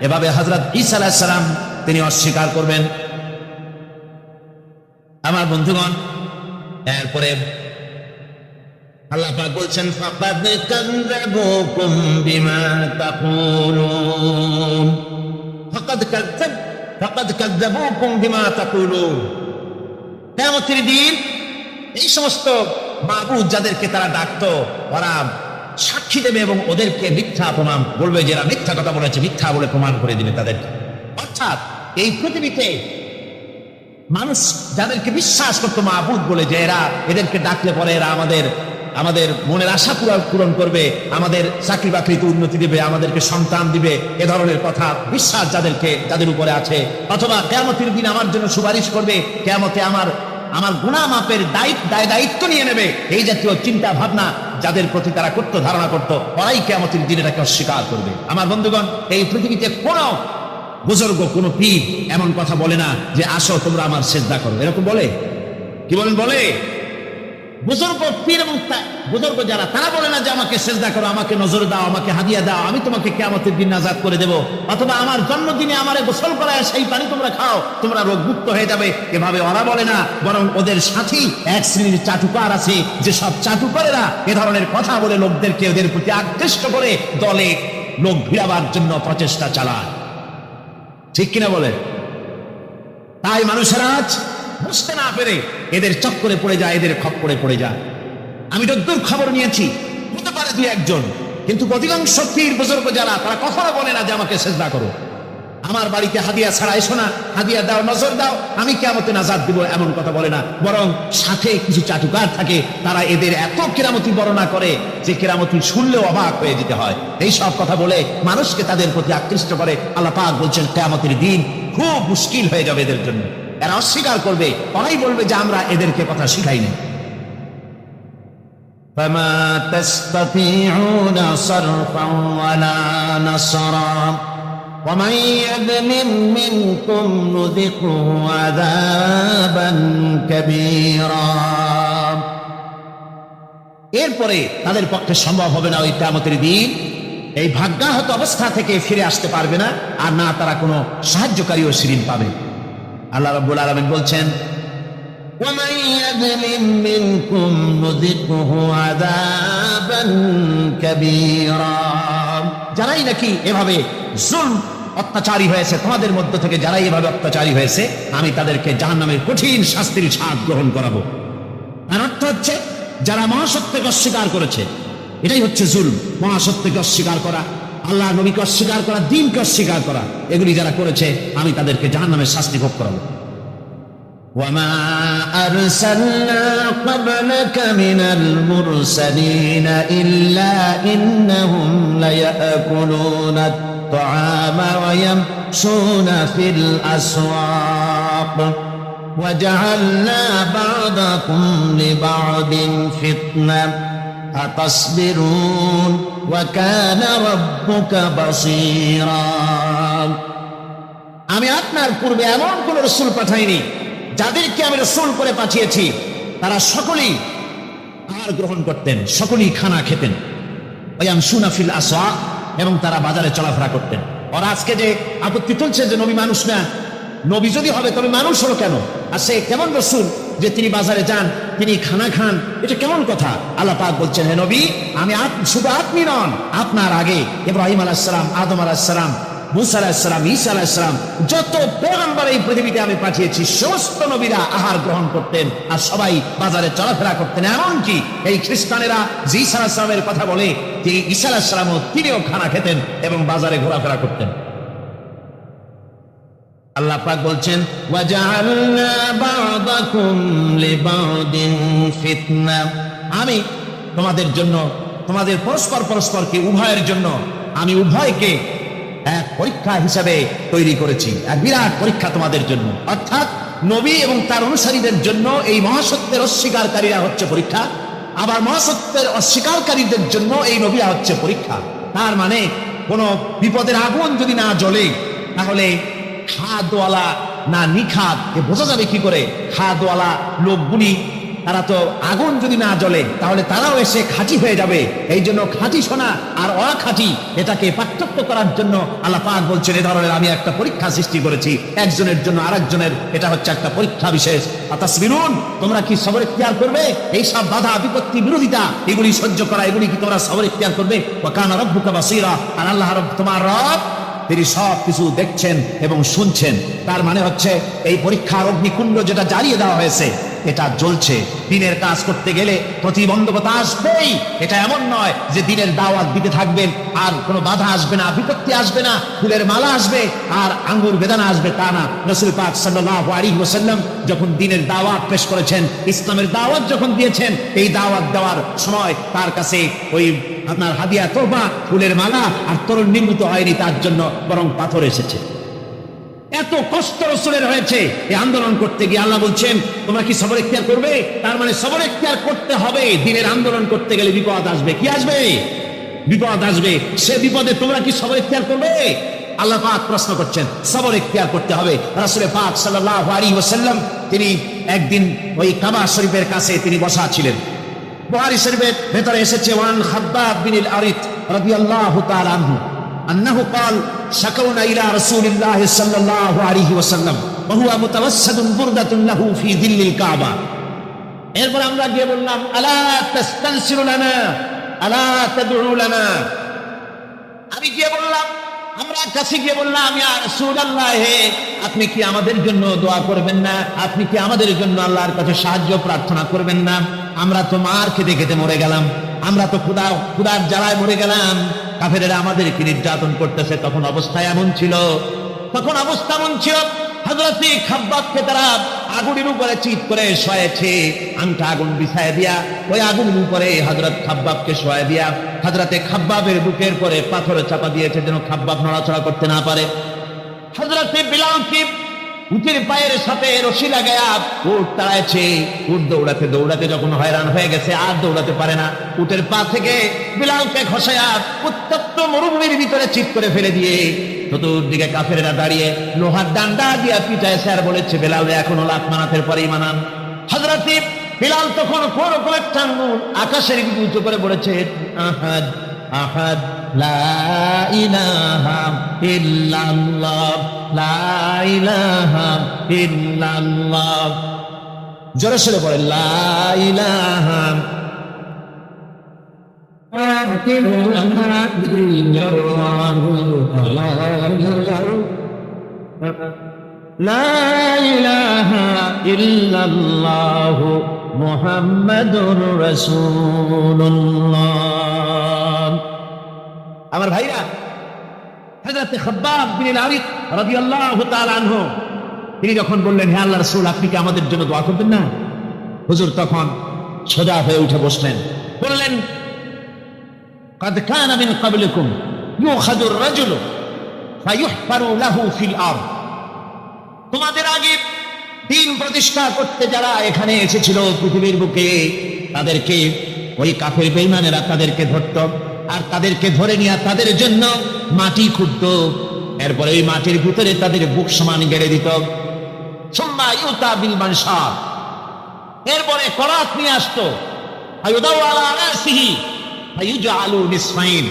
এভাবে হযরত ঈসা আলাইহিস সালাম তিনি অস্বীকার করবেন। আমার বন্ধুগণ, এরপরে আল্লাহ পাক বলছেন, ফাকাদ কাযযাবুকুম বিমা তাকুলুন, ফাকাদ কাযযাবুকুম বিমা তাকুলুন। কিয়ামতের দিন এই সমস্ত মাবুদ যাদেরকে তারা ডাকতো, ওরা সাক্ষী দেবে এবং ওদেরকে মিথ্যা প্রমাণ বলবে, যে এরা মিথ্যা কথা বলেছে, মিথ্যা বলে প্রমাণ করে দিবে তাদেরকে। অর্থাৎ এই পৃথিবীতে মানুষ যাদেরকে বিশ্বাস করতো মাবুদ বলে, যে এরা এদেরকে ডাকলে পরে এরা আমাদের মনের আশা পূরণ করবে, আমাদের চাকরি বাকরিতে উন্নতি দেবে, আমাদেরকে সন্তান দিবে, এ ধরনের কথা বিশ্বাস যাদের উপরে আছে, অথবা কিয়ামতের দিন আমার জন্য সুপারিশ করবে, কিয়ামতে আমার গুনাহ মাপের দায়িত্ব নিয়ে নেবে, এই জাতীয় চিন্তা ভাবনা যাদের প্রতি তারা করতো, ধারণা করতো, ওরাই কিয়ামতের দিন এটাকে অস্বীকার করবে। আমার বন্ধুগণ, এই পৃথিবীতে কোনো বুজুর্গ, কোনো পীর এমন কথা বলে না যে আসো তোমরা আমার সিজদা করো, এরকম বলে? কি বলেন? বলে? বুজুর্গ, পীর এবং বুজুর্গ যারা, তারা বলে না যে আমাকে সিজদা করো, আমাকে নজর দাও, আমাকে হাদিয়া দাও, আমি তোমাকে কিয়ামতের দিন নাজাত করে দেব, অথবা আমার জন্মদিনে আমারে গোসল করায় সেই পানি তোমরা খাও, তোমরা রোগমুক্ত হয়ে যাবে, এভাবে ওরা বলে না। বরং ওদের সাথী এক শ্রেণীর চাটুকার আছে, যে সব চাটুকারেরা এ ধরনের কথা বলে লোকদেরকে ওদের প্রতি আকৃষ্ট করে দলে লোক ভিড়াবার জন্য প্রচেষ্টা চালায়। ঠিক কিনা বলে? তাই মানুষেরা আজ বুঝতে না পেরে এদের চক্করে পড়ে যায়, এদের খপ্পরে পড়ে যায়। আমি যতদূর খবর নিয়েছি, হতে পারে দুই একজন, কিন্তু অধিকাংশ পীর বুজুর্গ যারা, তারা কখনো বলে না যে আমাকে সিজদা করো। আমার বাড়িতে হাদিয়া ছাড়া এসো না, হাদিয়া দাও, নজর দাও, আমি কিয়ামতে নাজাত দিব, এমন কথা বলে না। বরং সাথে কিছু চাটুকার থাকে, তারা এদের এত কেরামতি বর্ণনা করে যে কেরামতি শুনলেও অবাক হয়ে যেতে হয়। এই সব কথা বলে মানুষকে তাদের প্রতি আকৃষ্ট করে। আল্লাহ পাক বলছেন কিয়ামতের দিন খুব মুশকিল হয়ে যাবে এদের জন্য। এরা অস্বীকার করবে, ওরাই বলবে যে আমরা এদেরকে কথা শিখাই নাই। فما تستطيعون صرفا ولا نصرا ومن يظلم منكم نذقه عذابا كبيرا। এরপরে তাদের পক্ষে সম্ভব হবে না ওই কিয়ামতের দিন এই ভাগ্যাহত অবস্থা থেকে ফিরে আসতে পারবে না, আর না তারা কোনো সাহায্যকারী ও শিরিন পাবে। আল্লাহ রাব্বুল আলামিন বলছেন ومن يظلم منكم نذقه عذابا كبيرا। যারাই নাকি এভাবে জুলম অত্যাচারী হয়েছে তোমাদের মধ্য থেকে, যারাই এভাবে অত্যাচারী হয়েছে, আমি তাদেরকে জাহান্নামের কঠিন শাস্তির স্বাদ গ্রহণ করাবো। আর অর্থ হচ্ছে যারা মহাসত্যকে অস্বীকার করেছে, এটাই হচ্ছে জুলম। মহাসত্যকে অস্বীকার করা, আল্লাহ নবীকে অস্বীকার করা, দ্বীনকে অস্বীকার করা, এগুলি যারা করেছে আমি তাদেরকে জাহান্নামের শাস্তি ভোগ করাবো। وما أرسلنا قبلك من المرسلين إلا إنهم ليأكلون الطعام ويمشون في الأسواق وجعلنا بعضكم لبعض فتنة أتصبرون وكان ربك بصيرا। আমি আপনার পূর্বে এমন কোন রাসূল পাঠাইনি যাদেরকে আমি রাসূল করে পাঠিয়েছি তারা সকলেই আহার গ্রহণ করতেন, সকলেই খানা খেতেন। ওয়ায়ামশুনা ফিল আসওয়াক, এবং তারা বাজারে চলাফেরা করতেন। আর আজকে যে আপত্তি তুলছে যে নবী মানুষ না, নবী যদি হবে তবে মানুষ হলো কেন? আর সে কেমন রাসূল যে তিনি বাজারে যান, তিনি খানা খান? এটা কেমন কথা? আল্লাহ পাক বলছেন, হে নবী, আমি শুধু আপনি নন, আপনার আগে ইব্রাহিম আলাইহিস সালাম, আদম আলাইহিস সালাম, মুসা আলাইহিস সালাম, ঈসা আলাইহিস সালাম, যত পয়গম্বর এই পৃথিবীতে আমি পাঠিয়েছি সমস্ত নবীরা আহার গ্রহণ করতেন আর সবাই বাজারে চলাফেরা করতেন। এমনকি এই খ্রিস্টানেরা যে ঈসা আলাইহিস সালামের কথা বলে, যে ঈসা আলাইহিস সালামও তিনিও খানা খেতেন এবং বাজারে ঘোরাফেরা করতেন। আল্লাহ পাক বলছেন, ওয়াজআলনা বা'দাকুম লিবা'দিন ফিতনা, আমি তোমাদের জন্য, তোমাদের পরস্পরকে উভয়ের জন্য আমি উভয়কে এক পরীক্ষা হিসাবে তৈরি করেছি, এক বিরাট পরীক্ষা তোমাদের জন্য। অর্থাৎ নবী এবং তার অনুসারীদের জন্য এই মহাসত্যের অস্বীকারীরা হচ্ছে পরীক্ষা, আবার মহাসত্যের অস্বীকারীদের জন্য এই নবীরা হচ্ছে পরীক্ষা। তার মানে কোন বিপদের আগুন যদি না জ্বলে তাহলে খাদওয়ালা না নিখাদ এ বোঝা যাবে কি করে? খাদওয়ালা লোকগুলি তারা তো আগুন যদি না জ্বলে তাহলে তারাও এসে খাঁটি হয়ে যাবে। এই জন্য খাঁটি সোনা আর অখাঁটি এটাকে পার্থক্য করার জন্য আল্লাহ পাক বলছেন, এ ধরনের আমি একটা পরীক্ষা সৃষ্টি করেছি একজনের জন্য আরেকজনের, এটা হচ্ছে একটা পরীক্ষা বিশেষ। আতাসবিরুন, তোমরা কি সবর ইখতিয়ার করবে? এই সব বাধা বিপত্তি বিরোধিতা এগুলি সহ্য করা, এগুলি কি তোমরা সবর ইখতিয়ার করবে? ওয়া কানা রাব্বুকা বাসীরা, আর আল্লাহ তোমার রব তিনি সব কিছু দেখছেন এবং শুনছেন। তার মানে হচ্ছে এই পরীক্ষার অগ্নিকুণ্ড যেটা জ্বালিয়ে দেওয়া হয়েছে এটা জ্বলছে। দিনের কাজ করতে গেলে প্রতিবন্ধকতা আসবেই। এটা এমন নয় যে দিনের দাওয়াত দিতে থাকবেন আর কোনো বাধা আসবে না, বিপত্তি আসবে না, ফুলের মালা আসবে আর আঙ্গুর বেদানা আসবে, তা না। রাসূল পাক সাল্লাল্লাহু আলাইহি ওয়াসাল্লাম যখন দিনের দাওয়াত পেশ করেছেন, ইসলামের দাওয়াত যখন দিয়েছেন, এই দাওয়াত দেওয়ার সময় তার কাছে ওই আপনার হাদিয়া তোবা, ফুলের মালা আর তরুণ নির্মিত হয়নি তার জন্য, বরং পাথর এসেছে। এত কষ্ট রাসূলের হয়েছে এই আন্দোলন করতে গিয়ে। আল্লাহ বলছেন, তোমরা কি সবর ইখতিয়ার করবে? তার মানে সবর ইখতিয়ার করতে হবে। দিনের আন্দোলন করতে গেলে বিপদ আসবে। কি আসবে? বিপদ আসবে। সে বিপদে তোমরা কি সবর ইখতিয়ার করবে? আল্লাহ পাক প্রশ্ন করছেন, সবর ইখতিয়ার করতে হবে। রাসূল পাক সাল্লাল্লাহু আলাইহি ওয়াসাল্লাম তিনি একদিন ওই কাবা শরীফের কাছে তিনি বসা ছিলেন। বুখারী শরীফের ভেতরে এসেছে, ওয়ান খাব্বাব বিন আল-আরিত রাদিয়াল্লাহু তাআলা আনহু আন্নাহু ক্বাল শাকাউনা ইলা রাসূলিল্লাহি সাল্লাল্লাহু আলাইহি ওয়াসাল্লাম ওয়া হুয়া মুতাওয়াসসাদুন বুরদাতুন লাহু ফি যিল্লিল কাবা। এরপর আমরা গিয়ে বললাম, আলা তাস্তানসিরু লানা আলা তাদউ লানা। আমি গিয়ে বললাম, আমরা কাছে গিয়ে বললাম, ইয়া রাসূলুল্লাহ, আপনি কি আমাদের জন্য দোয়া করবেন না? আপনি কি আমাদের জন্য আল্লাহর কাছে সাহায্য প্রার্থনা করবেন না? আমরা তো মার খেতে খেতে মরে গেলাম, আমরা তো ক্ষুধার জ্বালায় মরে গেলাম, কাফেরেরা আমাদেরকে নির্যাতন করতেছে। তখন অবস্থা এমন ছিল তখন অবস্থা এমন ছিল, হযরত খাব্বাবকে তারা আগুনের উপরে চিৎ করে শোয়াছে, আংটা আগুন বিছায় দিয়া ওই আগুনের উপরে হযরত খাব্বাবকে শোয়া দিয়া হযরতে খাব্বাবের বুকের পরে পাথর চাপা দিয়েছে যেন খাব্বাব নড়াচড়া করতে না পারে। হযরতে বিলালকে উটের পায়ের সাথে রশি লাগায়া উট তাড়াইছে। উট দৌড়াতে দৌড়াতে যখন হয়রান হয়ে গেছে আর দৌড়াতে পারে না, উটের পা থেকে বিলালকে খসায়া উত্তপ্ত মরুভূমির ভিতরে চিৎ করে ফেলে দিয়ে চতুর্দিকে কাফেরেরা দাঁড়িয়ে লোহার ডান্ডা দিয়া পিটাইছে আর বলেছে, বেলাল এখনো লাখ মানাতের পরেই মানান। হযরতে বিলাল তখন কোন কোন একটা আঙ্গুল আকাশের দিকে উঁচু করে বলেছে, আহাদ আহাদ লা ইলাহা ইল্লাল্লাহ লা ইলাহা ইল্লাল্লাহ। জোরে সোরে বলেন লা ইলাহা লা ইলাহা ইল্লাল্লাহ মুহাম্মাদুর রাসূলুল্লাহ। আমার ভাইরা, হযরত খাব্বাব বিন আল-আরিক রাদিয়াল্লাহু তাআলা আনহু তিনি যখন বললেন, হে আল্লাহর রাসূল, আপনি কি আমাদের জন্য দোয়া করবেন না? হুজুর তখন সোজা হয়ে উঠে বসলেন, বললেন, قد كان من قبلكم يؤخذ الرجل فيحفر له في الارض। তোমাদের আগে দিন প্রতিষ্ঠা করতে যারা এখানে এসেছিল পৃথিবীর বুকে, তাদেরকে ওই কাফের বেঈমানেরা তাদেরকে ধরত আর তাদেরকে ধরে নিয়ে তাদের জন্য মাটি খুঁড়ত, এরপরে ওই মাটির ভিতরে তাদের বুক সমান গেড়ে দিত। সুম্মা ইউতা বিল মানশার, এরপরে করাত নিয়ে আসতো, আয়ুদাউ আলা রাসিহি ফায়ুজআলু নিসফাইন,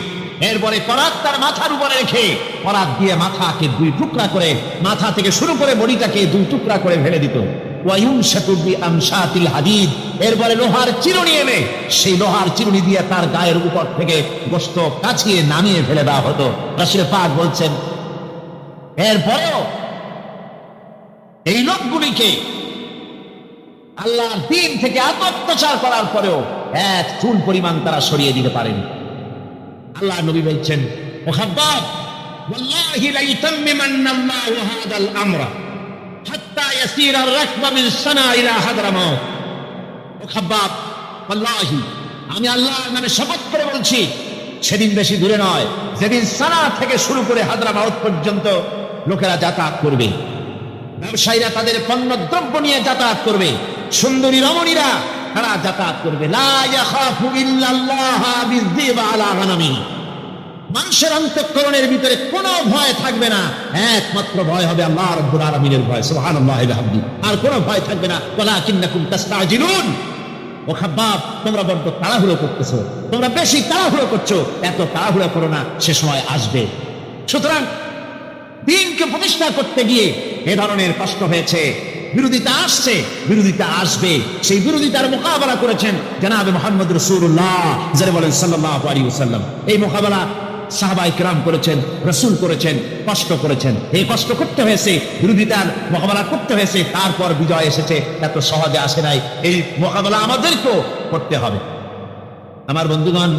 এরপরে করাত তার মাথার উপরে রেখে করাত দিয়ে মাথাকে দুই টুকরা করে, মাথা থেকে শুরু করে বডিটাকে দুই টুকরা করে ফেলে দিত। ওয়ায়ুমশাতু বিআমশাতিল হাদিদ, এরপরে লোহার চিরুনি এনে সেই লোহার চিরুনি দিয়ে তার গায়ের উপর থেকে গোশত কাছিয়ে নামিয়ে ফেলে দেওয়া হতো। রাসূল পাক বলছেন, এরপরেও এই লোকগুলিকে আল্লাহর দ্বীন থেকে অত্যাচার করার পরেও এক চুল পরিমাণ তারা সরিয়ে দিতে পারেন। আল্লাহ নবী বলছেন, ও খাব্বাব, ওয়াল্লাহি লা ইতাম্মিমান্নাল্লাহু হাদাল আমরা হাত্তা ইয়াসিরা আর-রাকবা মিন সানা ইলা হাদরামাউত। ও খাব্বাব, ওয়াল্লাহি, আমি আল্লাহর নামে শপথ করে বলছি, সেদিন বেশি দূরে নয় যেদিন সানা থেকে শুরু করে হাদরামাউত পর্যন্ত লোকেরা যাতায়াত করবে, ব্যবসায়ীরা তাদের পণ্য দ্রব্য নিয়ে যাতায়াত করবে, সুন্দরী রমণীরা তারা যাতায়াত করবে। লা ইয়াখাফু ইল্লাল্লাহ বিযিবা আলা গানামি, মানুষের অন্তঃকরণের ভিতরে কোনো ভয় থাকবে না, একমাত্র ভয় হবে আল্লাহ রাব্বুল আলামিনের ভয়। সুবহানাল্লাহি ওয়া বিহামদিহি, আর কোনো ভয় থাকবে না। ওয়ালাকিন্নাকুম তাস্তাজিলুন, ও খাব্বাব, তোমরা বড্ড তাড়াহুড়ো করতেছো, তোমরা বেশি তাড়াহুড়ো করছো, এত তাড়াহুড়ো করো না, সে সময় আসবে। সুতরাং দ্বীনকে প্রতিষ্ঠা করতে গিয়ে এ ধরনের কষ্ট হয়েছে, বিরোধিতা আসছে, বিরোধিতা আসবে, সেই বিরোধিতার মোকাবেলা করেছেন জনাবে মুহাম্মদ রাসূলুল্লাহ যারা বলেন সাল্লাল্লাহু আলাইহি ওয়াসাল্লাম। এই মোকাবেলা সাহাবায়ে কেরাম করেছেন, রাসূল করেছেন, কষ্ট করেছেন, এই কষ্ট করতে হয়েছে, বিরোধিতার মোকাবেলা করতে হয়েছে, তারপর বিজয় এসেছে। এত সহজে আসে নাই, এই মোকাবেলা আমাদেরকেও করতে হবে। আমার বন্ধুগণ,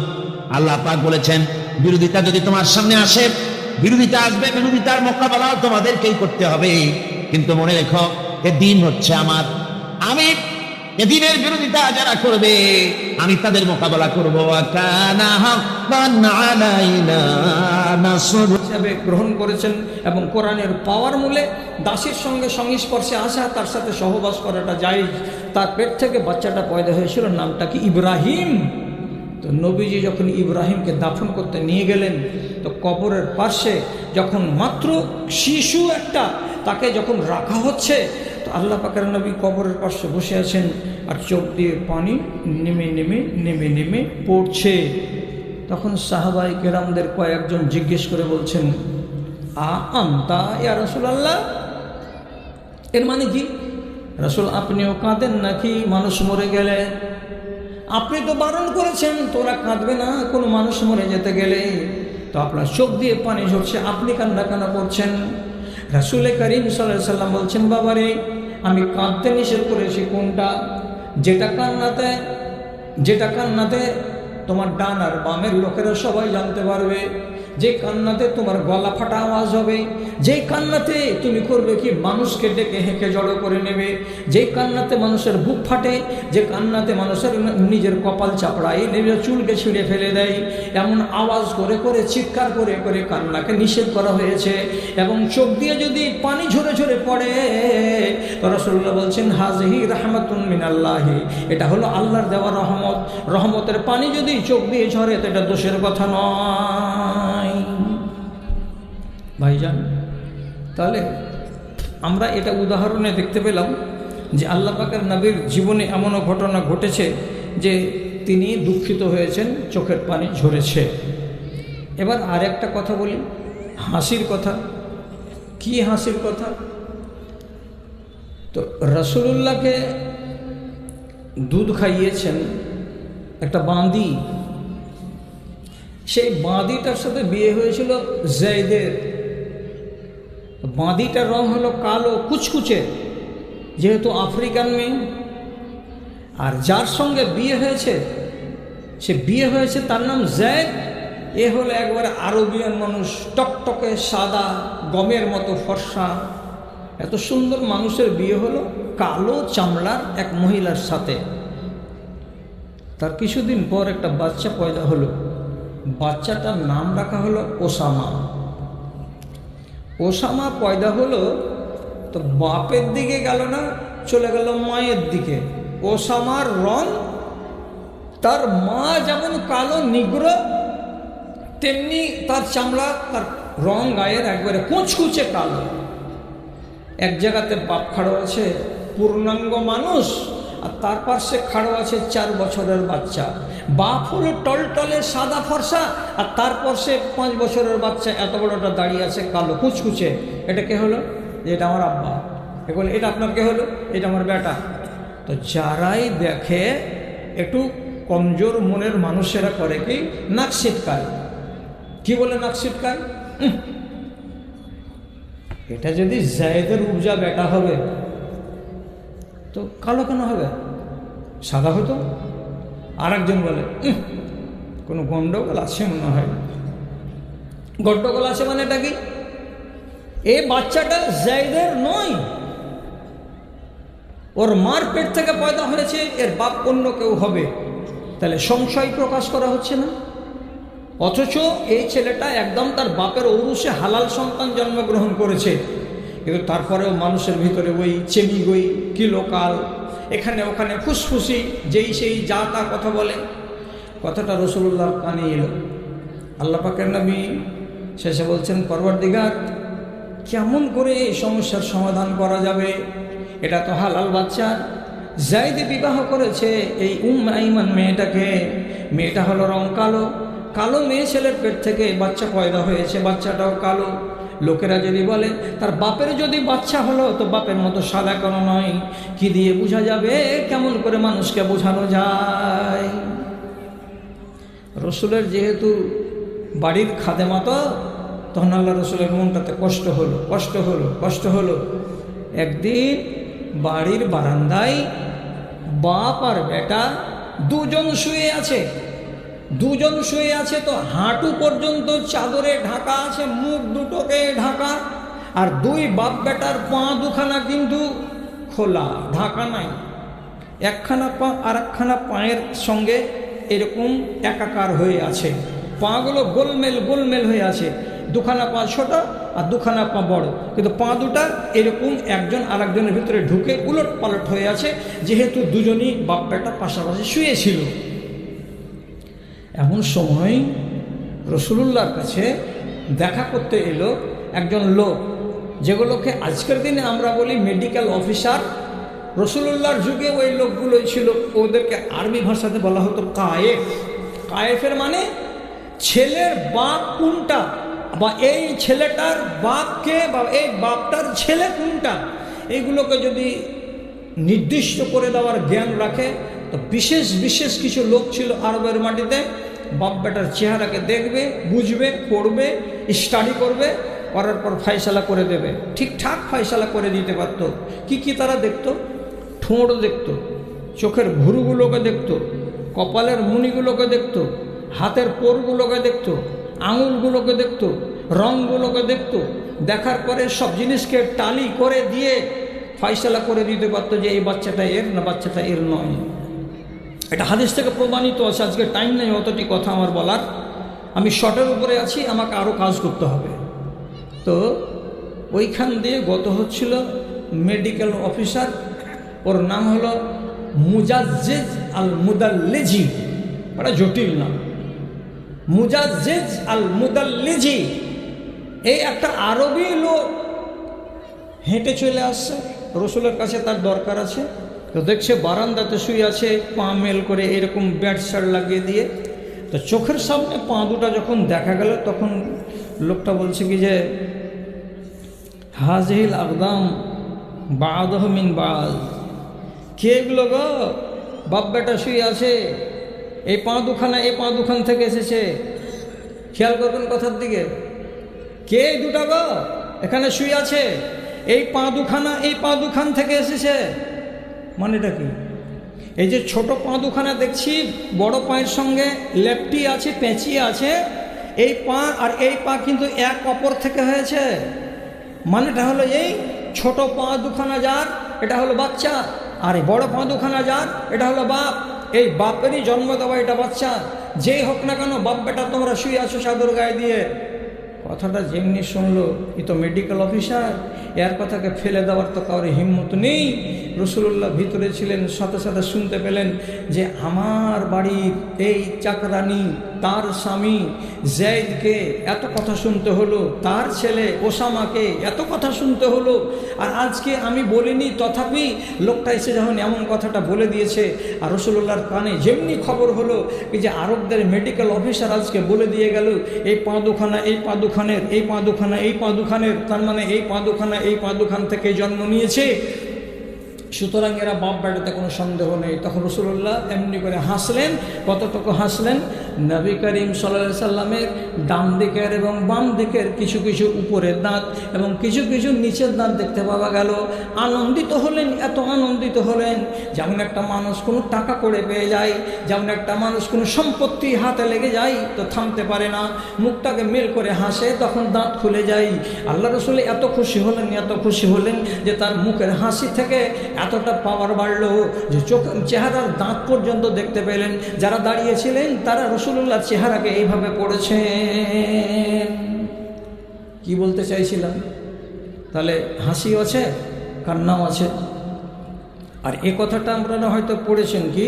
আল্লাহ পাক বলেছেন, বিরোধিতা যদি তোমার সামনে আসে, বিরোধিতা আসবে, বিরোধিতার মোকাবেলা তোমাদেরকেই করতে হবে, কিন্তু মনে রেখো, এ দিন হচ্ছে আমার, আমি এদিনের বিরোধিতা যারা করবে আমি তাদের মোকাবেলা করবো। হিসাবে গ্রহণ করেছেন এবং কোরআনের পাওয়ার মূলে দাসের সঙ্গে সংস্পর্শে আসা, তার সাথে সহবাস করাটা জায়েজ। তার পেট থেকে বাচ্চাটা পয়দা হয়েছিল, নামটা কি ইব্রাহিম। তো নবীজি যখন ইব্রাহিমকে দাফন করতে নিয়ে গেলেন, তো কবরের পাশে যখন মাত্র শিশু একটা তাকে যখন রাখা হচ্ছে, তো আল্লাহ পাকের নবী কবরের পাশে বসে আছেন আর চোখ দিয়ে পানি নেমে নেমে নেমে নেমে পড়ছে। তখন সাহাবায়ে কেরামদের কয়েকজন জিজ্ঞেস করে বলছেন, আনতা ইয়া রাসূলুল্লাহ, এর মানে কি রাসূল, আপনিও কাঁদেন নাকি মানুষ মরে গেলে? আপনি তো বারণ করেছেন তোরা কাঁদবে না কোনো মানুষ মরে যেতে গেলে, তো আপনার চোখ দিয়ে পানি ঝরছে, আপনি কান্না কান্না করছেন। রাসূল করিম সাল্লাল্লাহু আলাইহি ওয়াসাল্লাম বলছেন, বাবারে, আমি কাঁদতে নিষেধ করেছি কোনটা? যেটা কান্নাতে তোমার ডান আর বামের লোকেরা সবাই জানতে পারবে, যে কান্নাতে তোমার গলা ফাটা আওয়াজ হবে, যেই কান্নাতে তুমি করবে কি মানুষকে ডেকে হেঁকে জড়ো করে নেবে, যেই কান্নাতে মানুষের বুক ফাটে, যে কান্নাতে মানুষের নিজের কপাল চাপড়ায় নিজের চুলকে ছিঁড়ে ফেলে দেয়, এমন আওয়াজ করে করে চিৎকার করে করে কান্নাকে নিষেধ করা হয়েছে। এবং চোখ দিয়ে যদি পানি ঝরে ঝরে পড়ে, তো রাসূলুল্লাহ বলছেন হাযিহি রাহমাতুন মিনাল্লাহি, এটা হলো আল্লাহর দেওয়া রহমত। রহমতের পানি যদি চোখ দিয়ে ঝরে তো এটা দোষের কথা নয় ভাইজান। তাহলে আমরা এটা উদাহরণে দেখতে পেলাম যে আল্লাহ পাকের নবীর জীবনে এমনও ঘটনা ঘটেছে যে তিনি দুঃখিত হয়েছেন, চোখের পানি ঝরেছে। এবার আর একটা কথা বলি, হাসির কথা। কি হাসির কথা? তো রাসূলুল্লাহকে দুধ খাইয়েছেন একটা বাঁদি, সেই বাঁদিটার সাথে বিয়ে হয়েছিল যায়েদের। বাঁদিটার রং হলো কালো কুচকুচে, যেহেতু আফ্রিকান মেয়ে। আর যার সঙ্গে বিয়ে হয়েছে সে বিয়ে হয়েছে তার নাম যায়েদ। এ হলো একবারে আরবিয়ান মানুষ, টকটকে সাদা, গমের মতো ফর্সা। এত সুন্দর মানুষের বিয়ে হলো কালো চামড়ার এক মহিলার সাথে। তার কিছুদিন পর একটা বাচ্চা পয়দা হলো। বাচ্চাটার নাম রাখা হলো ওসামা। ওসামা পয়দা হলো তো বাপের দিকে গেল না, চলে গেল মায়ের দিকে। ওসামার রং, তার মা যেমন কালো নিগ্র, তেমনি তার চামড়া, তার রং গায়ের একবারে কুচকুচে কালো। এক জায়গাতে বাপ খাড়ো আছে পূর্ণাঙ্গ মানুষ, আর তার পাশে খাড়ো আছে 4 বছরের বাচ্চা। বাপ হলো টলটলে সাদা ফর্সা, আর তারপর সে 5 বছরের বাচ্চা এত বড়টা দাঁড়িয়ে আছে কালো কুচকুচে। এটা কে হলো? এটা আমার আব্বা। এ বলে এটা আপনার কে হলো? এটা আমার বেটা। তো যারাই দেখে একটু কমজোর মনের মানুষেরা করে কি, নাক ছিটকায়। কি বলে নাক ছিটকায়? এটা যদি যায়েদের উপজা বেটা হবে তো কালো কেন হবে? সাদা হতো। আর একজন বলে কোনো গন্ডগোল আছে মনে হয়। গন্ডগোল আছে মানে এটা কি? এই বাচ্চাটা যায়েদের নয়, ওর মার পেট থেকে পয়দা হয়েছে, এর বাপ অন্য কেউ হবে। তাহলে সংশয় প্রকাশ করা হচ্ছে না? অথচ এই ছেলেটা একদম তার বাপের ঔরসে হালাল সন্তান জন্মগ্রহণ করেছে, কিন্তু তারপরেও মানুষের ভিতরে ওই চেমিগই, কিলোকাল, এখানে ওখানে ফুসফুসি, যেই সেই যা তা কথা বলে। কথাটা রাসূলুল্লাহর কানে এলো। আল্লাহ পাকের নবী শেষে বলছেন, পরওয়ারদিগার, কেমন করে এই সমস্যার সমাধান করা যাবে? এটা তো হালাল বাচ্চা। যায়েদ বিবাহ করেছে এই আইমান মেয়েটাকে। মেয়েটা হলো রং কালো, কালো মেয়ে ছেলের পেট থেকে বাচ্চা পয়দা হয়েছে, বাচ্চাটাও কালো। লোকেরা যদি বলে তার বাপের যদি বাচ্চা হলো তো বাপের মতো সাদা কেন নয়? কি দিয়ে বোঝা যাবে? কেমন করে মানুষকে বোঝানো যায়? রসুলের যেহেতু বাড়ির খাদেমা, তো তখন আল্লাহ রসুলের মনটাতে কষ্ট হলো। একদিন বাড়ির বারান্দায় বাপ আর বেটা দুজন শুয়ে আছে। তো হাঁটু পর্যন্ত চাদরে ঢাকা আছে, মুখ দুটোকে ঢাকা। আর দুই বাপ বেটার পা দুখানা কিন্তু খোলা, ঢাকা নাই। একখানা পা আর একখানা পায়ের সঙ্গে এরকম একাকার হয়ে আছে, পাগুলো গোলমেল হয়ে আছে। দুখানা পা ছোট আর দুখানা পা বড়, কিন্তু পা দুটা এরকম একজন আর একজনের ভিতরে ঢুকে উলট পালট হয়ে আছে, যেহেতু দুজনই বাপ বেটা পাশাপাশি শুয়েছিল। এমন সময় রাসূলুল্লাহর কাছে দেখা করতে এলো একজন লোক, যেগুলোকে আজকের দিনে আমরা বলি মেডিকেল অফিসার। রাসূলুল্লাহর যুগে ওই লোকগুলোই ছিল, ওদেরকে আরবি ভাষাতে বলা হতো কায়েফ। কায়েফের মানে ছেলের বাপ কোনটা, বা এই ছেলেটার বাপকে, বা এই বাপটার ছেলে কোনটা, এইগুলোকে যদি নির্দিষ্ট করে দেওয়ার জ্ঞান রাখে তো বিশেষ কিছু লোক ছিল আরবের মাটিতে। বাপ বেটার চেহারাকে দেখবে, বুঝবে, পড়বে, স্টাডি করবে, করার পর ফয়সালা করে দেবে। ঠিকঠাক ফয়সালা করে দিতে পারতো। কি তারা দেখতো? ঠোঁট দেখতো, চোখের ভুরুগুলোকে দেখতো, কপালের মুনিগুলোকে দেখতো, হাতের পোরগুলোকে দেখতো, আঙুলগুলোকে দেখতো, রঙগুলোকে দেখতো, দেখার পরে সব জিনিসকে টালি করে দিয়ে ফয়সালা করে দিতে পারতো যে এই বাচ্চাটা এর না বাচ্চাটা এর নয়। এটা হাদিস থেকে প্রমাণিত আছে। আজকে টাইম নেই অতটি কথা আমার বলার, আমি শর্টের উপরে আছি, আমাকে আরও কাজ করতে হবে। তো ওইখান দিয়ে গত হচ্ছিল মেডিকেল অফিসার, ওর নাম হলো মুজাজ্জেজ আল মুদাল্লিজি, বড় জটিল নাম, মুজাজ্জেজ আল মুদাল্লিজি। এই একটা আরবি লোক হেঁটে চলে আসছে রসুলের কাছে, তার দরকার আছে। তো দেখছে বারান্দাতে শুয়ে আছে, পা মেল করে এরকম ব্যাট শার্ট লাগিয়ে দিয়ে। তো চোখের সামনে পা দুটা যখন দেখা গেল, তখন লোকটা বলছে কি যে হাজিল আকদাম বাদহ মিন বাজ, কে এগুলো গো? বাপ বেটা শুয়ে আছে, এই পা দুখানা এই পা দুখান থেকে এসেছে। খেয়াল করবেন কথার দিকে, কে দুটা গো এখানে শুয়ে আছে? এই পা দুখানা এই পা দুখান থেকে এসেছে। মানেটা কি? এই যে ছোট পা দুখানা দেখছি, বড় পায়ের সঙ্গে লেপটি আছে, পেঁচি আছে, এই পা আর এই পা কিন্তু এক অপর থেকে হয়েছে। মানেটা হলো এই ছোট পা দুখানা যার, এটা হলো বাচ্চা, আর এই বড় পা দুখানা যার, এটা হলো বাপ। এই বাপেরই জন্ম দেওয়া এটা বাচ্চা। যেই হোক না কেন, বাপ বেটা তোমরা শুয়ে আছো চাদর গায়ে দিয়ে। কথাটা যেমনি শুনলো, এ তো মেডিকেল অফিসার, এর কথাকে ফেলে দেওয়ার তো কারোর হিম্মত নেই। রসুল্লাহ ভিতরে ছিলেন, সাথে সাথে শুনতে পেলেন যে আমার বাড়ির এই চাকরানি, তার স্বামী জেয়দকে এত কথা শুনতে হলো, তার ছেলে ওসামাকে এত কথা শুনতে হলো। আর আজকে আমি বলিনি, তথাপি লোকটা এসে যখন এমন কথাটা বলে দিয়েছে, আর রসুল্লাহর কানে যেমনি খবর হলো যে আরবদের মেডিকেল অফিসার আজকে বলে দিয়ে গেল এই পা দুখানা এই পা দুখানের, এই পা দুখানা এই পা দুখানের, তার মানে এই পা দুখানা এই পা দুখান থেকে জন্ম নিয়েছে। সুতরাং এরা বাপ বেটাতে কোনো সন্দেহ নেই। তখন রসুল্লাহ এমনি করে হাসলেন। কতটুকু হাসলেন? নবী করিম সাল্লাল্লাহু আলাইহি সাল্লামের ডান দিকের এবং বাম দিকের কিছু কিছু উপরের দাঁত এবং কিছু কিছু নিচের দাঁত দেখতে পাওয়া গেল। আনন্দিত হলেন, এত আনন্দিত হলেন যেমন একটা মানুষ কোনো টাকা করে পেয়ে যায়, যেমন একটা মানুষ কোনো সম্পত্তি হাতে লেগে যায় তো থামতে পারে না, মুখটাকে মেল করে হাসে, তখন দাঁত খুলে যায়। আল্লাহ রসুল এত খুশি হলেন, এত খুশি হলেন যে তার মুখের হাসি থেকে এতটা পাওয়ার বাড়লো যে চোখ চেহারার দাঁত পর্যন্ত দেখতে পেলেন। যারা দাঁড়িয়েছিলেন তারা রসুল্লাহর চেহারাকে এইভাবে পড়েছেন। কি বলতে চাইছিলাম? তাহলে হাসি আছে, কান্নাও আছে। আর এ কথাটা আপনারা হয়তো পড়েছেন কি,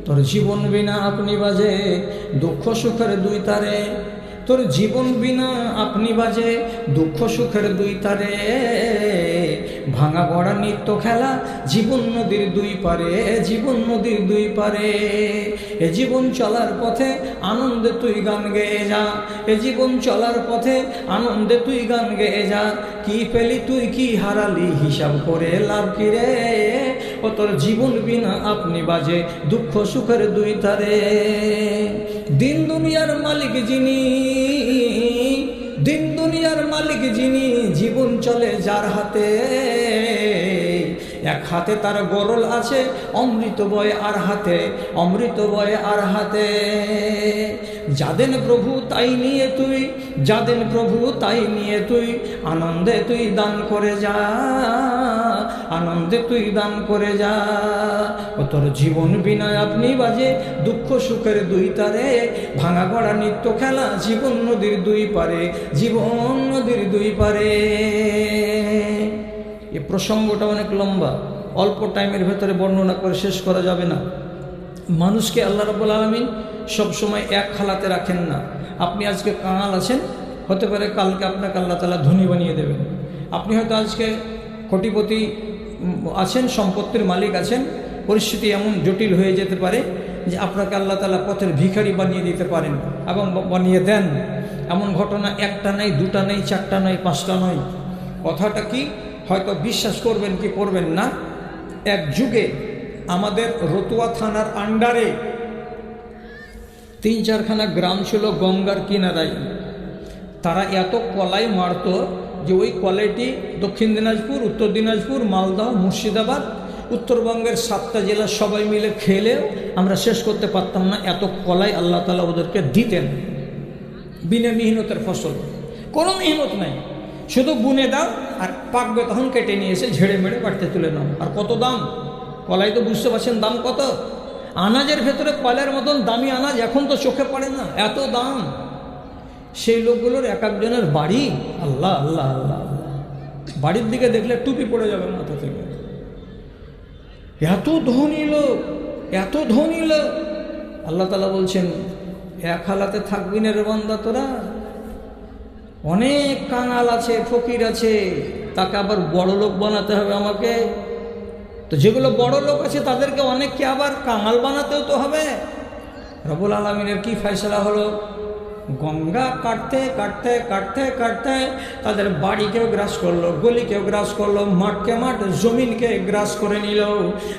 তোর জীবন বিনা আপনি বাজে দুঃখ সুখের দুই তারে, তোর জীবন বিনা আপনি বাজে দুঃখ সুখের দুই তারে, ভাঙা গড়া নিত্য খেলা জীবন নদীর দুই পারে, জীবন নদীর দুই পারে। এ জীবন চলার পথে আনন্দে তুই গান গেয়ে যা, এ জীবন চলার পথে আনন্দে তুই গান গেয়ে যা, কি পেলি তুই কি হারালি হিসাব করে লাভ কি রে, ও তোর জীবন বিনা আপনি বাজে দুঃখ সুখের দুই তারে। দিন দুনিয়ার মালিক যিনি, দিন দুনিয়ার মালিক যিনি, জীবন চলে যার হাতে, এক হাতে তার গরল আছে অমৃত বয় আর হাতে, অমৃত বয় আর হাতে। যাদেন প্রভু তাই নিয়ে তুই, যাদেন প্রভু তাই নিয়ে তুই, আনন্দে তুই দান করে যা, আনন্দে তুই দান করে যা। ও তোর জীবন বিনা আপনি বাজে দুঃখ সুখের দুই তারে, ভাঙা গড়া নিত্য খেলা জীবন নদীর দুই পারে, জীবন নদীর দুই পারে। এ প্রসঙ্গটা অনেক লম্বা, অল্প টাইমের ভেতরে বর্ণনা করে শেষ করা যাবে না। মানুষকে আল্লাহ রাব্বুল আলামিন সবসময় এক খালাতে রাখেন না। আপনি আজকে কাঙাল আছেন, হতে পারে কালকে আপনাকে আল্লাহ তাআলা ধনী বানিয়ে দেবেন। আপনি হয়তো আজকে কোটিপতি আছেন, সম্পত্তির মালিক আছেন, পরিস্থিতি এমন জটিল হয়ে যেতে পারে যে আপনাকে আল্লাহ তাআলা পথের ভিখারি বানিয়ে দিতে পারেন এবং বানিয়ে দেন। এমন ঘটনা একটা নেই, দুটা নেই, চারটা নয়, পাঁচটা নয়। কথাটা কি হয়তো বিশ্বাস করবেন কি করবেন না। এক যুগে আমাদের রতুয়া থানার আন্ডারে 3-4খানা গ্রাম ছিল গঙ্গার কিনারায়। তারা এত কলাই মারত যে ওই কলাইটি দক্ষিণ দিনাজপুর, উত্তর দিনাজপুর, মালদহ, মুর্শিদাবাদ, উত্তরবঙ্গের 7টা জেলা সবাই মিলে খেলেও আমরা শেষ করতে পারতাম না, এত কলাই আল্লাহ তাআলা ওদেরকে দিতেন। বিনা মেহনতের ফসল, কোনো মেহনত নাই, শুধু বুনে দাও আর পাকবে তখন কেটে নিয়ে এসে ঝেড়ে মেড়ে বাড়িতে তুলে নাও। আর কত দাম কলাই, তো বুঝতে পারছেন দাম কত। আনাজের ভেতরে কলের মতন দামি আনাজ এখন তো চোখে পড়ে না, এত দাম। সেই লোকগুলোর এক একজনের বাড়ি, আল্লাহ আল্লাহ আল্লাহ আল্লাহ, বাড়ির দিকে দেখলে টুপি পড়ে যাবে মাথা থেকে। এত ধনী লোক, এত ধনী লোক। আল্লাহ তাআলা বলছেন এক হালাতে থাকবি না রে বান্দা তোরা। অনেক কাঙাল আছে, ফকির আছে, তাকে আবার বড় লোক বানাতে হবে আমাকে। তো যেগুলো বড় লোক আছে তাদেরকে অনেককে আবার কাঙাল বানাতেও তো হবে। রব্বুল আলামিনের কি ফয়সালা হলো, গঙ্গা কাটতে কাটতে কাটতে কাটতে তাদের বাড়িকেও গ্রাস করলো, গলিকেও গ্রাস করলো, মাঠকে মাঠ, জমিনকে গ্রাস করে নিল।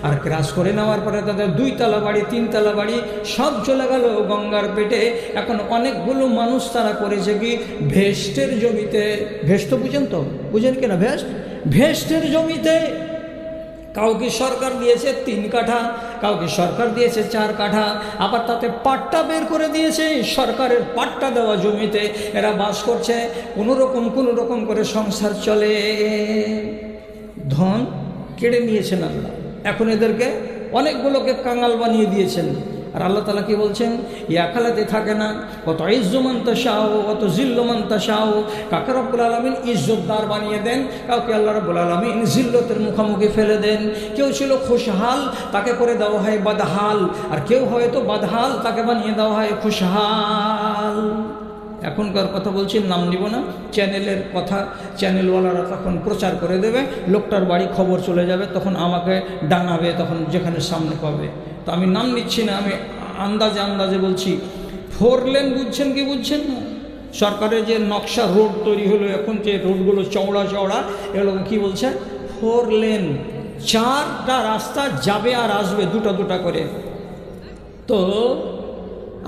আর গ্রাস করে নেওয়ার পরে তাদের 2 তলা বাড়ি, 3 তলা বাড়ি সব চলে গেল গঙ্গার পেটে। এখন অনেকগুলো মানুষ তারা করেছে কি, ভেস্টের জমিতে, ভেস্ট তো বুঝেন, তো বুঝেন কিনা, ভেস্টের জমিতে কাউকে সরকার দিয়েছে 3 কাঠা, কাউকে সরকার দিয়েছে 4 কাঠা, আবার তাতে পাট্টা বের করে দিয়েছে। সরকারের পাট্টা দেওয়া জমিতে এরা বাস করছে, কোনো রকম করে সংসার চলে। ধন কেড়ে নিয়েছেন আল্লাহ, এখন এদেরকে অনেকগুলোকে কাঙাল বানিয়ে দিয়েছেন। আর আল্লাহ তাআলা কি বলছেন, ইয়াকালাতে থাকে না, কত ইজ্জুমান তাশাও কত জিল্লুমান তাশাও। কাকে রব্বুল আলামিন ইজ্জতদার বানিয়ে দেন, কাউকে আল্লাহ রব্বুল আলামিন জিল্লতের মুখোমুখি ফেলে দেন। কেউ ছিল খুশহাল, তাকে করে দেওয়া হয় বাদহাল, আর কেউ হয়তো বাদহাল, তাকে বানিয়ে দেওয়া হয় খুশহাল। এখনকার কথা বলছি, নাম নিব না, চ্যানেলের কথা, চ্যানেলওয়ালারা তখন প্রচার করে দেবে, লোকটার বাড়ি খবর চলে যাবে, তখন আমাকে ডাঙাবে, তখন যেখানে সামনে পাবে। তো আমি নাম নিচ্ছি না, আমি আন্দাজে বলছি। 4 লেন বুঝছেন কি বুঝছেন না? সরকারের যে নকশা রোড তৈরি হলো, এখন যে রোডগুলো চওড়া এগুলোকে কী বলছে, 4 লেন, 4টা রাস্তা যাবে আর আসবে, 2টা করে। তো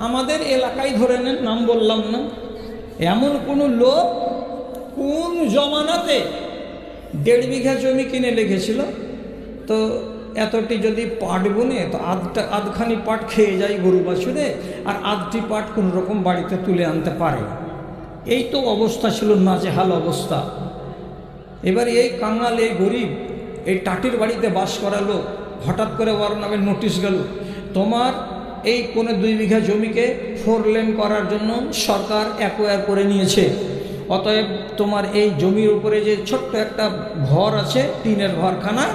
আমাদের এলাকায় ধরে নেন, নাম বললাম না, এমন কোনো লোক কোন জমানাতে 1.5 বিঘা জমি কিনে লেগেছিল। তো এতটি যদি পাট বুনে, তো আধখানি পাট খেয়ে যায় গরু বাছুরে, আর আধটি পাট কোনো রকম বাড়িতে তুলে আনতে পারে। এই তো অবস্থা ছিল, নাজেহাল অবস্থা। এবার এই কাঙাল, এই গরিব, এই টাটির বাড়িতে বাস করা লোক, হঠাৎ করে ওর নামে নোটিশ গেল, তোমার এই 2 বিঘা জমিকে 4 লেন করার জন্য সরকার অ্যাকোয়ার করে নিয়েছে। অতএব তোমার এই জমির উপরে যে ছোট্ট একটা ঘর আছে, টিনের ঘরখানা,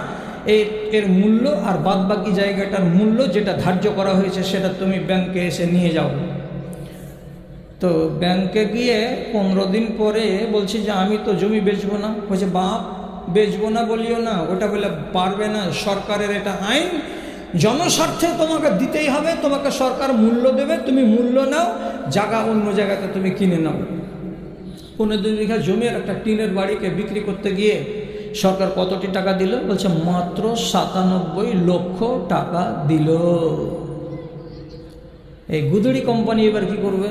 এর মূল্য আর বাদবাকি জায়গাটার মূল্য যেটা ধার্য করা হয়েছে সেটা তুমি ব্যাংকে এসে নিয়ে যাও। তো ব্যাংকে গিয়ে 15 দিন পরে বলছি যে আমি তো জমি বেচবো না। বলছে, বাপ বেচবো না বলিও না, ওটা বলে পারবে না, সরকারের এটা আইন, জনস্বার্থে তোমাকে দিতেই হবে, তোমাকে সরকার মূল্য দেবে, তুমি মূল্য নাও, জায়গা অন্য জায়গাতে তুমি কিনে নাও। 2 বিঘা জমি আর একটা টিনের বাড়িকে বিক্রি করতে গিয়ে সরকার কতটি টাকা দিল? বলছে মাত্র 97 লক্ষ টাকা দিল। এই গুদড়ি কোম্পানি এবার কি করবে?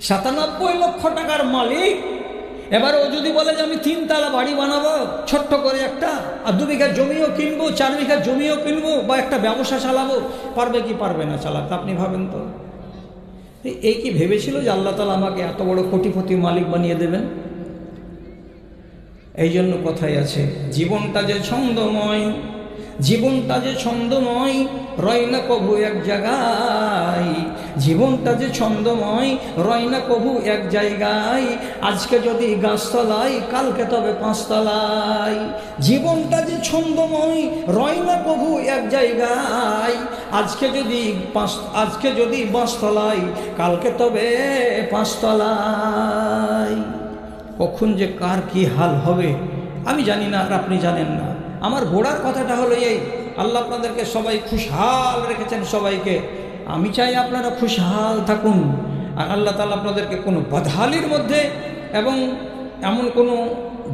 97 লক্ষ টাকার মালিক। এবার ও যদি বলে যে আমি 3 তলা বাড়ি বানাবো ছোট্ট করে একটা, আর 2 বিঘা জমিও কিনবো, 4 বিঘা জমিও কিনবো, বা একটা ব্যবসা চালাবো, পারবে কি পারবে না চালাতে? আপনি ভাবেন তো। এই কি ভেবেছিল যে আল্লাহ তাআলা আমাকে এত বড় কোটিপতি মালিক বানিয়ে দেবেন? এই জন্য কথাই আছে, জীবনটা যে ছন্দময়, জীবনটা যে ছন্দময়, রয় না কভু এক জায়গায়। জীবনটা যে ছন্দময়, রয় না কভু এক জায়গায়। আজকে যদি গাছতলায়, কালকে তবে 5 তলায়। জীবনটা যে ছন্দময়, রয় না কভু এক জায়গায়। আজকে যদি 5 তলায়, কালকে তবে 5 তলায়। কখন যে কার কি হাল হবে আমি জানি না, আর আপনি জানেন না। আমার গোড়ার কথাটা হলো এই, আল্লাহ আপনাদেরকে সবাই খুশহাল রেখেছেন সবাইকে। আমি চাই আপনারা খুশহাল থাকুন, আর আল্লাহ তাআলা আপনাদেরকে কোনো বাদহালির মধ্যে এবং এমন কোনো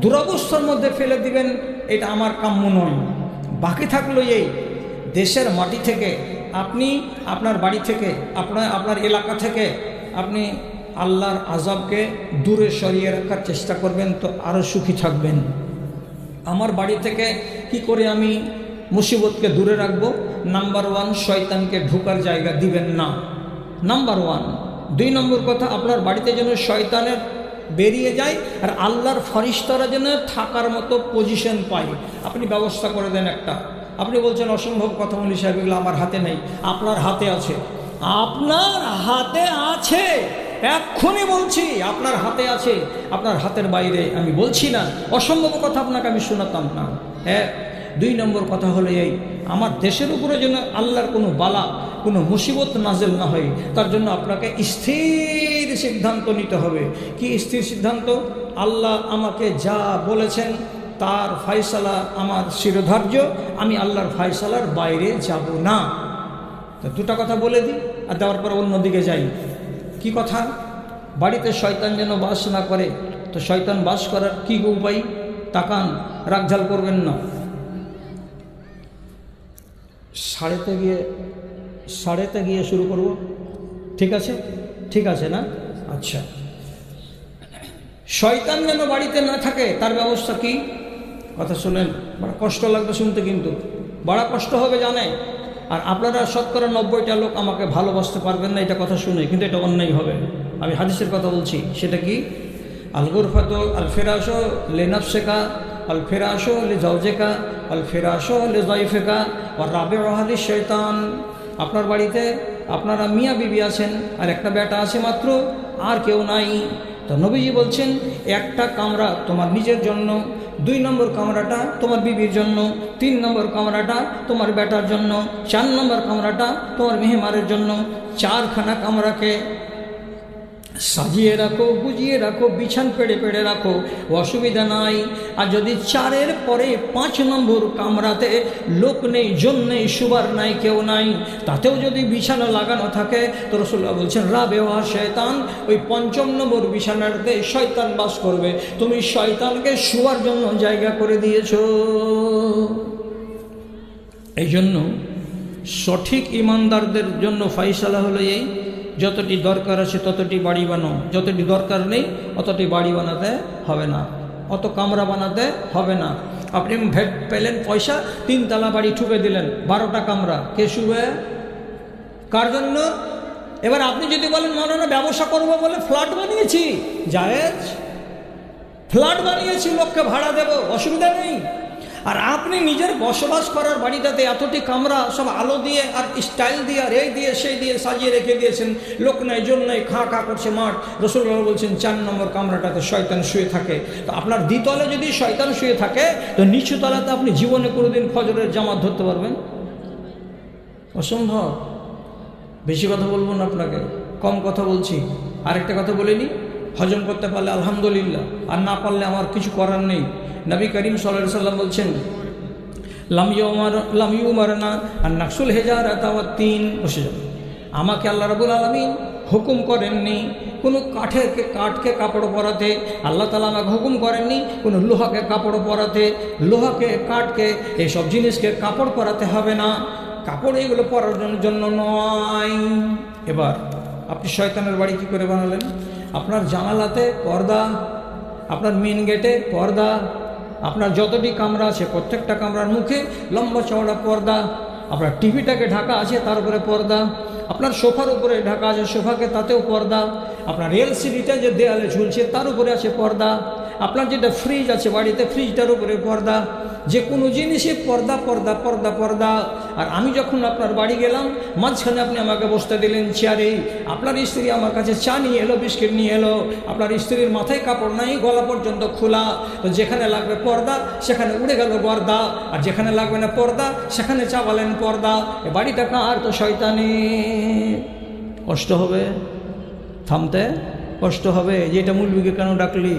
দুরবস্থার মধ্যে ফেলে দিবেন, এটা আমার কাম্য নয়। বাকি থাকলো এই, দেশের মাটি থেকে আপনি, আপনার বাড়ি থেকে, আপনার এলাকা থেকে আপনি আল্লাহর আযাবকে দূরে সরিয়ে রাখার চেষ্টা করবেন, তো আরও সুখী থাকবেন। আমার বাড়ি থেকে কি করে আমি মুসিবতকে দূরে রাখবো? নাম্বার 1, শয়তানকে ঢোকার জায়গা দিবেন না। নাম্বার 1, 2 নম্বর কথা, আপনার বাড়িতে যেন শয়তানের বেরিয়ে যায় আর আল্লাহর ফরিস্তারা যেন থাকার মতো পজিশন পায়, আপনি ব্যবস্থা করে দেন একটা। আপনি বলছেন অসম্ভব কথা মৌলী সাহেব, এগুলো আমার হাতে নেই। আপনার হাতে আছে, আপনার হাতে আছে, এক্ষুনি বলছি আপনার হাতে আছে, আপনার হাতের বাইরে আমি বলছি না। অসম্ভব কথা আপনাকে আমি শোনাতাম না। হ্যাঁ, 2 নম্বর কথা হলো এই, আমার দেশের উপরে যেন আল্লাহর কোনো বালা, কোনো মুসিবত নাজেল না হয়, তার জন্য আপনাকে স্থির সিদ্ধান্ত নিতে হবে। কি স্থির সিদ্ধান্ত? আল্লাহ আমাকে যা বলেছেন তার ফয়সালা আমার শিরোধার্য, আমি আল্লাহর ফয়সালার বাইরে যাব না। তো 2টা কথা বলে দিই আর দেওয়ার পর অন্যদিকে যাই। কি কথা? বাড়িতে শয়তান যেন বাস না করে। তো শয়তান বাস করার কি উপায়? তাকান, রাগঝাল করবেন না। সাড়েতে গিয়ে শুরু করব, ঠিক আছে? ঠিক আছে না? আচ্ছা, শয়তান যেন বাড়িতে না থাকে তার ব্যবস্থা কি? কথা শুনেন, বড় কষ্ট লাগবে শুনতে, কিন্তু বড় কষ্ট হবে জানে। আর আপনারা 90% লোক আমাকে ভালোবাসতে পারবেন না এটা কথা শুনে, কিন্তু এটা অন্যায় হবে। আমি হাদিসের কথা বলছি, সেটা কি? আল গুরফাতু আল ফিরাশু লিনাফসিকা আল ফিরাশু লিজাওজিকা আল ফিরাশু লিযাইফিকা ওয়া রাবিউহা লিশাইতান। আপনার বাড়িতে আপনারা মিয়া বিবি আছেন আর একটা বেটা আছে মাত্র, আর কেউ নাই। তো নবীজি বলছেন, একটা কামরা তোমার নিজের জন্য, 2 নম্বর কামরাটা তোমার বিবির জন্য, 3 নম্বর কামরাটা তোমার বেটার জন্য, 4 নম্বর কামরাটা তোমার মেহমানের জন্য। 4খানা কামরাকে সাজিয়ে রাখো, গুজিয়ে রাখো, বিছান পেড়ে পেড়ে রাখো, অসুবিধা নাই। আর যদি 4-এর পরে 5 নম্বর কামরাতে লোক নেই, জন নেই, শুবার নাই, কেউ নাই, তাতেও যদি বিছানা লাগানো থাকে, তো রাসূলুল্লাহ বলছেন রাবেওয়া শয়তান, ওই 5ম নম্বর বিছানাতে শয়তান বাস করবে। তুমি শয়তানকে শুয়ার জন্য জায়গা করে দিয়েছো। এই জন্য সঠিক ইমানদারদের জন্য ফয়সালা হলো এই, যতটি দরকার আছে ততটি বাড়ি বানাও, যতটি দরকার নেই অতটি বাড়ি বানাতে হবে না, অত কামরা বানাতে হবে না। আপনি পেলেন পয়সা, 3 তলা বাড়ি ঠুকে দিলেন, 12টা কামরা, কে শুবে? কার জন্য? এবার আপনি যদি বলেন মাওলানা ব্যবসা করবো বলে ফ্ল্যাট বানিয়েছি, জায়েজ, ফ্ল্যাট বানিয়েছি, লোককে ভাড়া দেব, অসুবিধা নেই। আর আপনি নিজের বসবাস করার বাড়িটাতে এতটি কামরা সব আলো দিয়ে আর স্টাইল দিয়ে আর এই দিয়ে সেই দিয়ে সাজিয়ে রেখে দিয়েছেন, লোক নাই, জন নাই, খা খা করছে মাঠ। রাসূলুল্লাহ বলছেন 4 নম্বর কামরাটাতে শয়তান শুয়ে থাকে। তো আপনার দ্বিতলে যদি শয়তান শুয়ে থাকে, তো নিচু তলাতে আপনি জীবনে কোনোদিন ফজরের জামাত ধরতে পারবেন? অসম্ভব। বেশি কথা বলবো না আপনাকে, কম কথা বলছি। আরেকটা কথা বলে নিই, হজম করতে পারলে আলহামদুলিল্লাহ, আর না পারলে আমার কিছু করার নেই। নবী করিম সাল্লাল্লাহু আলাইহি ওয়াসাল্লাম বলছেন, লাম ইউমারনা আন নাকসুল হিজারাতা ওয়াত তিন। বসে যান। আমাকে আল্লাহ রাব্বুল আলামিন হুকুম করেননি কোনো কাঠকে কাপড় পরাতে, আল্লাহ তাআলা আমাকে হুকুম করেননি কোনো লোহাকে কাপড় পরাতে, লোহাকে, কাঠকে, এইসব জিনিসকে কাপড় পরাতে হবে না, কাপড় এগুলো পরার জন্য নয়। এবার আপনি শয়তানের বাড়ি কী করে বানালেন? আপনার জানালাতে পর্দা, আপনার মেন গেটে পর্দা, আপনার যতটি কামরা আছে প্রত্যেকটা কামরার মুখে লম্বা চওড়া পর্দা, আপনার টিভিটাকে ঢাকা আছে তার উপরে পর্দা, আপনার সোফার উপরে ঢাকা আছে সোফাকে তাতেও পর্দা, আপনার এলসিডিটা যে দেয়ালে ঝুলছে তার উপরে আছে পর্দা, আপনার যেটা ফ্রিজ আছে বাড়িতে ফ্রিজটার উপরে পর্দা, যে কোনো জিনিসে পর্দা পর্দা পর্দা পর্দা। আর আমি যখন আপনার বাড়ি গেলাম, মাঝখানে আপনি আমাকে বসতে দিলেন চেয়ারে, আপনার স্ত্রী আমার কাছে চা নিয়ে এলো, বিস্কিট নিয়ে এলো, আপনার স্ত্রীর মাথায় কাপড় নাই, গলা পর্যন্ত খোলা, তো যেখানে লাগবে পর্দা সেখানে উড়ে গেল পর্দা, আর যেখানে লাগবে না পর্দা সেখানে চাপালেন পর্দা। এ বাড়িটা কার? তো শয়তানি। কষ্ট হবে, থামতে কষ্ট হবে। যেটা মূলবিকে কেন ডাকলি?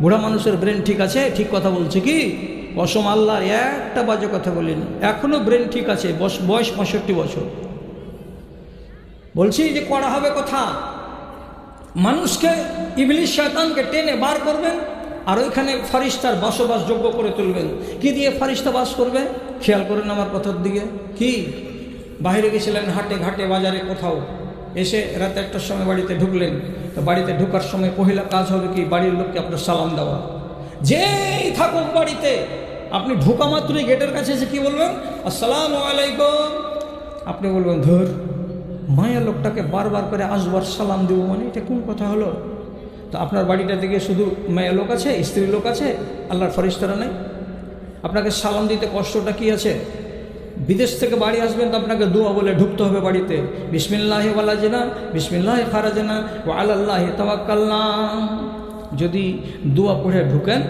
বুড়া মানুষের ব্রেন ঠিক আছে, ঠিক কথা বলছে কি? কসম আল্লাহ, একটা বাজে কথা বলিনি, এখনো ব্রেন ঠিক আছে, বয়স 65 বছর। বলছি যে করা হবে কথা, মানুষকে ইবলিস শয়তানকে টেনে বার করবেন আর ওইখানে ফারিস্তার বসবাস যোগ্য করে তুলবেন। কি দিয়ে ফারিস্তা বাস করবে? খেয়াল করেন আমার কথার দিকে। কি? বাইরে গেছিলেন হাটে ঘাটে বাজারে কোথাও, এসে রাতে 1টার সময় বাড়িতে ঢুকলেন, তো বাড়িতে ঢোকার সময় পহিলা কাজ হবে কি? বাড়ির লোককে আপনার সালাম দেওয়া। যেই থাকুক বাড়িতে, আপনি ঢোকা মাত্রই গেটের কাছে এসে কি বলবেন? আসসালামু আলাইকুম। আপনি বলবেন ধর মায়া লোকটাকে বারবার করে আসবার সালাম দেবো, মানে এটা কোন কথা হলো? তো আপনার বাড়িটা থেকে শুধু মায়া লোক আছে, স্ত্রী লোক আছে, আল্লাহর ফেরেশতারা নেই? আপনাকে সালাম দিতে কষ্টটা কি আছে? বিদেশ থেকে বাড়ি আসবেন তো আপনাকে দোয়া বলে ঢুকতে হবে বাড়িতে। বিসমিল্লাহি ওয়ালাজিনা বিসমিল্লাহি খারাজনা ওয়া আলাল্লাহি তাওয়াক্কালনা। যদি দোয়া পড়ে ঢুকেন,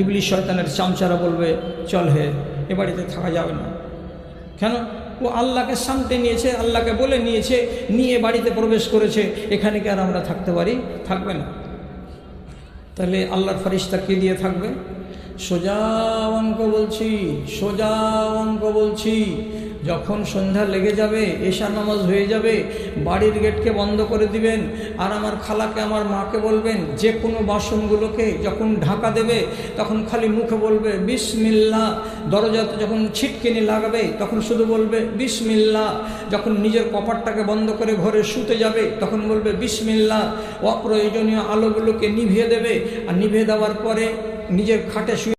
ইবলিশ শয়তানের চামচারা বলবে চল হে, এ বাড়িতে থাকা যাবে না। কেন? ও আল্লাহকে সামনে নিয়েছে, আল্লাহকে বলে নিয়েছে, নিয়ে বাড়িতে প্রবেশ করেছে, এখানে কি আর আমরা থাকতে পারি? থাকবে না। তাহলে আল্লাহর ফেরেশতা কে দিয়ে থাকবে? সোজা অঙ্ক বলছি, সোজা অঙ্ক বলছি। যখন সন্ধ্যা লেগে যাবে, এশা নামাজ হয়ে যাবে, বাড়ির গেটকে বন্ধ করে দিবেন, আর আমার খালাকে আমার মাকে বলবেন যে কোনো বাসনগুলোকে যখন ঢাকা দেবে তখন খালি মুখে বলবে বিসমিল্লাহ। দরজাতে যখন ছিটকিনি লাগাবে তখন শুধু বলবে বিসমিল্লাহ। যখন নিজের কপাটটাকে বন্ধ করে ঘরে শুতে যাবে তখন বলবে বিসমিল্লাহ। অপ্রয়োজনীয় আলোগুলোকে নিভিয়ে দেবে, আর নিভিয়ে দেওয়ার পরে নিজের খাটে শুয়ে